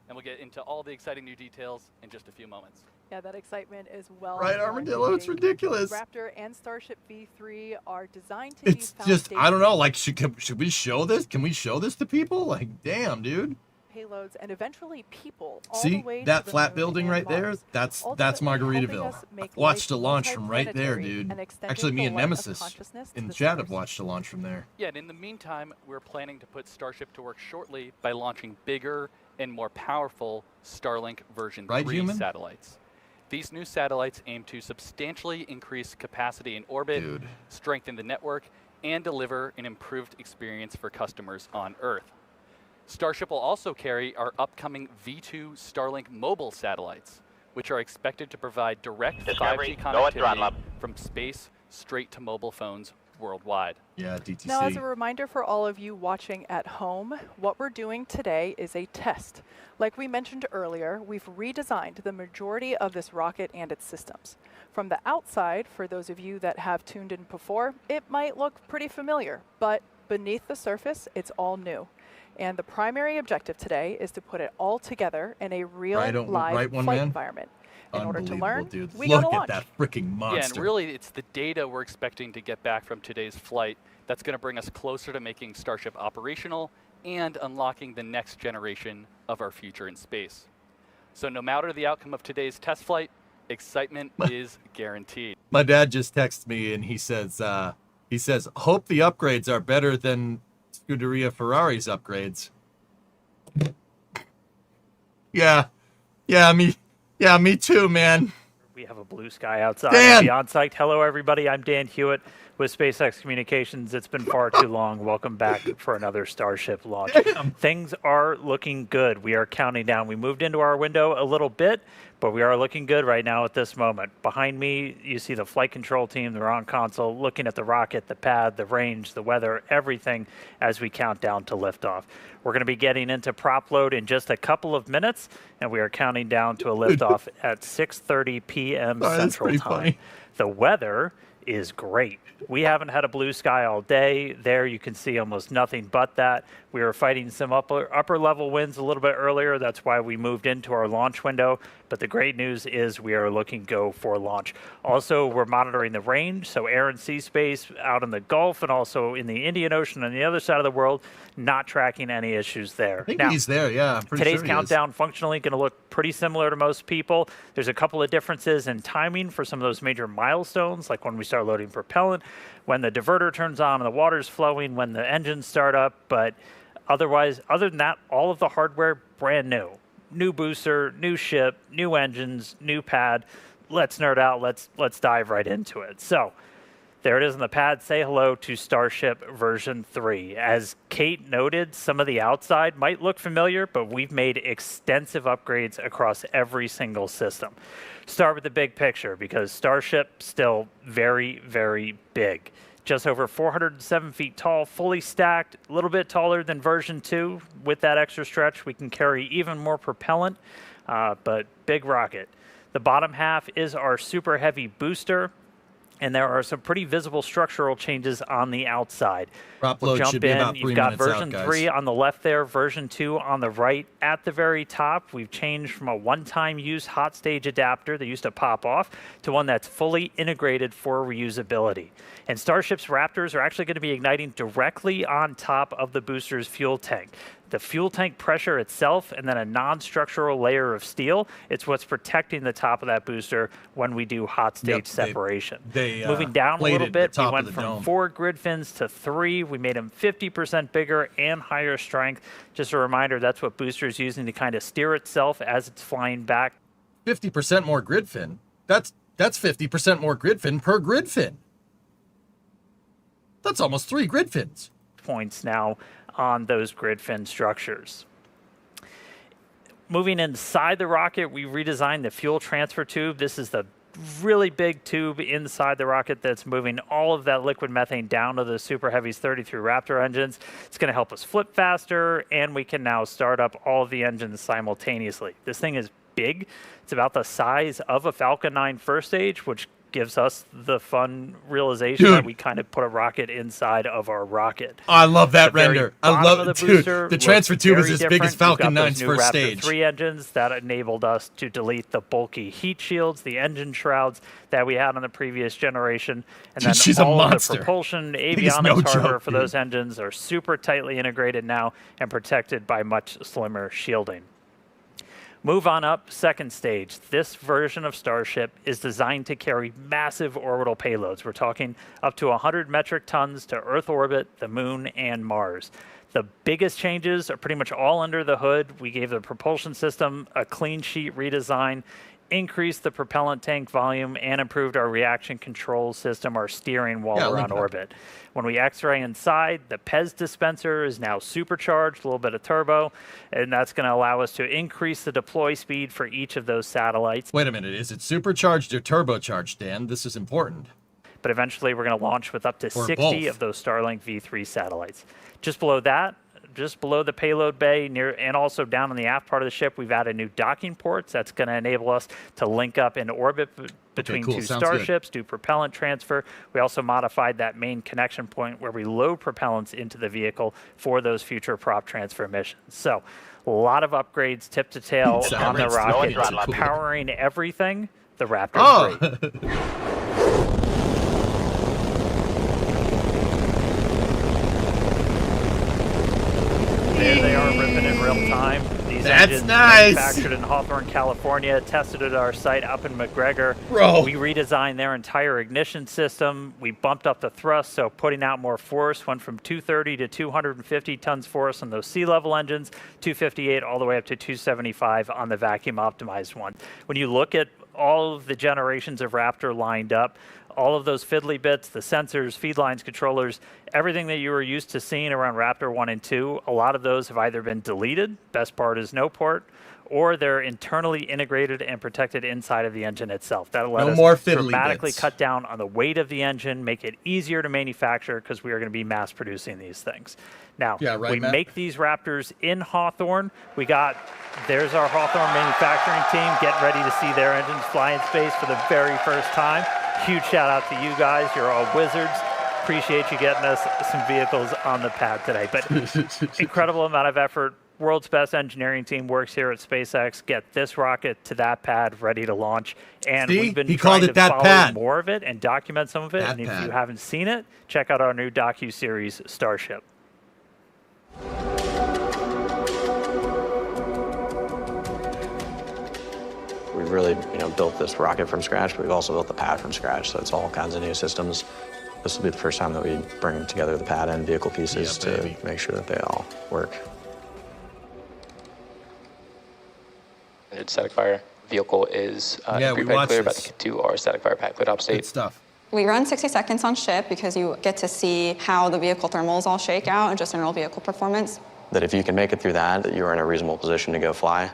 And we'll get into all the exciting new details in just a few moments. Yeah, that excitement is well. Right, Armadillo, it's warranted. ridiculous. Raptor and Starship V3 are designed to It's be just, I don't know, foundational like, should we show this? Can we show this to people? Like, damn, dude. payloads and eventually people all See the way to that the flat moon building and right there? Mars, That's ultimately helping Margaritaville. us make I've watched a life launch from right there, multiplanetary dude. and extending Actually, me the and light of Nemesis consciousness to in the chat have stars. watched a launch from there. Yeah, and in the meantime, we're planning to put Starship to work shortly by launching bigger and more powerful Starlink version Right, 3 human? satellites. These new satellites aim to substantially increase capacity in orbit, Dude. strengthen the network, and deliver an improved experience for customers on Earth. Starship will also carry our upcoming V2 Starlink mobile satellites, which are expected to provide direct Discovery, 5G go at throttle connectivity up. from space straight to mobile phones worldwide. Yeah, DTC. Now, as a reminder for all of you watching at home, what we're doing today is a test. Like we mentioned earlier, we've redesigned the majority of this rocket and its systems. From the outside, for those of you that have tuned in before, it might look pretty familiar, but beneath the surface, it's all new. And the primary objective today is to put it all together in a real live flight environment. In order to learn, dude. we go Look to at launch. that freaking monster. Yeah, and really it's the data we're expecting to get back from today's flight that's going to bring us closer to making Starship operational and unlocking the next generation of our future in space. So no matter the outcome of today's test flight, excitement is guaranteed. My dad just texted me and he says, hope the upgrades are better than Scuderia Ferrari's upgrades. Yeah, me too, man. We have a blue sky outside. Dan! Beyond Psyched. Hello, everybody. I'm Dan Hewitt with SpaceX Communications. It's been far too long. Welcome back for another Starship launch. Damn. Things are looking good. We are counting down. We moved into our window a little bit, but we are looking good right now at this moment. Behind me, you see the flight control team. They're on console looking at the rocket, the pad, the range, the weather, everything as we count down to liftoff. We're going to be getting into prop load in just a couple of minutes, and we are counting down to a liftoff at 6:30 p.m. Central Time. Funny. The weather is great. We haven't had a blue sky all day. There you can see almost nothing but that. We were fighting some upper level winds a little bit earlier. That's why we moved into our launch window. But the great news is we are looking go for launch. Also, we're monitoring the range, so air and sea space out in the Gulf and also in the Indian Ocean on the other side of the world, not tracking any issues there. I think Now, he's there, yeah. I'm pretty today's sure he is. countdown functionally going to look pretty similar to most people. There's a couple of differences in timing for some of those major milestones, like when we start loading propellant, when the diverter turns on and the water's flowing, when the engines start up. But otherwise, other than that, all of the hardware brand new. New booster, new ship, new engines, new pad. Let's nerd out. Let's dive right into it. So there it is on the pad. Say hello to Starship version 3. As Kate noted, some of the outside might look familiar, but we've made extensive upgrades across every single system. Start with the big picture because Starship still very, very big. Just over 407 feet tall, fully stacked, a little bit taller than version 2. With that extra stretch, we can carry even more propellant, but big rocket. The bottom half is our super heavy booster, and there are some pretty visible structural changes on the outside. Prop We'll load jump should be in. about 3 You've got minutes out, version guys. 3 on the left there, version 2 on the right. At the very top, we've changed from a one-time use hot stage adapter that used to pop off to one that's fully integrated for reusability. And Starship's Raptors are actually going to be igniting directly on top of the booster's fuel tank. The fuel tank pressure itself and then a non-structural layer of steel, it's what's protecting the top of that booster when we do hot stage separation. Moving down a little bit, we went from 4 grid fins to 3. We made them 50% bigger and higher strength. Just a reminder, that's what booster is using to kind of steer itself as it's flying back. 50% more grid fin. That's 50% more grid fin per grid fin. That's almost 3 grid fins. Points now on those grid fin structures. Moving inside the rocket, we redesigned the fuel transfer tube. This is the really big tube inside the rocket that's moving all of that liquid methane down to the Super Heavy's 33 Raptor engines. It's going to help us flip faster, and we can now start up all of the engines simultaneously. This thing is big. It's about the size of a Falcon 9 first stage, which gives us the fun realization that we kind of put a rocket inside of our rocket. Oh, I love that The very render. I bottom love of the it, dude. booster The looks transfer tube is very as big as different. Falcon We've got those 9's new first Raptor stage. 3 engines that enabled us to delete the bulky heat shields, the engine shrouds that we had on the previous generation, and then She's a all of the monster. propulsion, Thing is avionics no hardware joke, for dude. those engines are super tightly integrated now and protected by much slimmer shielding. Move on up, second stage. This version of Starship is designed to carry massive orbital payloads. We're talking up to 100 metric tons to Earth orbit, the Moon, and Mars. The biggest changes are pretty much all under the hood. We gave the propulsion system a clean sheet redesign, increased the propellant tank volume, and improved our reaction control system, our steering while we're on orbit. When we X-ray inside, the PEZ dispenser is now supercharged, a little bit of turbo, and that's going to allow us to increase the deploy speed for each of those satellites. Wait a minute, is it supercharged or turbocharged, Dan? This is important. But eventually we're going to launch with up to Or 60 both. of those Starlink V3 satellites. Just below that, just below the payload bay and also down in the aft part of the ship, we've added new docking ports. That's going to enable us to link up in orbit between cool. two Sounds good. Starships, do propellant transfer. We also modified that main connection point where we load propellants into the vehicle for those future prop transfer missions. So a lot of upgrades tip to tail on the rocket, powering everything. The Raptor 3. There they are, ripping in real time. These engines manufactured in Hawthorne, California, tested at our site up in McGregor. We redesigned their entire ignition system. We bumped up the thrust, so putting out more force, went from 230 to 250 tons force on those sea-level engines, 258 all the way up to 275 on the vacuum-optimized one. When you look at all of the generations of Raptor lined up, all of those fiddly bits, the sensors, feed lines, controllers, everything that you were used to seeing around Raptor 1 and 2, a lot of those have either been deleted, best part is no port, or they're internally integrated and protected inside of the engine itself. That'll let us dramatically cut down on the weight of the engine, make it easier to manufacture because we are going to be mass producing these things. Now, we make these Raptors in Hawthorne. There's our Hawthorne manufacturing team getting ready to see their engines fly in space for the very first time. Huge shout out to you guys. You're all wizards. Appreciate you getting us some vehicles on the pad today. But incredible amount of effort. World's best engineering team works here at SpaceX. Get this rocket to that pad ready to launch. And we've been trying to follow more of it and document some of it. And if you haven't seen it, check out our new docu-series, Starship. We've really, built this rocket from scratch, but we've also built the pad from scratch, so it's all kinds of new systems. This will be the first time that we bring together the pad and vehicle pieces to make sure that they all work. Static fire vehicle is pre-pad clear, about to do our static fire pad clear update. Good stuff. We run 60 seconds on ship because you get to see how the vehicle thermals all shake out and just general vehicle performance. That if you can make it through that you're in a reasonable position to go fly.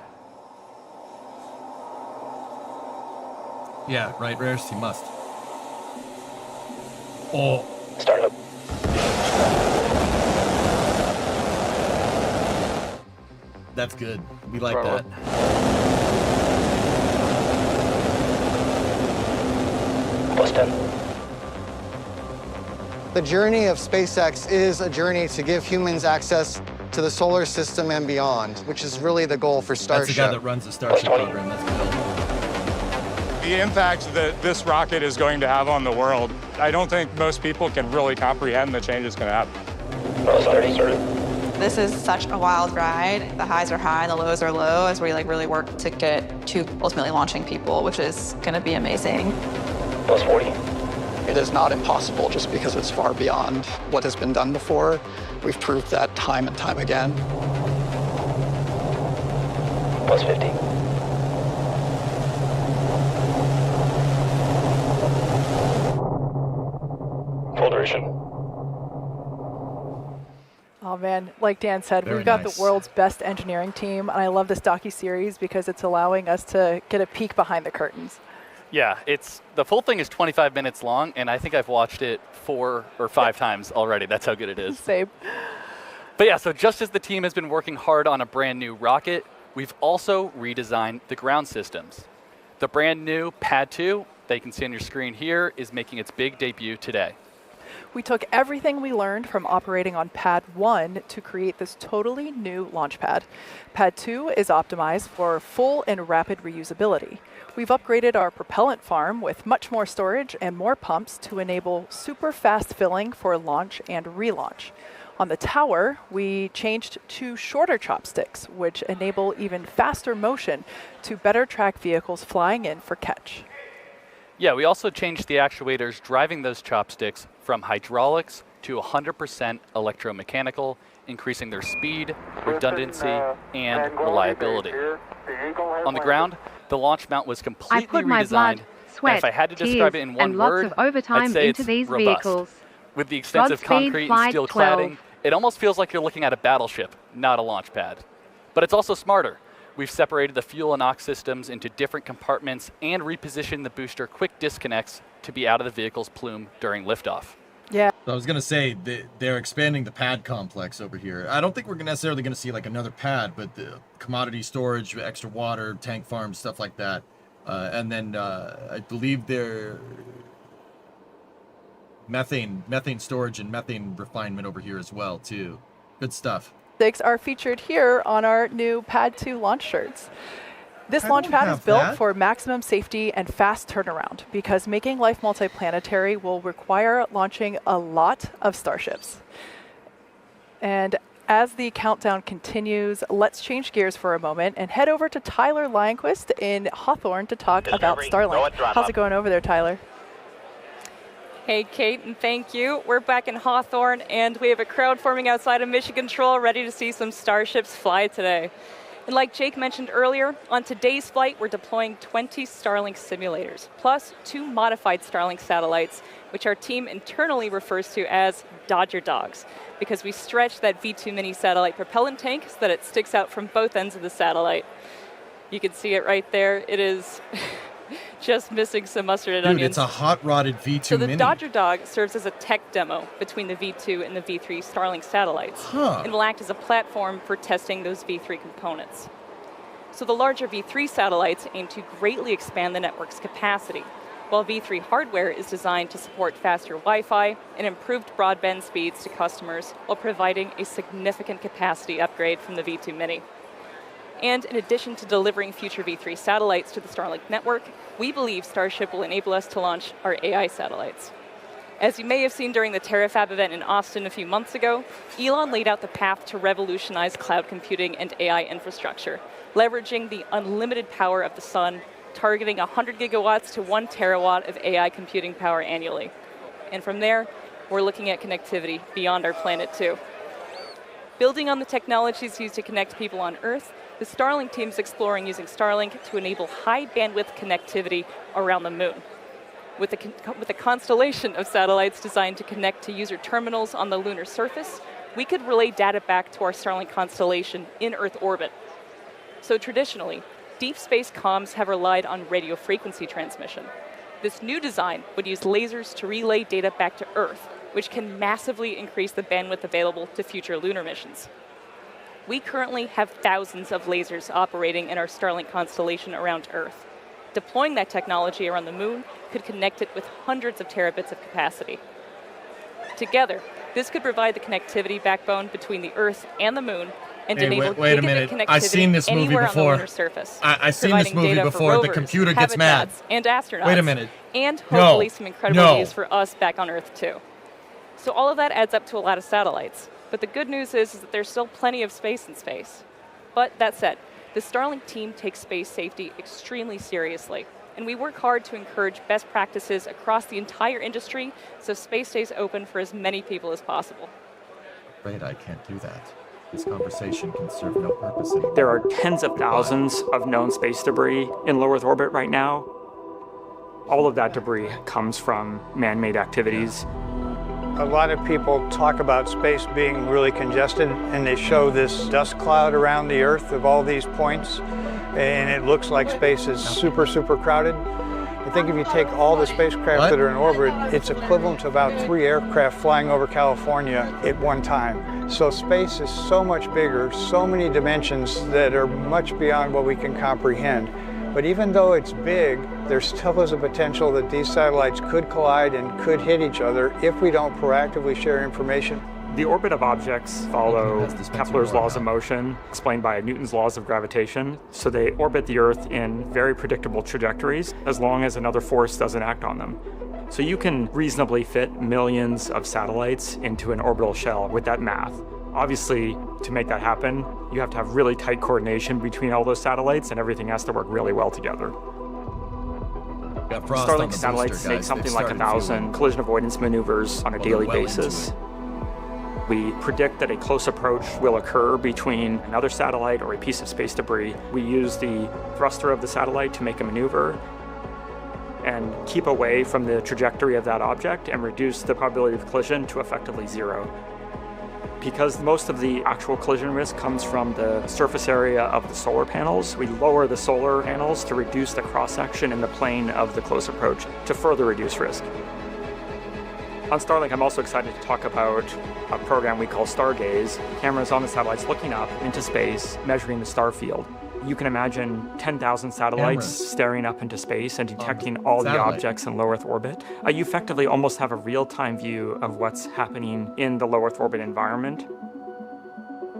Yeah, right, Rares, he must. Oh. Start up. That's good. We like that. Plus 10. The journey of SpaceX is a journey to give humans access to the solar system and beyond, which is really the goal for Starship. That's the guy that runs the Starship program. That's good. The impact that this rocket is going to have on the world, I don't think most people can really comprehend the change it's going to have. This is such a wild ride. The highs are high and the lows are low as we really work to get to ultimately launching people, which is going to be amazing. Plus 40. It is not impossible just because it's far beyond what has been done before. We've proved that time and time again. Plus 50. Full duration. Oh man, like Dan said, we've got the world's best engineering team, and I love this docu-series because it's allowing us to get a peek behind the curtains. Yeah, the full thing is 25 minutes long, and I think I've watched it 4 or 5 times already. That's how good it is. Same. But yeah, so just as the team has been working hard on a brand new rocket, we've also redesigned the ground systems. The brand new Pad 2, that you can see on your screen here is making its big debut today. We took everything we learned from operating on Pad 1 to create this totally new launch pad. Pad 2 is optimized for full and rapid reusability. We've upgraded our propellant farm with much more storage and more pumps to enable super fast filling for launch and relaunch. On the tower, we changed to shorter chopsticks, which enable even faster motion to better track vehicles flying in for catch. Yeah, we also changed the actuators driving those chopsticks from hydraulics to 100% electromechanical, increasing their speed, redundancy, and reliability. On the ground, the launch mount was completely I put my redesigned. blood, sweat, And if I had to describe it in one and lots word, of overtime I'd say into it's these robust. vehicles. With the extensive Godspeed, concrete and Flight steel 12. cladding, it almost feels like you're looking at a battleship, not a launch pad. But it's also smarter. We've separated the fuel and aux systems into different compartments and repositioned the booster quick disconnects to be out of the vehicle's plume during liftoff. Yeah. So I was going to say, they're expanding the pad complex over here. I don't think we're necessarily going to see like another pad, but the commodity storage, extra water, tank farms, stuff like that. And then I believe they're methane storage and methane refinement over here as well, too. Good stuff. Are featured here on our new Pad 2 launch shirts. This launch pad is built for maximum safety and fast turnaround because making life multiplanetary will require launching a lot of starships. And as the countdown continues, let's change gears for a moment and head over to Tyler Lionquist in Hawthorne to talk about Starlink. How's it going over there, Tyler? Hey, Kate, and thank you. We're back in Hawthorne, and we have a crowd forming outside of Mission Control ready to see some Starships fly today. And like Jake mentioned earlier, on today's flight, we're deploying 20 Starlink simulators, plus 2 modified Starlink satellites, which our team internally refers to as Dodger Dogs, because we stretch that V2 mini satellite propellant tank so that it sticks out from both ends of the satellite. You can see it right there. It is just missing some mustard and onions. It's a hot-rodded V2 So the Mini. Dodger Dog serves as a tech demo between the V2 and the V3 Starlink satellites. And will act as a platform for testing those V3 components. So the larger V3 satellites aim to greatly expand the network's capacity, while V3 hardware is designed to support faster Wi-Fi and improved broadband speeds to customers while providing a significant capacity upgrade from the V2 Mini. And in addition to delivering future V3 satellites to the Starlink network, we believe Starship will enable us to launch our AI satellites. As you may have seen during the TerraFab event in Austin a few months ago, Elon laid out the path to revolutionize cloud computing and AI infrastructure, leveraging the unlimited power of the sun, targeting 100 gigawatts to 1 terawatt of AI computing power annually. And from there, we're looking at connectivity beyond our planet too. Building on the technologies used to connect people on Earth, the Starlink team is exploring using Starlink to enable high-bandwidth connectivity around the moon. With a constellation of satellites designed to connect to user terminals on the lunar surface, we could relay data back to our Starlink constellation in Earth orbit. So traditionally, deep space comms have relied on radio frequency transmission. This new design would use lasers to relay data back to Earth, which can massively increase the bandwidth available to future lunar missions. We currently have thousands of lasers operating in our Starlink constellation around Earth. Deploying that technology around the moon could connect it with hundreds of terabits of capacity. Together, this could provide the connectivity backbone between the Earth and the moon and enable wait a gigabit minute. connectivity I've seen this movie anywhere on the before. lunar surface. I've seen this providing movie data for before. The rovers, computer gets mad. habitats, and astronauts. Wait a minute. And hopefully some incredible No. news for us back on Earth too. So all of that adds up to a lot of satellites. But the good news is that there's still plenty of space in space. But that said, the Starlink team takes space safety extremely seriously. And we work hard to encourage best practices across the entire industry so space stays open for as many people as possible. Afraid I can't do that. This conversation can serve no purpose anymore. There are tens of thousands of known space debris in low Earth orbit right now. All of that debris comes from man-made activities. A lot of people talk about space being really congested, and they show this dust cloud around the Earth of all these points, and it looks like space is super, super crowded. I think if you take all the spacecraft that are in orbit, it's equivalent to about 3 aircraft flying over California at one time. So space is so much bigger, so many dimensions that are much beyond what we can comprehend. But even though it's big, there still is a potential that these satellites could collide and could hit each other if we don't proactively share information. The orbit of objects follow Kepler's laws of motion, explained by Newton's laws of gravitation. So they orbit the Earth in very predictable trajectories as long as another force doesn't act on them. So you can reasonably fit millions of satellites into an orbital shell with that math. Obviously, to make that happen, you have to have really tight coordination between all those satellites, and everything has to work really well together. Starlink satellites make something like 1,000 collision avoidance maneuvers on a daily basis. We predict that a close approach will occur between another satellite or a piece of space debris. We use the thruster of the satellite to make a maneuver and keep away from the trajectory of that object and reduce the probability of collision to effectively zero. Because most of the actual collision risk comes from the surface area of the solar panels, we lower the solar panels to reduce the cross-section in the plane of the close approach to further reduce risk. On Starlink, I'm also excited to talk about a program we call Stargaze. Cameras on the satellites looking up into space, measuring the star field. You can imagine 10,000 satellites staring up into space and detecting all the objects in low Earth orbit. You effectively almost have a real-time view of what's happening in the low Earth orbit environment.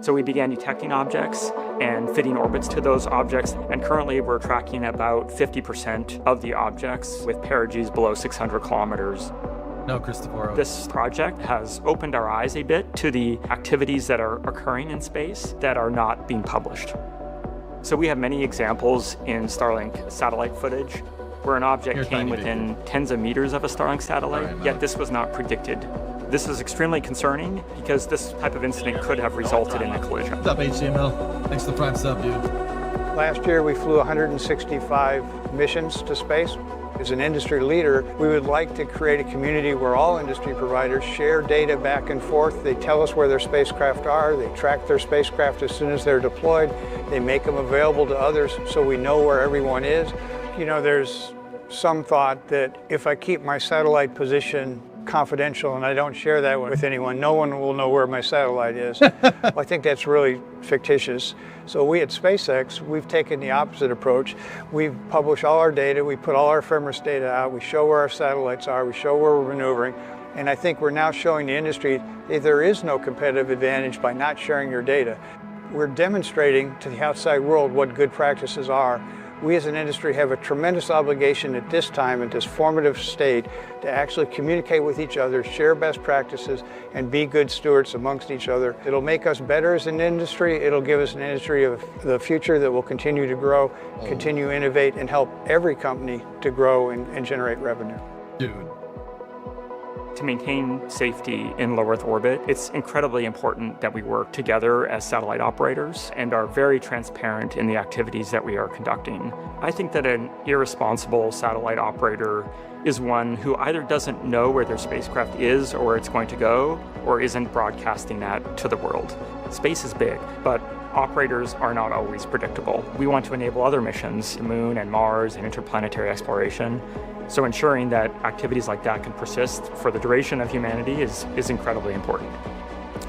So we began detecting objects and fitting orbits to those objects, and currently we're tracking about 50% of the objects with perigees below 600 kilometers. No, Christopher. This project has opened our eyes a bit to the activities that are occurring in space that are not being published. So we have many examples in Starlink satellite footage where an object came within tens of meters of a Starlink satellite, yet this was not predicted. This is extremely concerning because this type of incident could have resulted in a collision. What's up, HTML? Thanks for the prime sub, dude. Last year, we flew 165 missions to space. As an industry leader, we would like to create a community where all industry providers share data back and forth. They tell us where their spacecraft are. They track their spacecraft as soon as they're deployed. They make them available to others so we know where everyone is. You know, there's some thought that if I keep my satellite position confidential and I don't share that with anyone, no one will know where my satellite is. Well, I think that's really fictitious. So we at SpaceX, we've taken the opposite approach. We've published all our data, we put all our ephemeris data out, we show where our satellites are, we show where we're maneuvering, and I think we're now showing the industry that there is no competitive advantage by not sharing your data. We're demonstrating to the outside world what good practices are. We as an industry have a tremendous obligation at this time, at this formative state, to actually communicate with each other, share best practices, and be good stewards amongst each other. It'll make us better as an industry. It'll give us an industry of the future that will continue to grow, continue to innovate, and help every company to grow and generate revenue. Dude. To maintain safety in low Earth orbit, it's incredibly important that we work together as satellite operators and are very transparent in the activities that we are conducting. I think that an irresponsible satellite operator is one who either doesn't know where their spacecraft is or where it's going to go, or isn't broadcasting that to the world. Space is big, but operators are not always predictable. We want to enable other missions, the Moon and Mars and interplanetary exploration. So ensuring that activities like that can persist for the duration of humanity is incredibly important.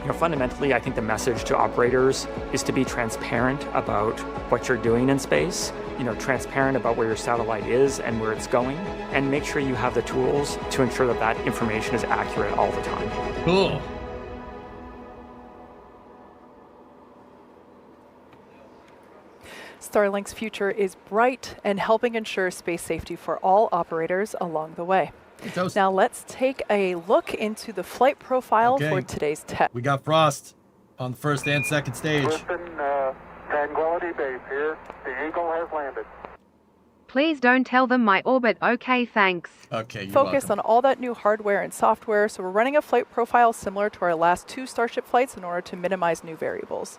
You know, fundamentally, I think the message to operators is to be transparent about what you're doing in space, you know, transparent about where your satellite is and where it's going, and make sure you have the tools to ensure that that information is accurate all the time. Cool. Starlink's future is bright and helping ensure space safety for all operators along the way. Now let's take a look into the flight profile for today's test. We got Frost on the first and second stage. Tranquility Base here. The Eagle has landed. Please don't tell them my orbit. Okay, thanks. Okay, you're Focus welcome. on all that new hardware and software, so we're running a flight profile similar to our last 2 Starship flights in order to minimize new variables.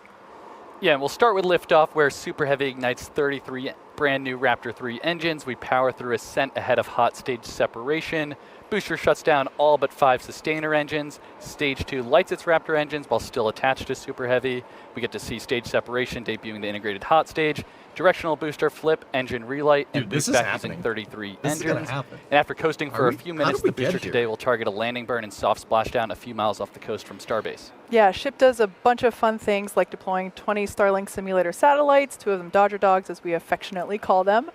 Yeah, and we'll start with liftoff, where Super Heavy ignites 33 brand new Raptor 3 engines. We power through ascent ahead of hot stage separation. Booster shuts down all but 5 sustainer engines. Stage 2 lights its Raptor engines while still attached to Super Heavy. We get to see stage separation debuting the integrated hot stage. Directional booster flip, engine relight, and boost back using 33 engines. And after coasting for a few minutes, the booster today will target a landing burn and soft splashdown a few miles off the coast from Starbase. Yeah, Ship does a bunch of fun things like deploying 20 Starlink simulator satellites, 2 of them Dodger Dogs as we affectionately affectionately call them.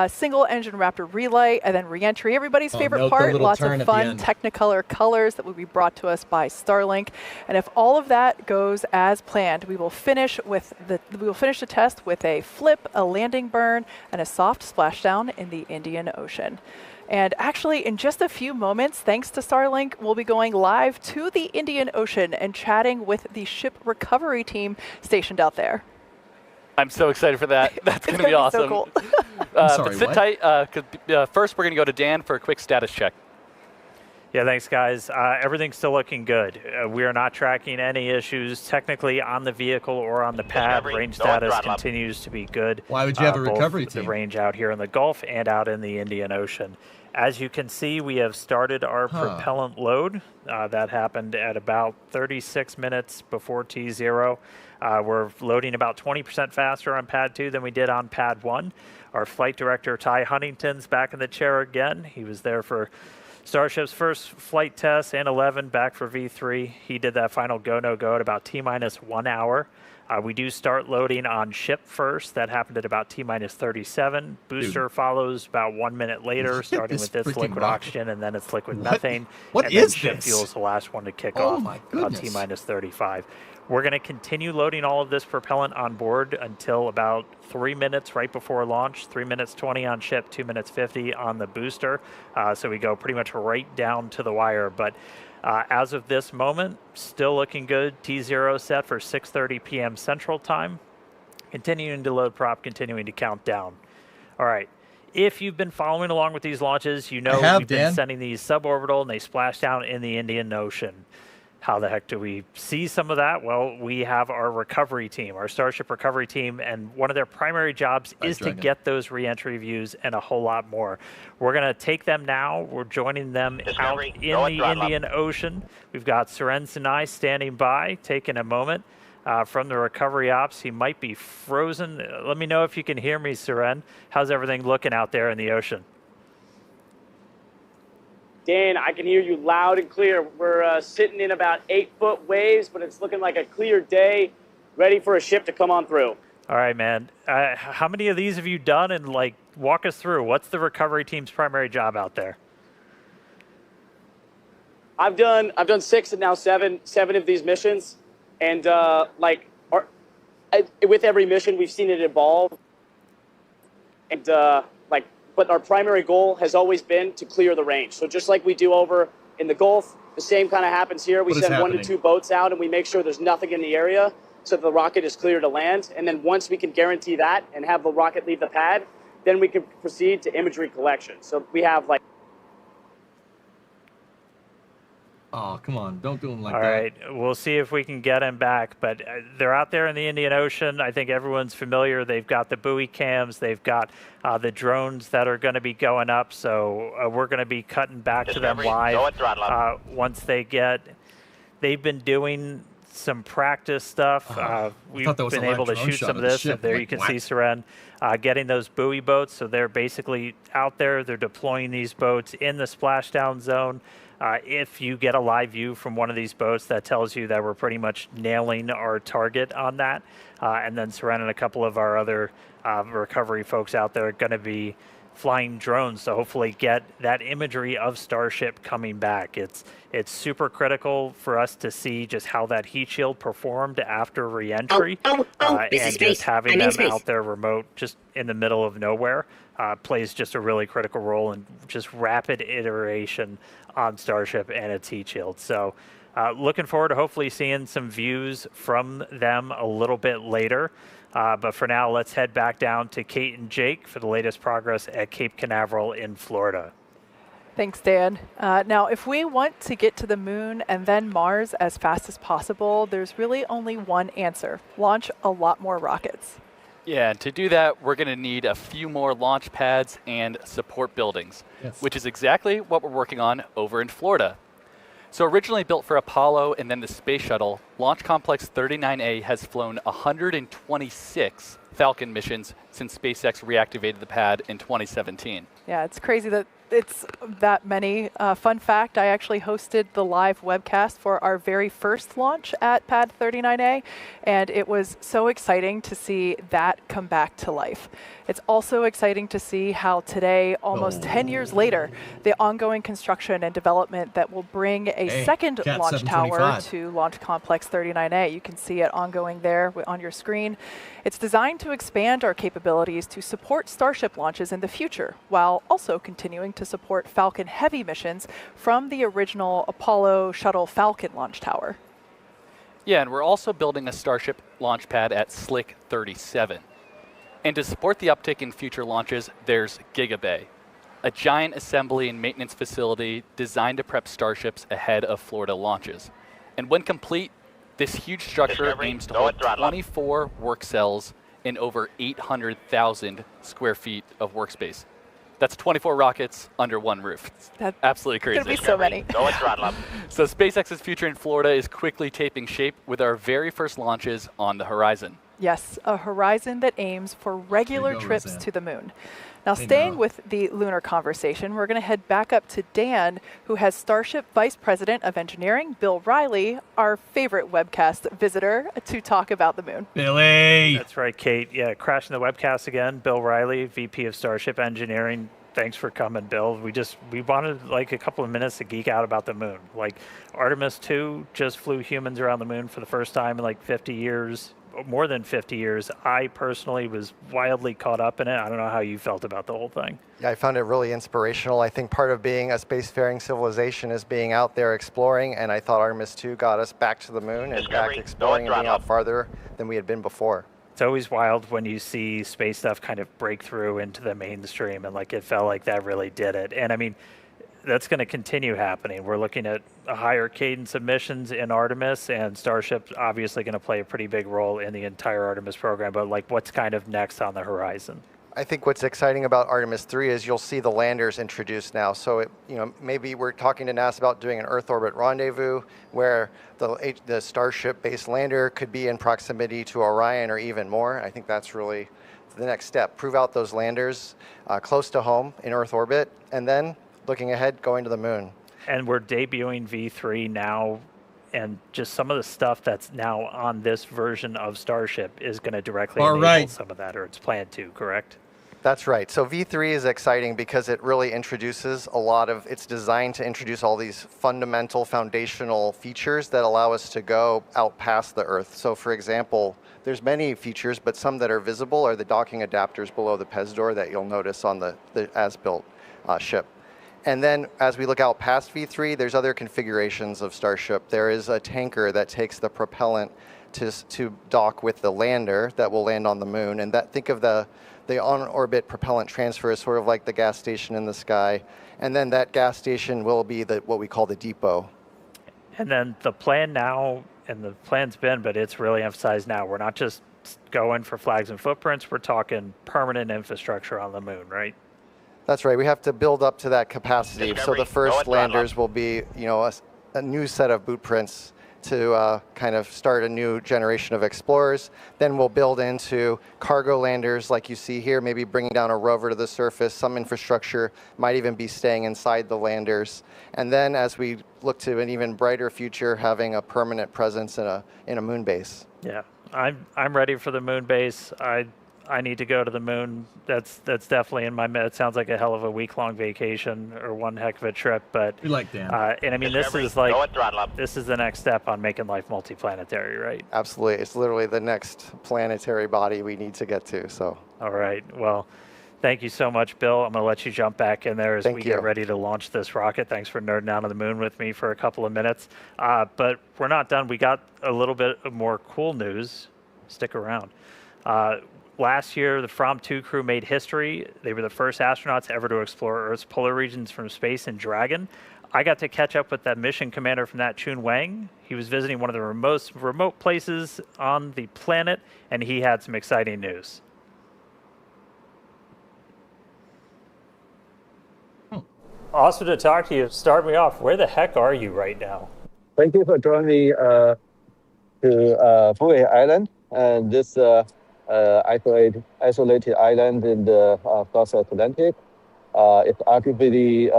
Single engine Raptor relay, and then re-entry. Everybody's favorite part, lots of fun Technicolor colors that will be brought to us by Starlink. And if all of that goes as planned, we will finish the test with a flip, a landing burn, and a soft splashdown in the Indian Ocean. And actually, in just a few moments, thanks to Starlink, we'll be going live to the Indian Ocean and chatting with the ship recovery team stationed out there. I'm so excited for that. That's going to be awesome. So cool. But sit tight, 'cause, first we're going to go to Dan for a quick status check. Yeah, thanks, guys. Everything's still looking good. We are not tracking any issues technically on the vehicle or on the pad. Range status continues to be good. Why would you have a recovery team? The range out here in the Gulf and out in the Indian Ocean. As you can see, we have started our propellant load. That happened at about 36 minutes before T0. We're loading about 20% faster on pad 2 than we did on pad 1. Our flight director, Ty Huntington's back in the chair again. He was there for Starship's first flight test and 11 back for V3. He did that final go, no go at about T-minus 1 hour. We do start loading on ship first. That happened at about T-minus 37. Booster follows about 1 minute later, starting with its liquid oxygen and then its liquid methane. What and is then ship this? fuel's the last one to kick Oh off my about goodness. T-minus 35. We're going to continue loading all of this propellant on board until about 3 minutes right before launch, 3 minutes 20 on ship, 2 minutes 50 on the booster. So we go pretty much right down to the wire. But as of this moment, still looking good. T0 set for 6:30 p.m. Central Time. Continuing to load prop, continuing to count down. All right. If you've been following along with these launches, you know we've been sending these suborbital and they splash down in the Indian Ocean. How the heck do we see some of that? Well, we have our recovery team, our Starship recovery team, and one of their primary jobs is to get those re-entry views and a whole lot more. We're going to take them now. We're joining them out in the Indian Ocean. We've got Suren Sinai standing by, taking a moment from the recovery ops. He might be frozen. Let me know if you can hear me, Suren. How's everything looking out there in the ocean? Dan, I can hear you loud and clear. We're sitting in about 8-foot waves, but it's looking like a clear day, ready for a ship to come on through. All right, man. How many of these have you done? And walk us through. What's the recovery team's primary job out there? I've done 6 and now 7 of these missions, and with every mission we've seen it evolve, and but our primary goal has always been to clear the range. So just like we do over in the Gulf, the same kind of happens here. We send 1 to 2 boats out and we make sure there's nothing in the area so the rocket is clear to land. And then once we can guarantee that and have the rocket leave the pad, then we can proceed to imagery collection. So we have Oh, come on. Don't do them like that. All right. We'll see if we can get him back. But they're out there in the Indian Ocean. I think everyone's familiar. They've got the buoy cams. They've got the drones that are going to be going up. So we're going to be cutting back to them live once they get. They've been doing some practice stuff. We've been able to shoot some of this. And there you can see Suren getting those buoy boats. So they're basically out there. They're deploying these boats in the splashdown zone. If you get a live view from one of these boats, that tells you that we're pretty much nailing our target on that. And then Suren and a couple of our other recovery folks out there are going to be flying drones to hopefully get that imagery of Starship coming back. It's super critical for us to see just how that heat shield performed after re-entry. And just having them out there remote, just in the middle of nowhere, plays just a really critical role in just rapid iteration on Starship and its heat shield. So looking forward to hopefully seeing some views from them a little bit later. But for now, let's head back down to Kate and Jake for the latest progress at Cape Canaveral in Florida. Thanks, Dan. Now, if we want to get to the moon and then Mars as fast as possible, there's really only one answer: launch a lot more rockets. Yeah, and to do that, we're going to need a few more launch pads and support buildings, which is exactly what we're working on over in Florida. So originally built for Apollo and then the Space Shuttle, Launch Complex 39A has flown 126 Falcon missions since SpaceX reactivated the pad in 2017. Yeah, it's crazy that It's that many. Fun fact, I actually hosted the live webcast for our very first launch at Pad 39A, and it was so exciting to see that come back to life. It's also exciting to see how today, almost 10 years later, the ongoing construction and development that will bring a second Cat launch tower 725. to Launch Complex 39A. You can see it ongoing there on your screen. It's designed to expand our capabilities to support Starship launches in the future, while also continuing to support Falcon Heavy missions from the original Apollo Shuttle Falcon launch tower. Yeah, and we're also building a Starship launch pad at Slick 37. And to support the uptick in future launches, there's Gigabay, a giant assembly and maintenance facility designed to prep Starships ahead of Florida launches. And when complete, this huge structure aims to hold 24 work cells in over 800,000 square feet of workspace. That's 24 rockets under one roof. That's absolutely crazy. Gonna be so many. So SpaceX's future in Florida is quickly taking shape with our very first launches on the horizon. Yes, a horizon that aims for regular trips to the moon. Now, staying with the lunar conversation, we're going to head back up to Dan, who has Starship Vice President of Engineering, Bill Riley, our favorite webcast visitor, to talk about the moon. Billy! That's right, Kate. Yeah, crashing the webcast again. Bill Riley, VP of Starship Engineering. Thanks for coming, Bill. We wanted like a couple of minutes to geek out about the moon. Like Artemis 2 just flew humans around the moon for the first time in like 50 years. More than 50 years. I personally was wildly caught up in it. I don't know how you felt about the whole thing. Yeah, I found it really inspirational. I think part of being a spacefaring civilization is being out there exploring, and I thought Artemis 2 got us back to the moon and back exploring and being out farther than we had been before. It's always wild when you see space stuff kind of break through into the mainstream, and like it felt like that really did it. And I mean, that's going to continue happening. We're looking at a higher cadence of missions in Artemis, and Starship's obviously going to play a pretty big role in the entire Artemis program, but like what's kind of next on the horizon? I think what's exciting about Artemis 3 is you'll see the landers introduced now. So, maybe we're talking to NASA about doing an Earth orbit rendezvous where the Starship-based lander could be in proximity to Orion or even more. I think that's really the next step. Prove out those landers close to home in Earth orbit, and then looking ahead, going to the moon. And we're debuting V3 now, and just some of the stuff that's now on this version of Starship is going to directly enable some of that, or it's planned to, correct? That's right. So V3 is exciting because it really introduces it's designed to introduce all these fundamental foundational features that allow us to go out past the Earth. So for example, there's many features, but some that are visible are the docking adapters below the PEZ door that you'll notice on the as-built ship. And then as we look out past V3, there's other configurations of Starship. There is a tanker that takes the propellant to dock with the lander that will land on the moon. And think of the on-orbit propellant transfer as sort of like the gas station in the sky. And then that gas station will be what we call the depot. And then the plan now, and the plan's been, but it's really emphasized now, we're not just going for flags and footprints, we're talking permanent infrastructure on the moon, right? That's right. We have to build up to that capacity. So the first landers will be, a new set of boot prints to kind of start a new generation of explorers. Then we'll build into cargo landers like you see here, maybe bringing down a rover to the surface. Some infrastructure might even be staying inside the landers. And then as we look to an even brighter future, having a permanent presence in a moon base. Yeah, I'm ready for the moon base. I need to go to the moon. That's definitely in my med. It sounds like a hell of a week-long vacation or one heck of a trip. But we like Dan. And I mean, this is the next step on making life multiplanetary, right? Absolutely. It's literally the next planetary body we need to get to. So. All right. Well, thank you so much, Bill. I'm going to let you jump back in there as we get ready to launch this rocket. Thanks for nerding out on the moon with me for a couple of minutes. But we're not done. We got a little bit of more cool news. Stick around. Last year, the From 2 crew made history. They were the first astronauts ever to explore Earth's polar regions from space in Dragon. I got to catch up with that mission commander from that, Chun Wang. He was visiting one of the most remote places on the planet, and he had some exciting news. Awesome to talk to you. Start me off. Where the heck are you right now? Thank you for joining me to Fui Island. And this isolated island in the South Atlantic. it's arguably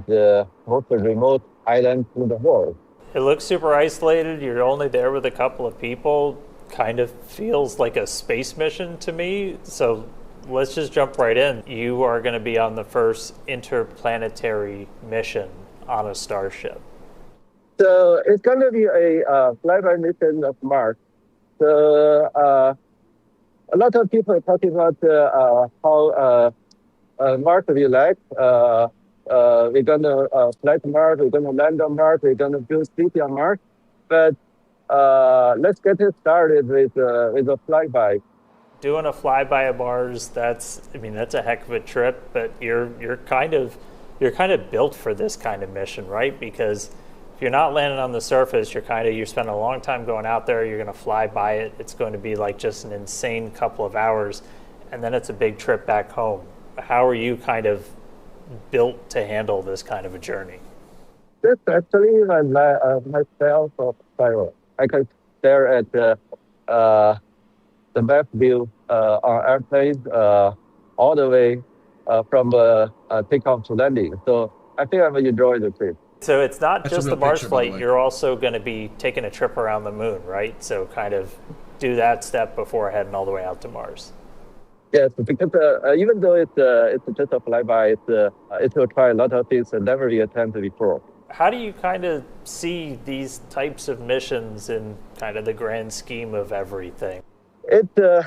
the most remote island in the world. It looks super isolated. You're only there with a couple of people. Kind of feels like a space mission to me. So let's just jump right in. You are going to be on the first interplanetary mission on a Starship. So it's going to be a flyby mission of Mars. So a lot of people are talking about how Mars will be like. We're going to fly to Mars, we're going to land on Mars, we're going to build city on Mars. But let's get it started with a flyby. Doing a flyby of Mars, that's a heck of a trip, but you're kind of built for this kind of mission, right? Because if you're not landing on the surface, you're spending a long time going out there, you're going to fly by it. It's going to be like just an insane couple of hours, and then it's a big trip back home. How are you kind of built to handle this kind of a journey? This actually my style of spiral. I can stare at the map view on airplane all the way from takeoff to landing. So I think I'm enjoying the trip. So it's not just the Mars flight, you're also going to be taking a trip around the moon, right? So kind of do that step before heading all the way out to Mars. Yes, because even though it's just a flyby, it will try a lot of things that never been attempted before. How do you kind of see these types of missions in kind of the grand scheme of everything? It will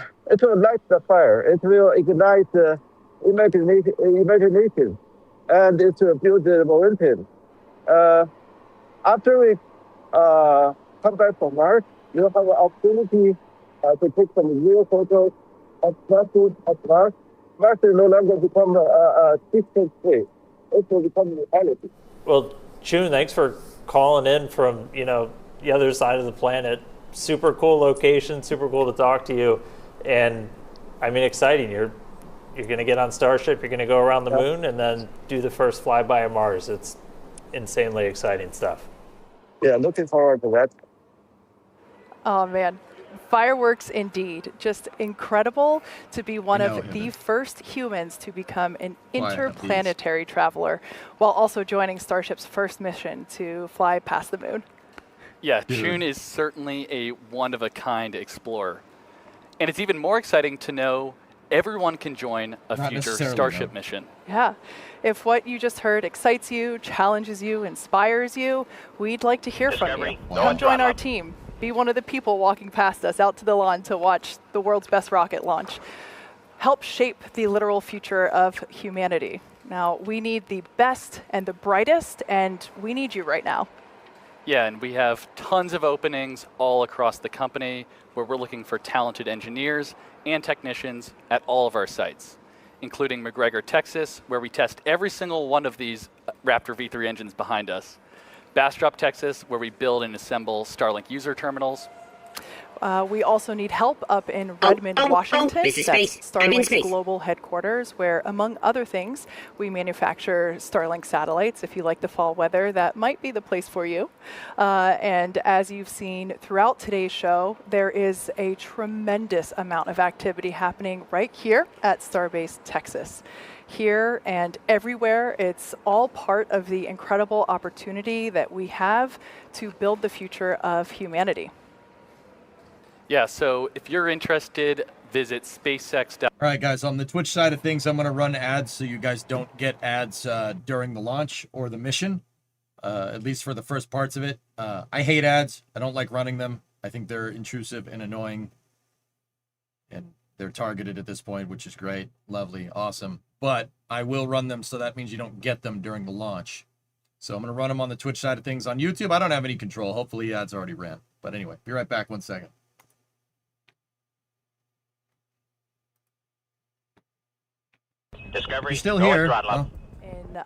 light the fire. It will ignite imagination, and it will build the momentum. After we come back from Mars, you'll have an opportunity to take some real photos of Mars. Mars will no longer become a distant place. It will become reality. Well, Chun, thanks for calling in from the other side of the planet. Super cool location, super cool to talk to you, and exciting. You're going to get on Starship. You're going to go around the moon and then do the first flyby of Mars. It's insanely exciting stuff. Yeah, looking forward to that. Oh man, fireworks indeed. Just incredible to be one of the first humans to become an interplanetary traveler while also joining Starship's first mission to fly past the moon. Yeah, Chun is certainly a one-of-a-kind explorer. And it's even more exciting to know everyone can join a future Starship mission. Yeah. If what you just heard excites you, challenges you, inspires you, we'd like to hear from you. Come join our team. Be one of the people walking past us out to the lawn to watch the world's best rocket launch. Help shape the literal future of humanity. Now, we need the best and the brightest, and we need you right now. Yeah, and we have tons of openings all across the company where we're looking for talented engineers and technicians at all of our sites, including McGregor, Texas, where we test every single one of these Raptor V3 engines behind us. Bastrop, Texas, where we build and assemble Starlink user terminals. We also need help up in Redmond, Washington. That's Starlink's global headquarters, where, among other things, we manufacture Starlink satellites. If you like the fall weather, that might be the place for you. And as you've seen throughout today's show, there is a tremendous amount of activity happening right here at Starbase, Texas. Here and everywhere, it's all part of the incredible opportunity that we have to build the future of humanity. Yeah, so if you're interested, visit Spacex. All right, guys, on the Twitch side of things, I'm going to run ads so you guys don't get ads during the launch or the mission, at least for the first parts of it. I hate ads. I don't like running them. I think they're intrusive and annoying, and they're targeted at this point, which is great, lovely, awesome. But I will run them, so that means you don't get them during the launch. So I'm going to run them on the Twitch side of things. On YouTube, I don't have any control. Hopefully ads already ran. But anyway, be right back 1 second. Discovery, you're still here. In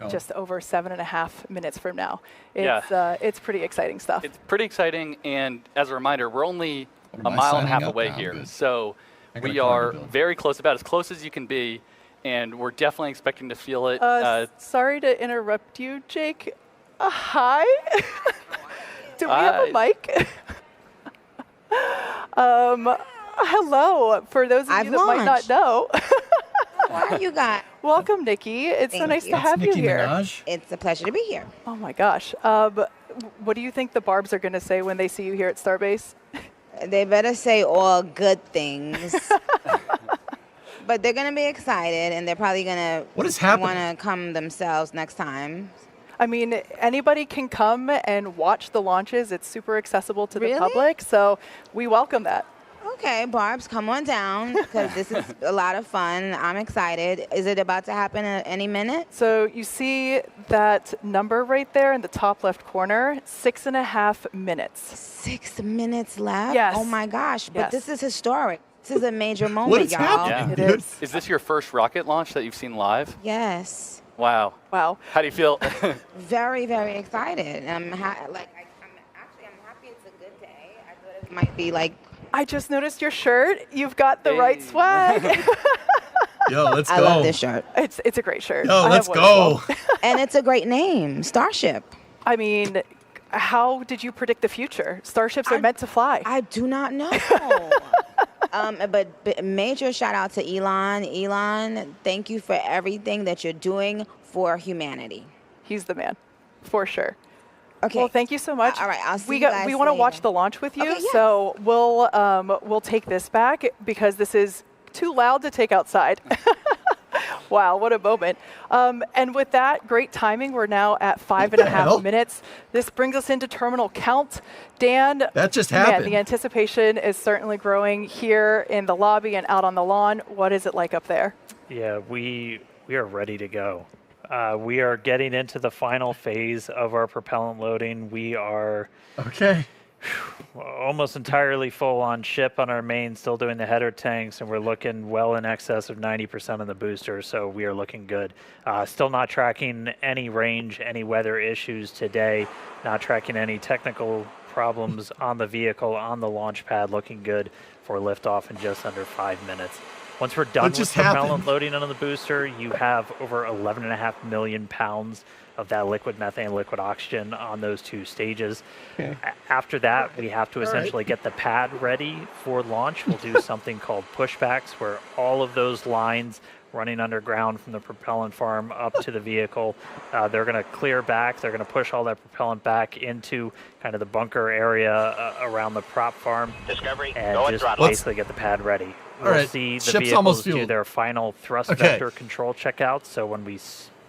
just over 7.5 minutes from now. It's pretty exciting stuff. It's pretty exciting, and as a reminder, we're only a mile and a half away here. So we are very close, about as close as you can be, and we're definitely expecting to feel it. Sorry to interrupt you, Jake. Hi. Do we have a mic? Hello. For those of you that might not know. How are you guys? Welcome, Nikki. It's so Thank nice you. to have you Nicki here. Minaj. It's a pleasure to be here. Oh my gosh. What do you think the Barbs are going to say when they see you here at Starbase? They better say all good things. But they're going to be excited, and they're probably going to want to come themselves next time. I mean, anybody can come and watch the launches. It's super accessible to the public, so we welcome that. Okay, Barbs, come on down, because this is a lot of fun. I'm excited. Is it about to happen at any minute? So you see that number right there in the top left corner, 6.5 minutes. 6 minutes left? Yes. Oh my gosh, but Yes. this is historic. This is a major moment, y'all. Yeah. It is. Is this your first rocket launch that you've seen live? Yes. Wow. Wow. How do you feel? Very, very excited. I'm happy it's a good day. I thought it might be like... I just noticed your shirt. You've got the right swag. Yo, let's go. I love this shirt. It's a great shirt. Yo, I have let's one as well. go. And it's a great name, Starship. I mean, how did you predict the future? Starships are meant to fly. I do not know. But major shout out to Elon. Elon, thank you for everything that you're doing for humanity. He's the man, for sure. Okay. Well, thank you so much. All right, I'll see we you got, guys We want to later. watch the launch with you, Okay, yes. so we'll take this back because this is too loud to take outside. Wow, what a moment. And with that, great timing. We're now at 5.5 minutes. This brings us into terminal count. Dan, That just man, happened. the anticipation is certainly growing here in the lobby and out on the lawn. What is it like up there? Yeah, we are ready to go. We are getting into the final phase of our propellant loading. We are almost entirely full on ship on our main, still doing the header tanks, and we're looking well in excess of 90% on the booster, so we are looking good. Still not tracking any range, any weather issues today, not tracking any technical problems on the vehicle, on the launch pad, looking good for liftoff in just under 5 minutes. Once we're done with propellant loading on the booster, you have over 11.5 million pounds of that liquid methane, liquid oxygen on those two stages. Okay. After that, we have to essentially get the pad ready for launch. We'll do something called pushbacks, where all of those lines running underground from the propellant farm up to the vehicle, they're going to clear back. They're going to push all that propellant back into kind of the bunker area around the prop farm, and just basically get the pad ready. We'll see the vehicles do their final thrust vector control checkouts. So when we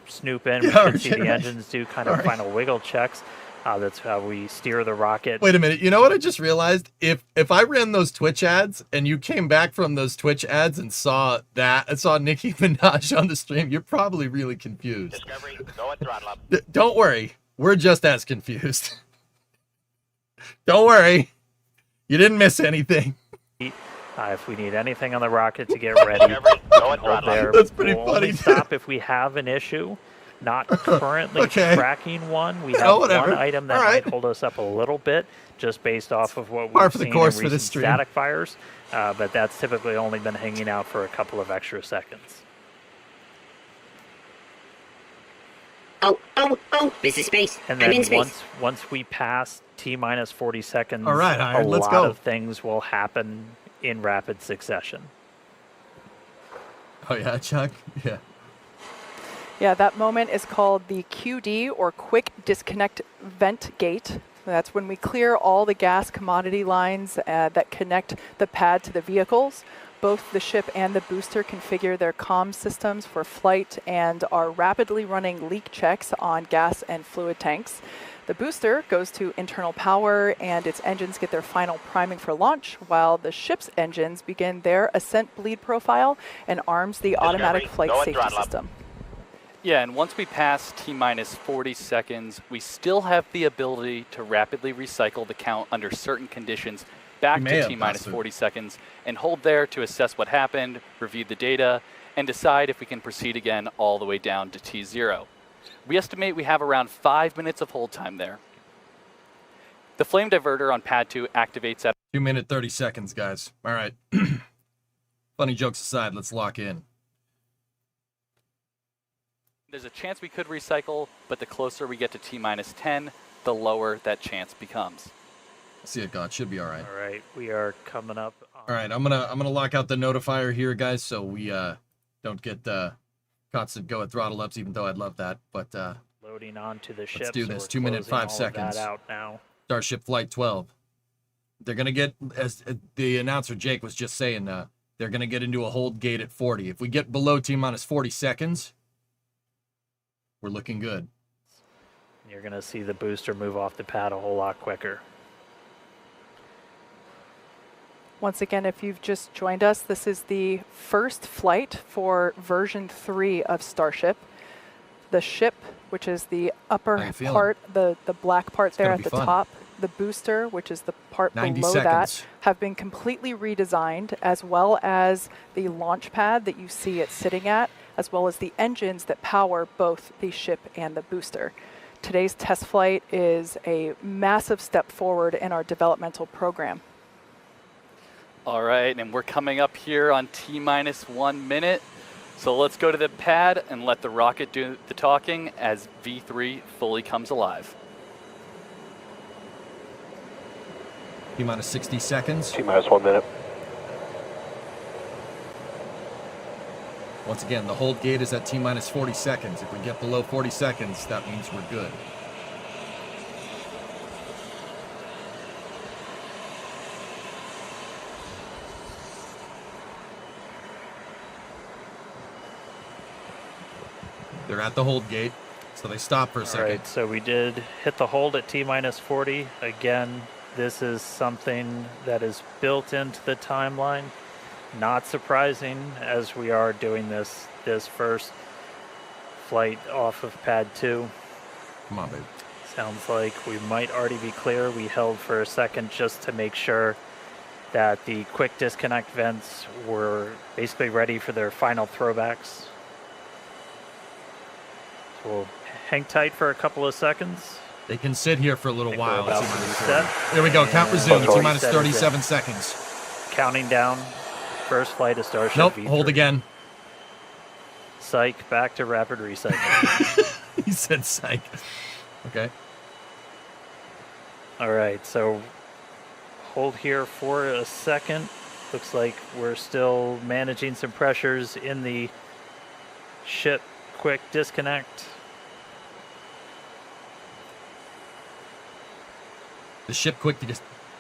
snoop in, we should see the engines do kind of final wiggle checks. That's how we steer the rocket. Wait a minute. You know what I just realized? If I ran those Twitch ads and you came back from those Twitch ads and saw Nicki Minaj on the stream, you're probably really confused. Don't worry. We're just as confused. Don't worry. You didn't miss anything. If we need anything on the rocket to get ready, hold there. That's pretty We'll funny. only stop if we have an issue. Not currently tracking one. We have one item that might hold us up a little bit, just based off of what we've seen in recent static fires. But that's typically only been hanging out for a couple of extra seconds. Oh, this is space. And I'm in then space. once we pass T-minus 40 seconds, All right, Iron, a let's lot go. of things will happen in rapid succession. Oh yeah, Chuck? Yeah. Yeah, that moment is called the QD, or Quick Disconnect Vent Gate. That's when we clear all the gas commodity lines that connect the pad to the vehicles. Both the ship and the booster configure their comm systems for flight and are rapidly running leak checks on gas and fluid tanks. The booster goes to internal power and its engines get their final priming for launch, while the ship's engines begin their ascent bleed profile and arms the automatic flight safety system. Yeah, and once we pass T-minus 40 seconds, we still have the ability to rapidly recycle the count under certain conditions back to T-minus 40 seconds and hold there to assess what happened, review the data, and decide if we can proceed again all the way down to T0. We estimate we have around 5 minutes of hold time there. The flame diverter on pad 2 activates at 2 minutes 30 seconds, guys. All right. Funny jokes aside, let's lock in. There's a chance we could recycle, but the closer we get to T-minus 10, the lower that chance becomes. I see it, God. Should be all right. All right, we are coming up. All right, I'm gonna lock out the notifier here, guys. So we don't get constant go at throttle ups, even though I'd love that. But loading onto the ship. let's do this. So 2 minutes 5 seconds. Out now. Starship Flight 12. They're gonna get, as the announcer Jake was just saying, they're gonna get into a hold gate at 40. If we get below T-minus 40 seconds, we're looking good. You're gonna see the booster move off the pad a whole lot quicker. Once again, if you've just joined us, this is the first flight for version 3 of Starship. The ship, which is the upper part, the black part there at the top, the booster, which is the part below that, have been completely redesigned, as well as the launch pad that you see it sitting at, as well as the engines that power both the ship and the booster. Today's test flight is a massive step forward in our developmental program. All right, and we're coming up here on T-minus 1 minute. So let's go to the pad and let the rocket do the talking as V3 fully comes alive. T-minus 60 seconds. T-minus 1 minute. Once again, the hold gate is at T-minus 40 seconds. If we get below 40 seconds, that means we're good. They're at the hold gate, so they stop for a second. All right, so we did hit the hold at T-minus 40. Again, this is something that is built into the timeline. Not surprising, as we are doing this first flight off of pad 2. Come on, babe. Sounds like we might already be clear. We held for a second just to make sure that the quick disconnect vents were basically ready for their final throwbacks. So we'll hang tight for a couple of seconds. They can sit here for a little while. There we go. Count resume. T-minus 37 seconds. Counting down. First flight of Starship. Nope. V3. Hold again. Psych. Back to rapid recycling. He said psych. Okay. All right. So hold here for a second. Looks like we're still managing some pressures in the ship quick disconnect. The ship quick, the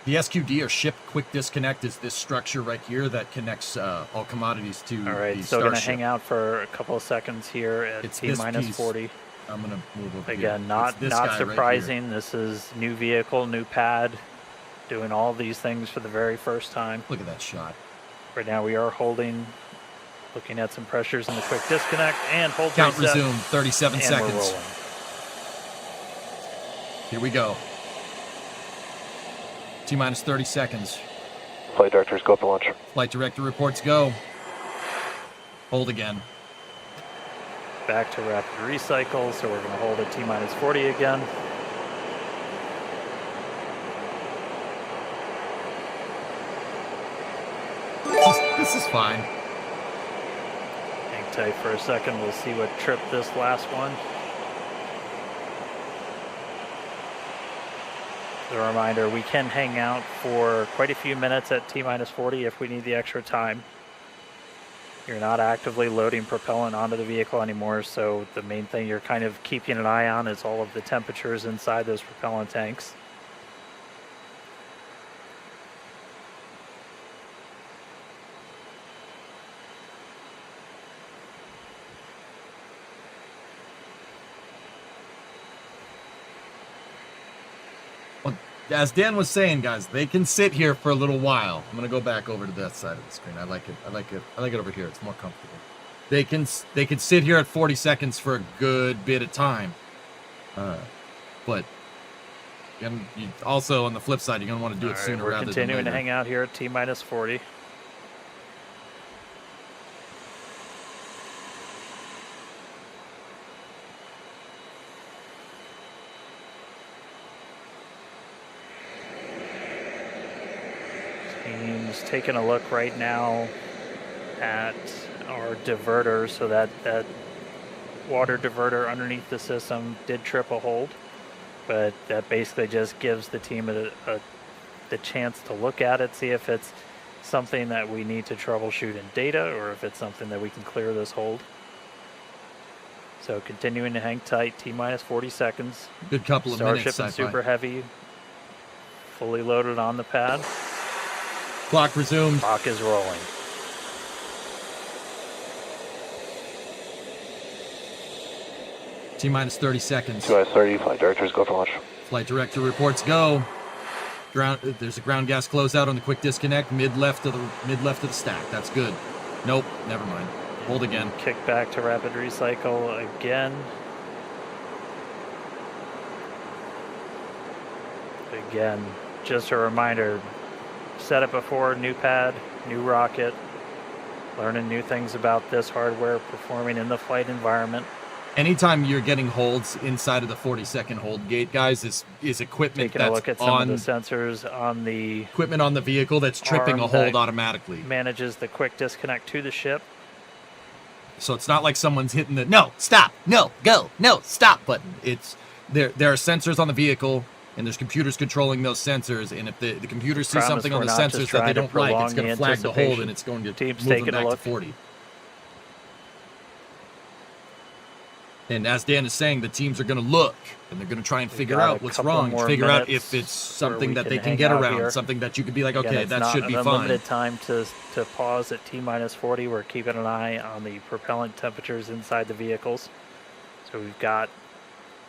SQD or ship quick disconnect is this structure right here that connects all commodities to all right, the so we're going to Starship. hang out for a couple of seconds here at T-minus 40. I'm going to move over Again, here. not surprising. Right, this is new vehicle, new pad, doing all these things for the very first time. Look at that shot. Right now we are holding, looking at some pressures in the quick disconnect, and hold Count reset, resume, 37 and seconds. we're rolling. Here we go. T-minus 30 seconds. Flight directors go for launch. Flight director reports go. Hold again. Back to rapid recycle, so we're going to hold at T-minus 40 again. This is fine. Hang tight for a second. We'll see what tripped this last one. As a reminder, we can hang out for quite a few minutes at T-minus 40 if we need the extra time. You're not actively loading propellant onto the vehicle anymore, so the main thing you're kind of keeping an eye on is all of the temperatures inside those propellant tanks. As Dan was saying, guys, they can sit here for a little while. I'm gonna go back over to that side of the screen. I like it over here. It's more comfortable. They can sit here at 40 seconds for a good bit of time. But also on the flip side, you're gonna want to do it sooner rather than later. We're continuing to hang out here at T-minus 40. Team's taking a look right now at our diverter, so that water diverter underneath the system did trip a hold, but that basically just gives the team the chance to look at it, see if it's something that we need to troubleshoot in data or if it's something that we can clear this hold. So continuing to hang tight, T-minus 40 seconds. Good couple of minutes. Starship and Super Heavy, fully loaded on the pad. Clock resumed. Clock is rolling. T-minus 30 seconds. US 30, flight directors go for launch. Flight director reports go. There's a ground gas closeout on the quick disconnect, mid left of the stack. That's good. Nope, never mind. Hold again. Kick back to rapid recycle again. Again, just a reminder, said it before, new pad, new rocket, learning new things about this hardware, performing in the flight environment. Anytime you're getting holds inside of the 40-second hold gate, guys, is equipment Taking a look at some on of the sensors on the equipment on the vehicle that's tripping a hold automatically. Manages the quick disconnect to the ship. So it's not like someone's hitting the no, stop, no, go, no, stop button. It's there are sensors on the vehicle and there's computers controlling those sensors, and if the computer sees something on the sensors that they don't like, it's going to flag the hold and it's going to move them back to 40. And as Dan is saying, the teams are going to look, and they're going to try and figure out what's wrong, figure out if it's something that they can get around, something that you could be like, okay, that should be fine. Unlimited time to pause at T-minus 40. We're keeping an eye on the propellant temperatures inside the vehicles. So we've got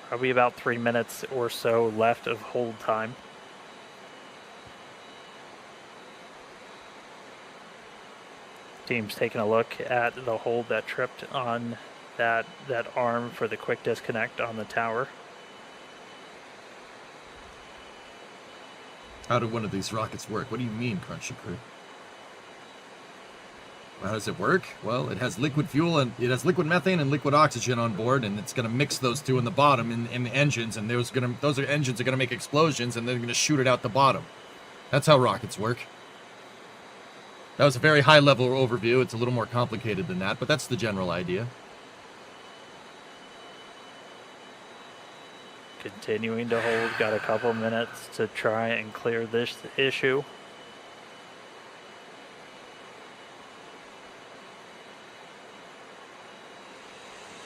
probably about 3 minutes or so left of hold time. Team's taking a look at the hold that tripped on that arm for the quick disconnect on the tower. How do one of these rockets work? What do you mean, Crunchy Crew? How does it work? Well, it has liquid fuel and it has liquid methane and liquid oxygen on board, and it's going to mix those two in the bottom in the engines, and those engines are going to make explosions, and they're going to shoot it out the bottom. That's how rockets work. That was a very high-level overview. It's a little more complicated than that, but that's the general idea. Continuing to hold, got a couple minutes to try and clear this issue.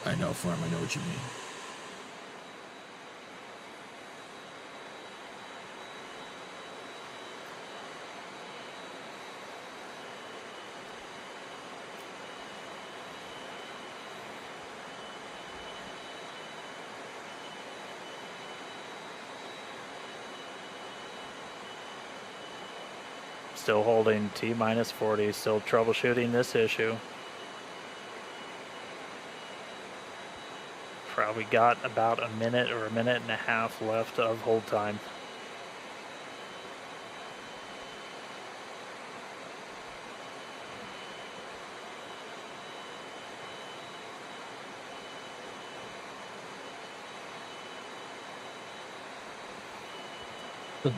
I know, Farm, I know what you mean. Still holding T-minus 40, still troubleshooting this issue. Probably got about a minute or a minute and a half left of hold time.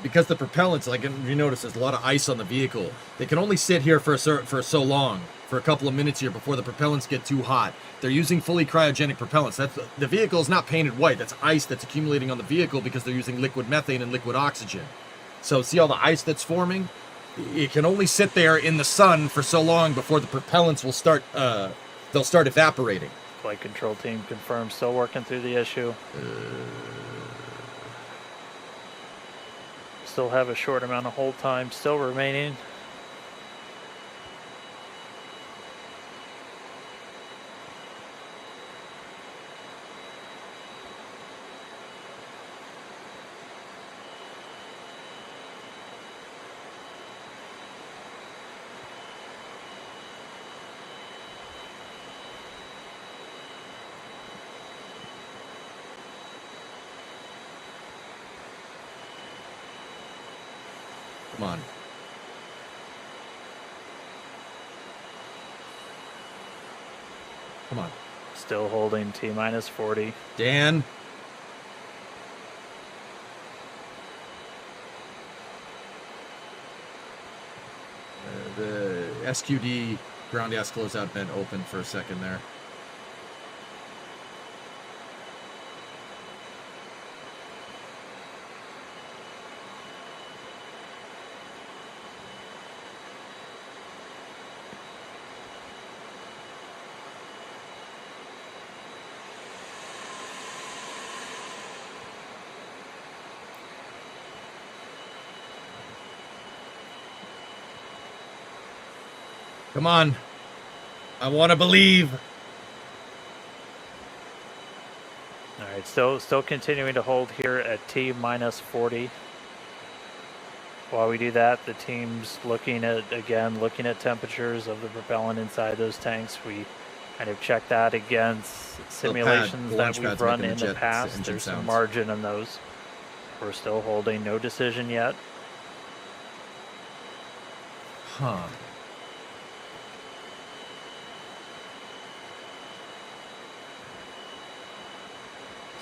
Because the propellants, like you notice, there's a lot of ice on the vehicle. They can only sit here for so long, for a couple of minutes here before the propellants get too hot. They're using fully cryogenic propellants. The vehicle is not painted white. That's ice that's accumulating on the vehicle because they're using liquid methane and liquid oxygen. So see all the ice that's forming? It can only sit there in the sun for so long before the propellants will start. They'll start evaporating. Flight control team confirmed, still working through the issue. Still have a short amount of hold time still remaining. Come on. Come on. Still holding T-minus 40. Dan. The SQD ground gas closeout vent open for a second there. Come on. I want to believe. All right, still continuing to hold here at T minus 40. While we do that, the team's looking at temperatures of the propellant inside those tanks. We kind of check that against simulations that we've run in the past. There's some margin in those. We're still holding, no decision yet. Huh.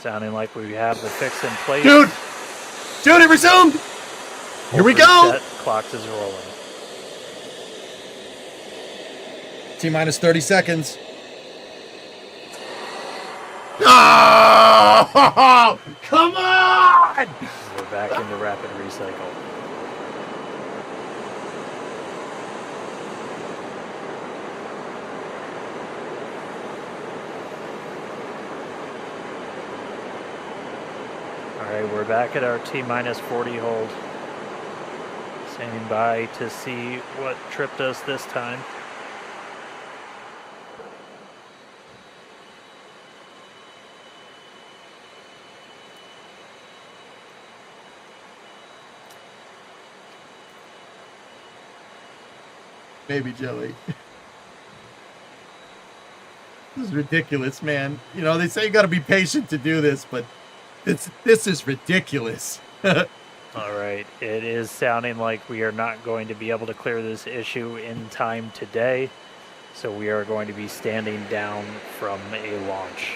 Sounding like we have the fix in place. Dude, it resumed. Here we go. Set, clock is rolling. T minus 30 seconds. Oh, come on! We're back into rapid recycle. All right, we're back at our T minus 40 hold. Standing by to see what tripped us this time. Baby jelly. This is ridiculous, man. You know, they say you got to be patient to do this, but this is ridiculous. All right, it is sounding like we are not going to be able to clear this issue in time today, so we are going to be standing down from a launch.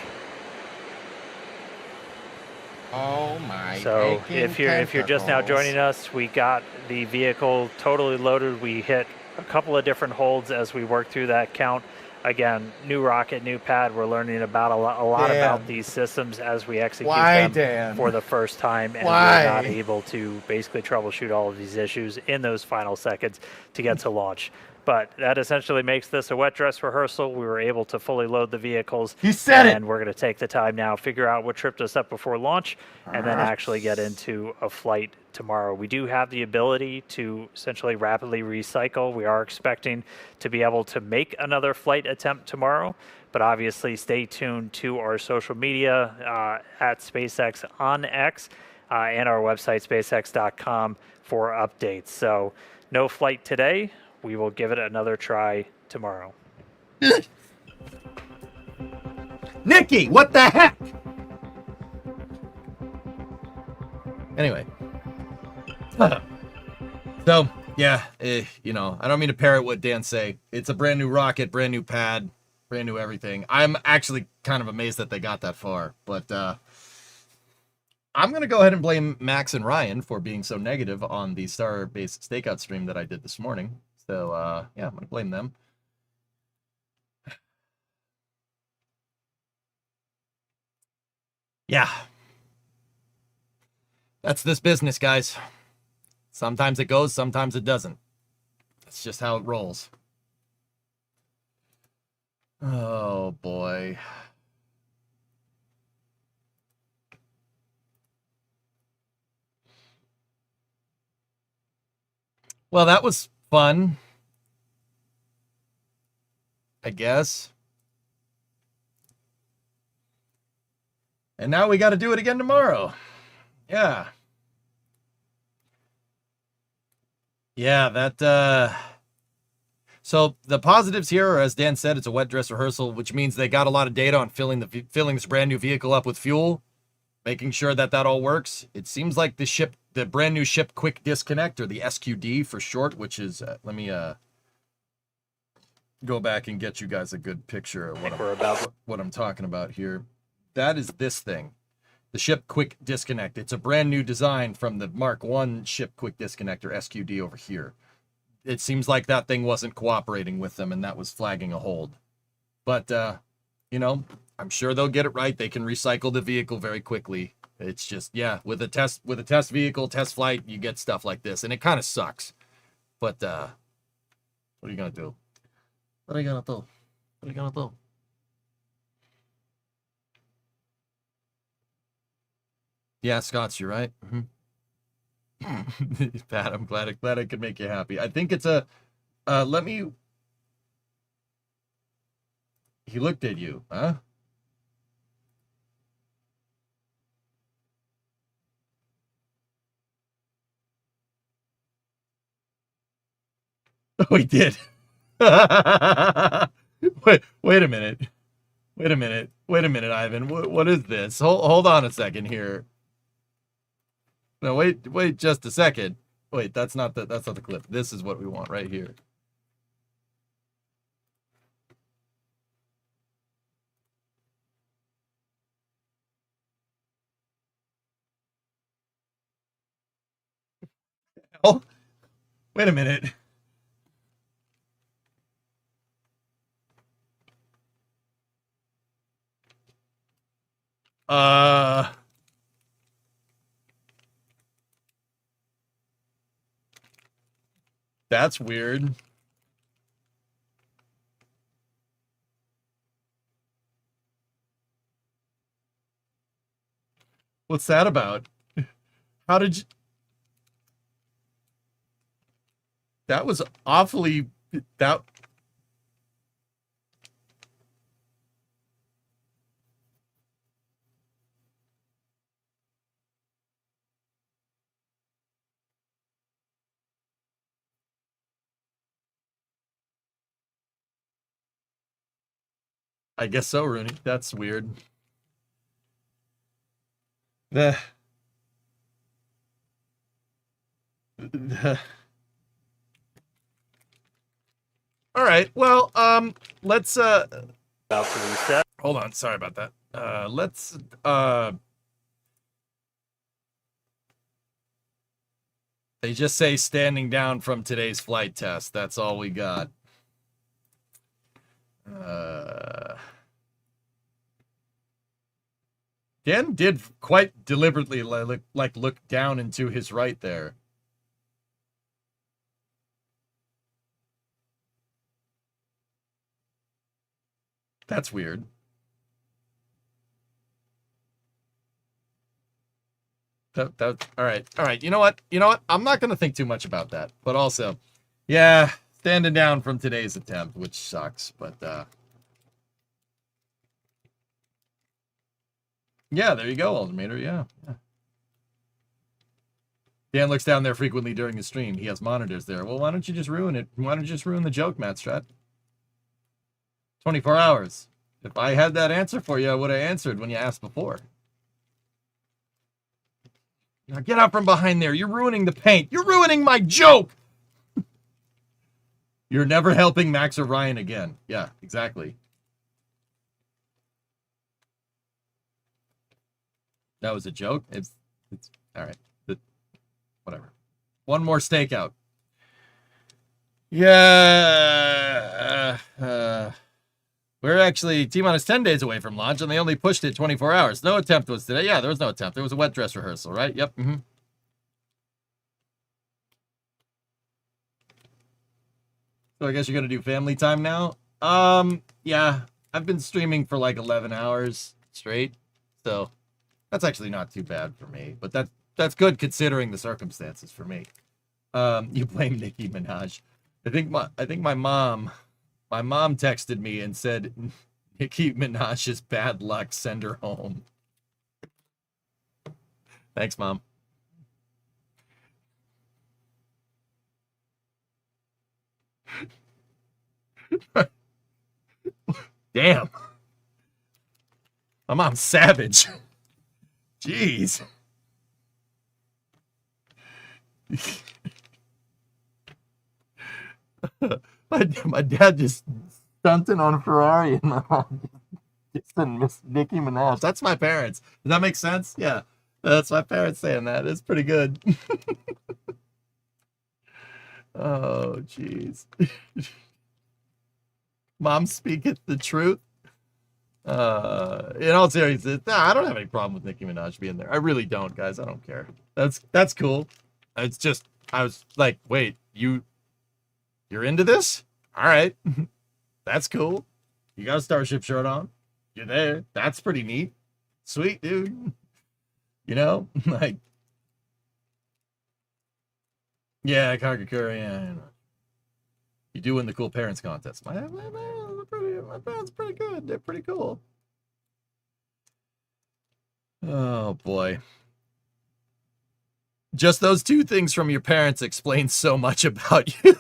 Oh my! So if you're just now joining us, we got the vehicle totally loaded. We hit a couple of different holds as we worked through that count. Again, new rocket, new pad. We're learning about a lot about these systems as we execute them for the first time, and we're not able to basically troubleshoot all of these issues in those final seconds to get to launch. But that essentially makes this a wet dress rehearsal. We were able to fully load the vehicles. You said it. And we're going to take the time now, figure out what tripped us up before launch, and then actually get into a flight tomorrow. We do have the ability to essentially rapidly recycle. We are expecting to be able to make another flight attempt tomorrow, but obviously stay tuned to our social media at SpaceX on X and our website, spacex.com, for updates. So no flight today. We will give it another try tomorrow. Nikki, what the heck? Anyway. So, yeah, you know, I don't mean to parrot what Dan say. It's a brand new rocket, brand new pad, brand new everything. I'm actually kind of amazed that they got that far, but I'm going to go ahead and blame Max and Ryan for being so negative on the Starbase stakeout stream that I did this morning. So, yeah, I'm going to blame them. Yeah. That's this business, guys. Sometimes it goes, sometimes it doesn't. That's just how it rolls. Oh, boy. Well, that was fun, I guess. And now we got to do it again tomorrow. Yeah. Yeah, that, so the positives here are, as Dan said, it's a wet dress rehearsal, which means they got a lot of data on filling this brand new vehicle up with fuel, making sure that all works. It seems like the brand new ship quick disconnect, or the SQD for short, which is, let me go back and get you guys a good picture of what I'm talking about here. That is this thing, the ship quick disconnect. It's a brand new design from the Mark I ship quick disconnect, or SQD, over here. It seems like that thing wasn't cooperating with them, and that was flagging a hold. But, you know, I'm sure they'll get it right. They can recycle the vehicle very quickly. It's just, yeah, with a test vehicle, test flight, you get stuff like this, and it kind of sucks. But, what are you going to do? What are you going to do? What are you going to do? Yeah, Scott's, you're right. Mm-hmm. Pat, I'm glad I could make you happy. I think it's a, let me He looked at you, huh? Oh, he did. wait a minute. Wait a minute. Wait a minute, Ivan. What is this? Hold on a second here. No, wait just a second. Wait, that's not the clip. This is what we want right here. Oh, wait a minute. That's weird. What's that about? How did you... That was awfully... That... I guess so, Rooney. That's weird. The All right. Well, let's about to reset. Hold on. Sorry about that. Let's they just say standing down from today's flight test. That's all we got. Dan did quite deliberately look down into his right there. That's weird. All right. You know what? I'm not going to think too much about that. But also, yeah, standing down from today's attempt, which sucks. But yeah, there you go, Ultimator. Yeah. Dan looks down there frequently during his stream. He has monitors there. Well, why don't you just ruin it? Why don't you just ruin the joke, Matt Strat? 24 hours. If I had that answer for you, I would have answered when you asked before. Now get out from behind there. You're ruining the paint. You're ruining my joke. You're never helping Max or Ryan again. Yeah, exactly. That was a joke. It's all right. Whatever. One more stakeout. Yeah. We're actually T-minus 10 days away from launch, and they only pushed it 24 hours. No attempt was today. Yeah, there was no attempt. There was a wet dress rehearsal, right? Yep. So I guess you're going to do family time now? Yeah. I've been streaming for like 11 hours straight, so that's actually not too bad for me. But that's good considering the circumstances for me. You blame Nicki Minaj. I think my mom texted me and said, Nicki Minaj is bad luck, send her home. Thanks, Mom. Damn. My mom's savage. Jeez. my dad just stunting on a Ferrari and my mom just Miss Nicki Minaj. That's my parents. Does that make sense? Yeah. That's my parents saying that. It's pretty good. Oh, jeez. Mom speaketh the truth. In all seriousness, I don't have any problem with Nicki Minaj being there. I really don't, guys. I don't care. That's cool. It's just, I was like, wait, you're into this? All right. That's cool. You got a Starship shirt on. You're there. That's pretty neat. Sweet, dude. You know, like, yeah, Kagakura, yeah. You do win the cool parents contest. my parents are pretty good. They're pretty cool. Oh, boy. Just those two things from your parents explain so much about you.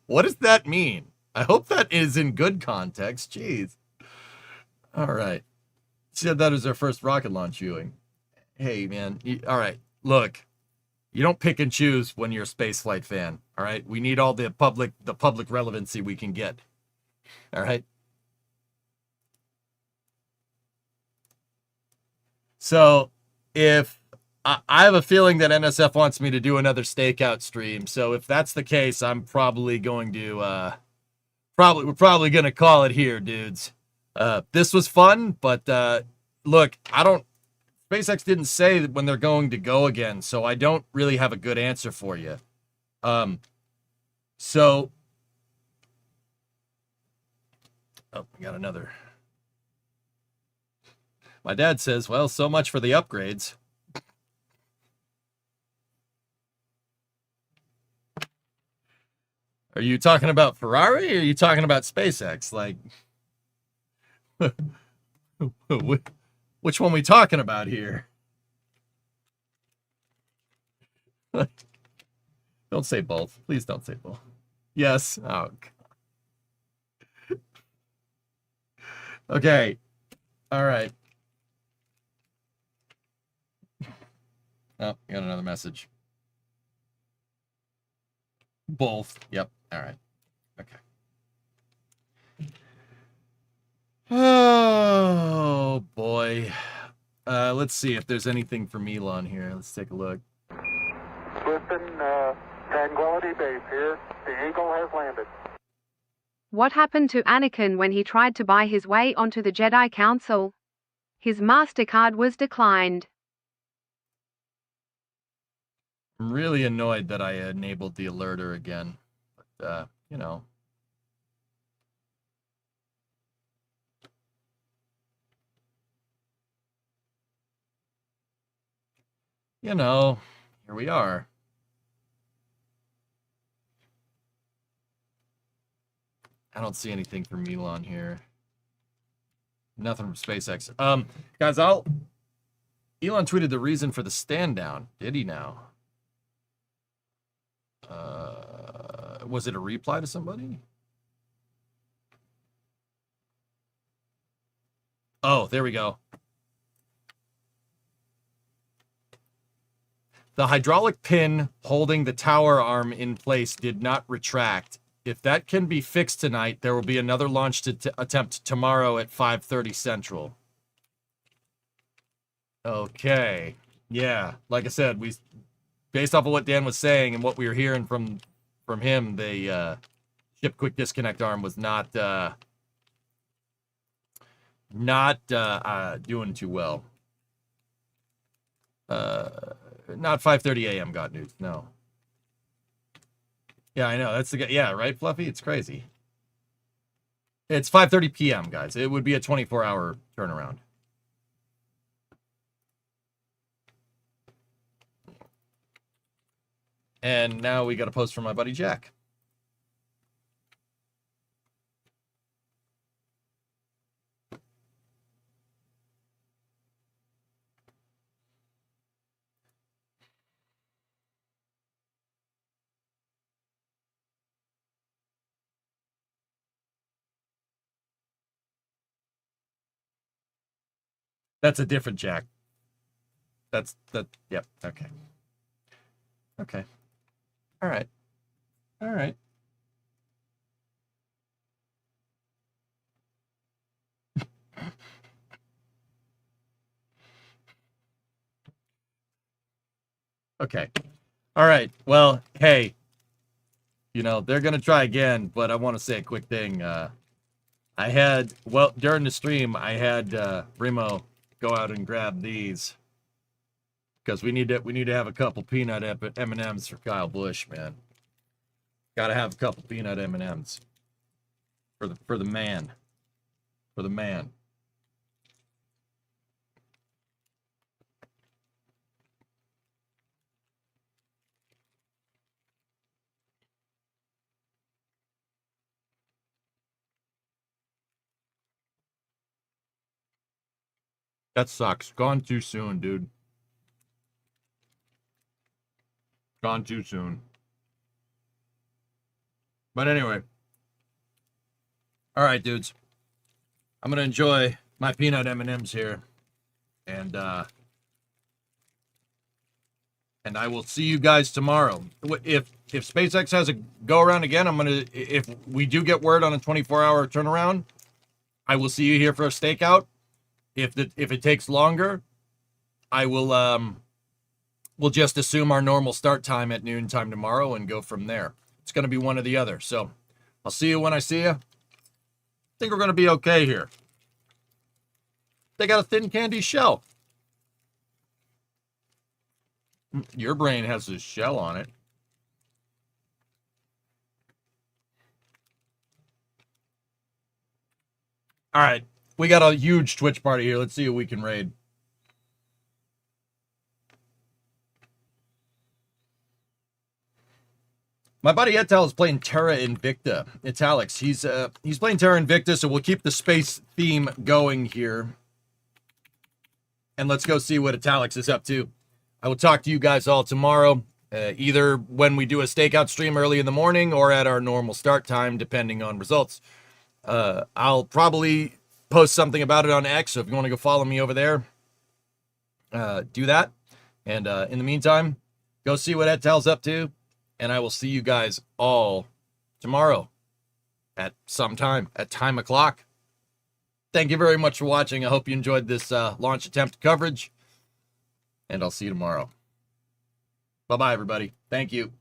What does that mean? I hope that is in good context. Jeez. All right. She said that was her first rocket launch viewing. Hey, man. All right. Look, you don't pick and choose when you're a spaceflight fan. All right. We need all the public relevancy we can get. All right. So if I have a feeling that NSF wants me to do another stakeout stream. So if that's the case, I'm probably going to we're probably going to call it here, dudes. This was fun, but look, SpaceX didn't say when they're going to go again, so I don't really have a good answer for you. So we got another. My dad says, well, so much for the upgrades. Are you talking about Ferrari or are you talking about SpaceX? Like, which one we talking about here? Don't say both. Please don't say both. Yes. Oh. Okay. All right. Oh, you got another message. Both. Yep. All right. Okay. Oh, boy. Let's see if there's anything from Elon here. Let's take a look. Listen, Tranquility Base here. The Eagle has landed. What happened to Anakin when he tried to buy his way onto the Jedi Council? His MasterCard was declined. I'm really annoyed that I enabled the alerter again. But, you know. You know, here we are. I don't see anything from Elon here. Nothing from SpaceX. Guys, Elon tweeted the reason for the stand down. Did he now? Was it a reply to somebody? Oh, there we go. The hydraulic pin holding the tower arm in place did not retract. If that can be fixed tonight, there will be another launch attempt tomorrow at 5:30 Central. Okay. Yeah, like I said, based off of what Dan was saying and what we were hearing from him, the ship quick disconnect arm was not doing too well. Not 5:30 a.m. got news. No. Yeah, I know. That's the guy. Yeah, right, Fluffy? It's crazy. It's 5:30 p.m., guys. It would be a 24-hour turnaround. And now we got a post from my buddy Jack. That's a different Jack. Yep, okay. Okay. All right. All right. Okay. All right. Well, hey, you know, they're going to try again, but I want to say a quick thing. During the stream, I had Remo go out and grab these because we need to have a couple peanut M&Ms for Kyle Busch, man. Got to have a couple peanut M&Ms for the man. For the man. That sucks. Gone too soon, dude. Gone too soon. But anyway. All right, dudes. I'm going to enjoy my peanut M&Ms here. And I will see you guys tomorrow. If SpaceX has a go around again, if we do get word on a 24-hour turnaround, I will see you here for a stakeout. If it takes longer, I will we'll just assume our normal start time at noon time tomorrow and go from there. It's going to be one or the other. So I'll see you when I see you. I think we're going to be okay here. They got a thin candy shell. Your brain has this shell on it. All right. We got a huge Twitch party here. Let's see who we can raid. My buddy Etal is playing Terra Invicta. It's Alex. He's playing Terra Invicta, so we'll keep the space theme going here. And let's go see what Italix is up to. I will talk to you guys all tomorrow, either when we do a stakeout stream early in the morning or at our normal start time, depending on results. I'll probably post something about it on X, so if you want to go follow me over there, do that. And in the meantime, go see what Etel's up to, and I will see you guys all tomorrow at some time, at time o'clock. Thank you very much for watching. I hope you enjoyed this launch attempt coverage. And I'll see you tomorrow. Bye-bye, everybody. Thank you.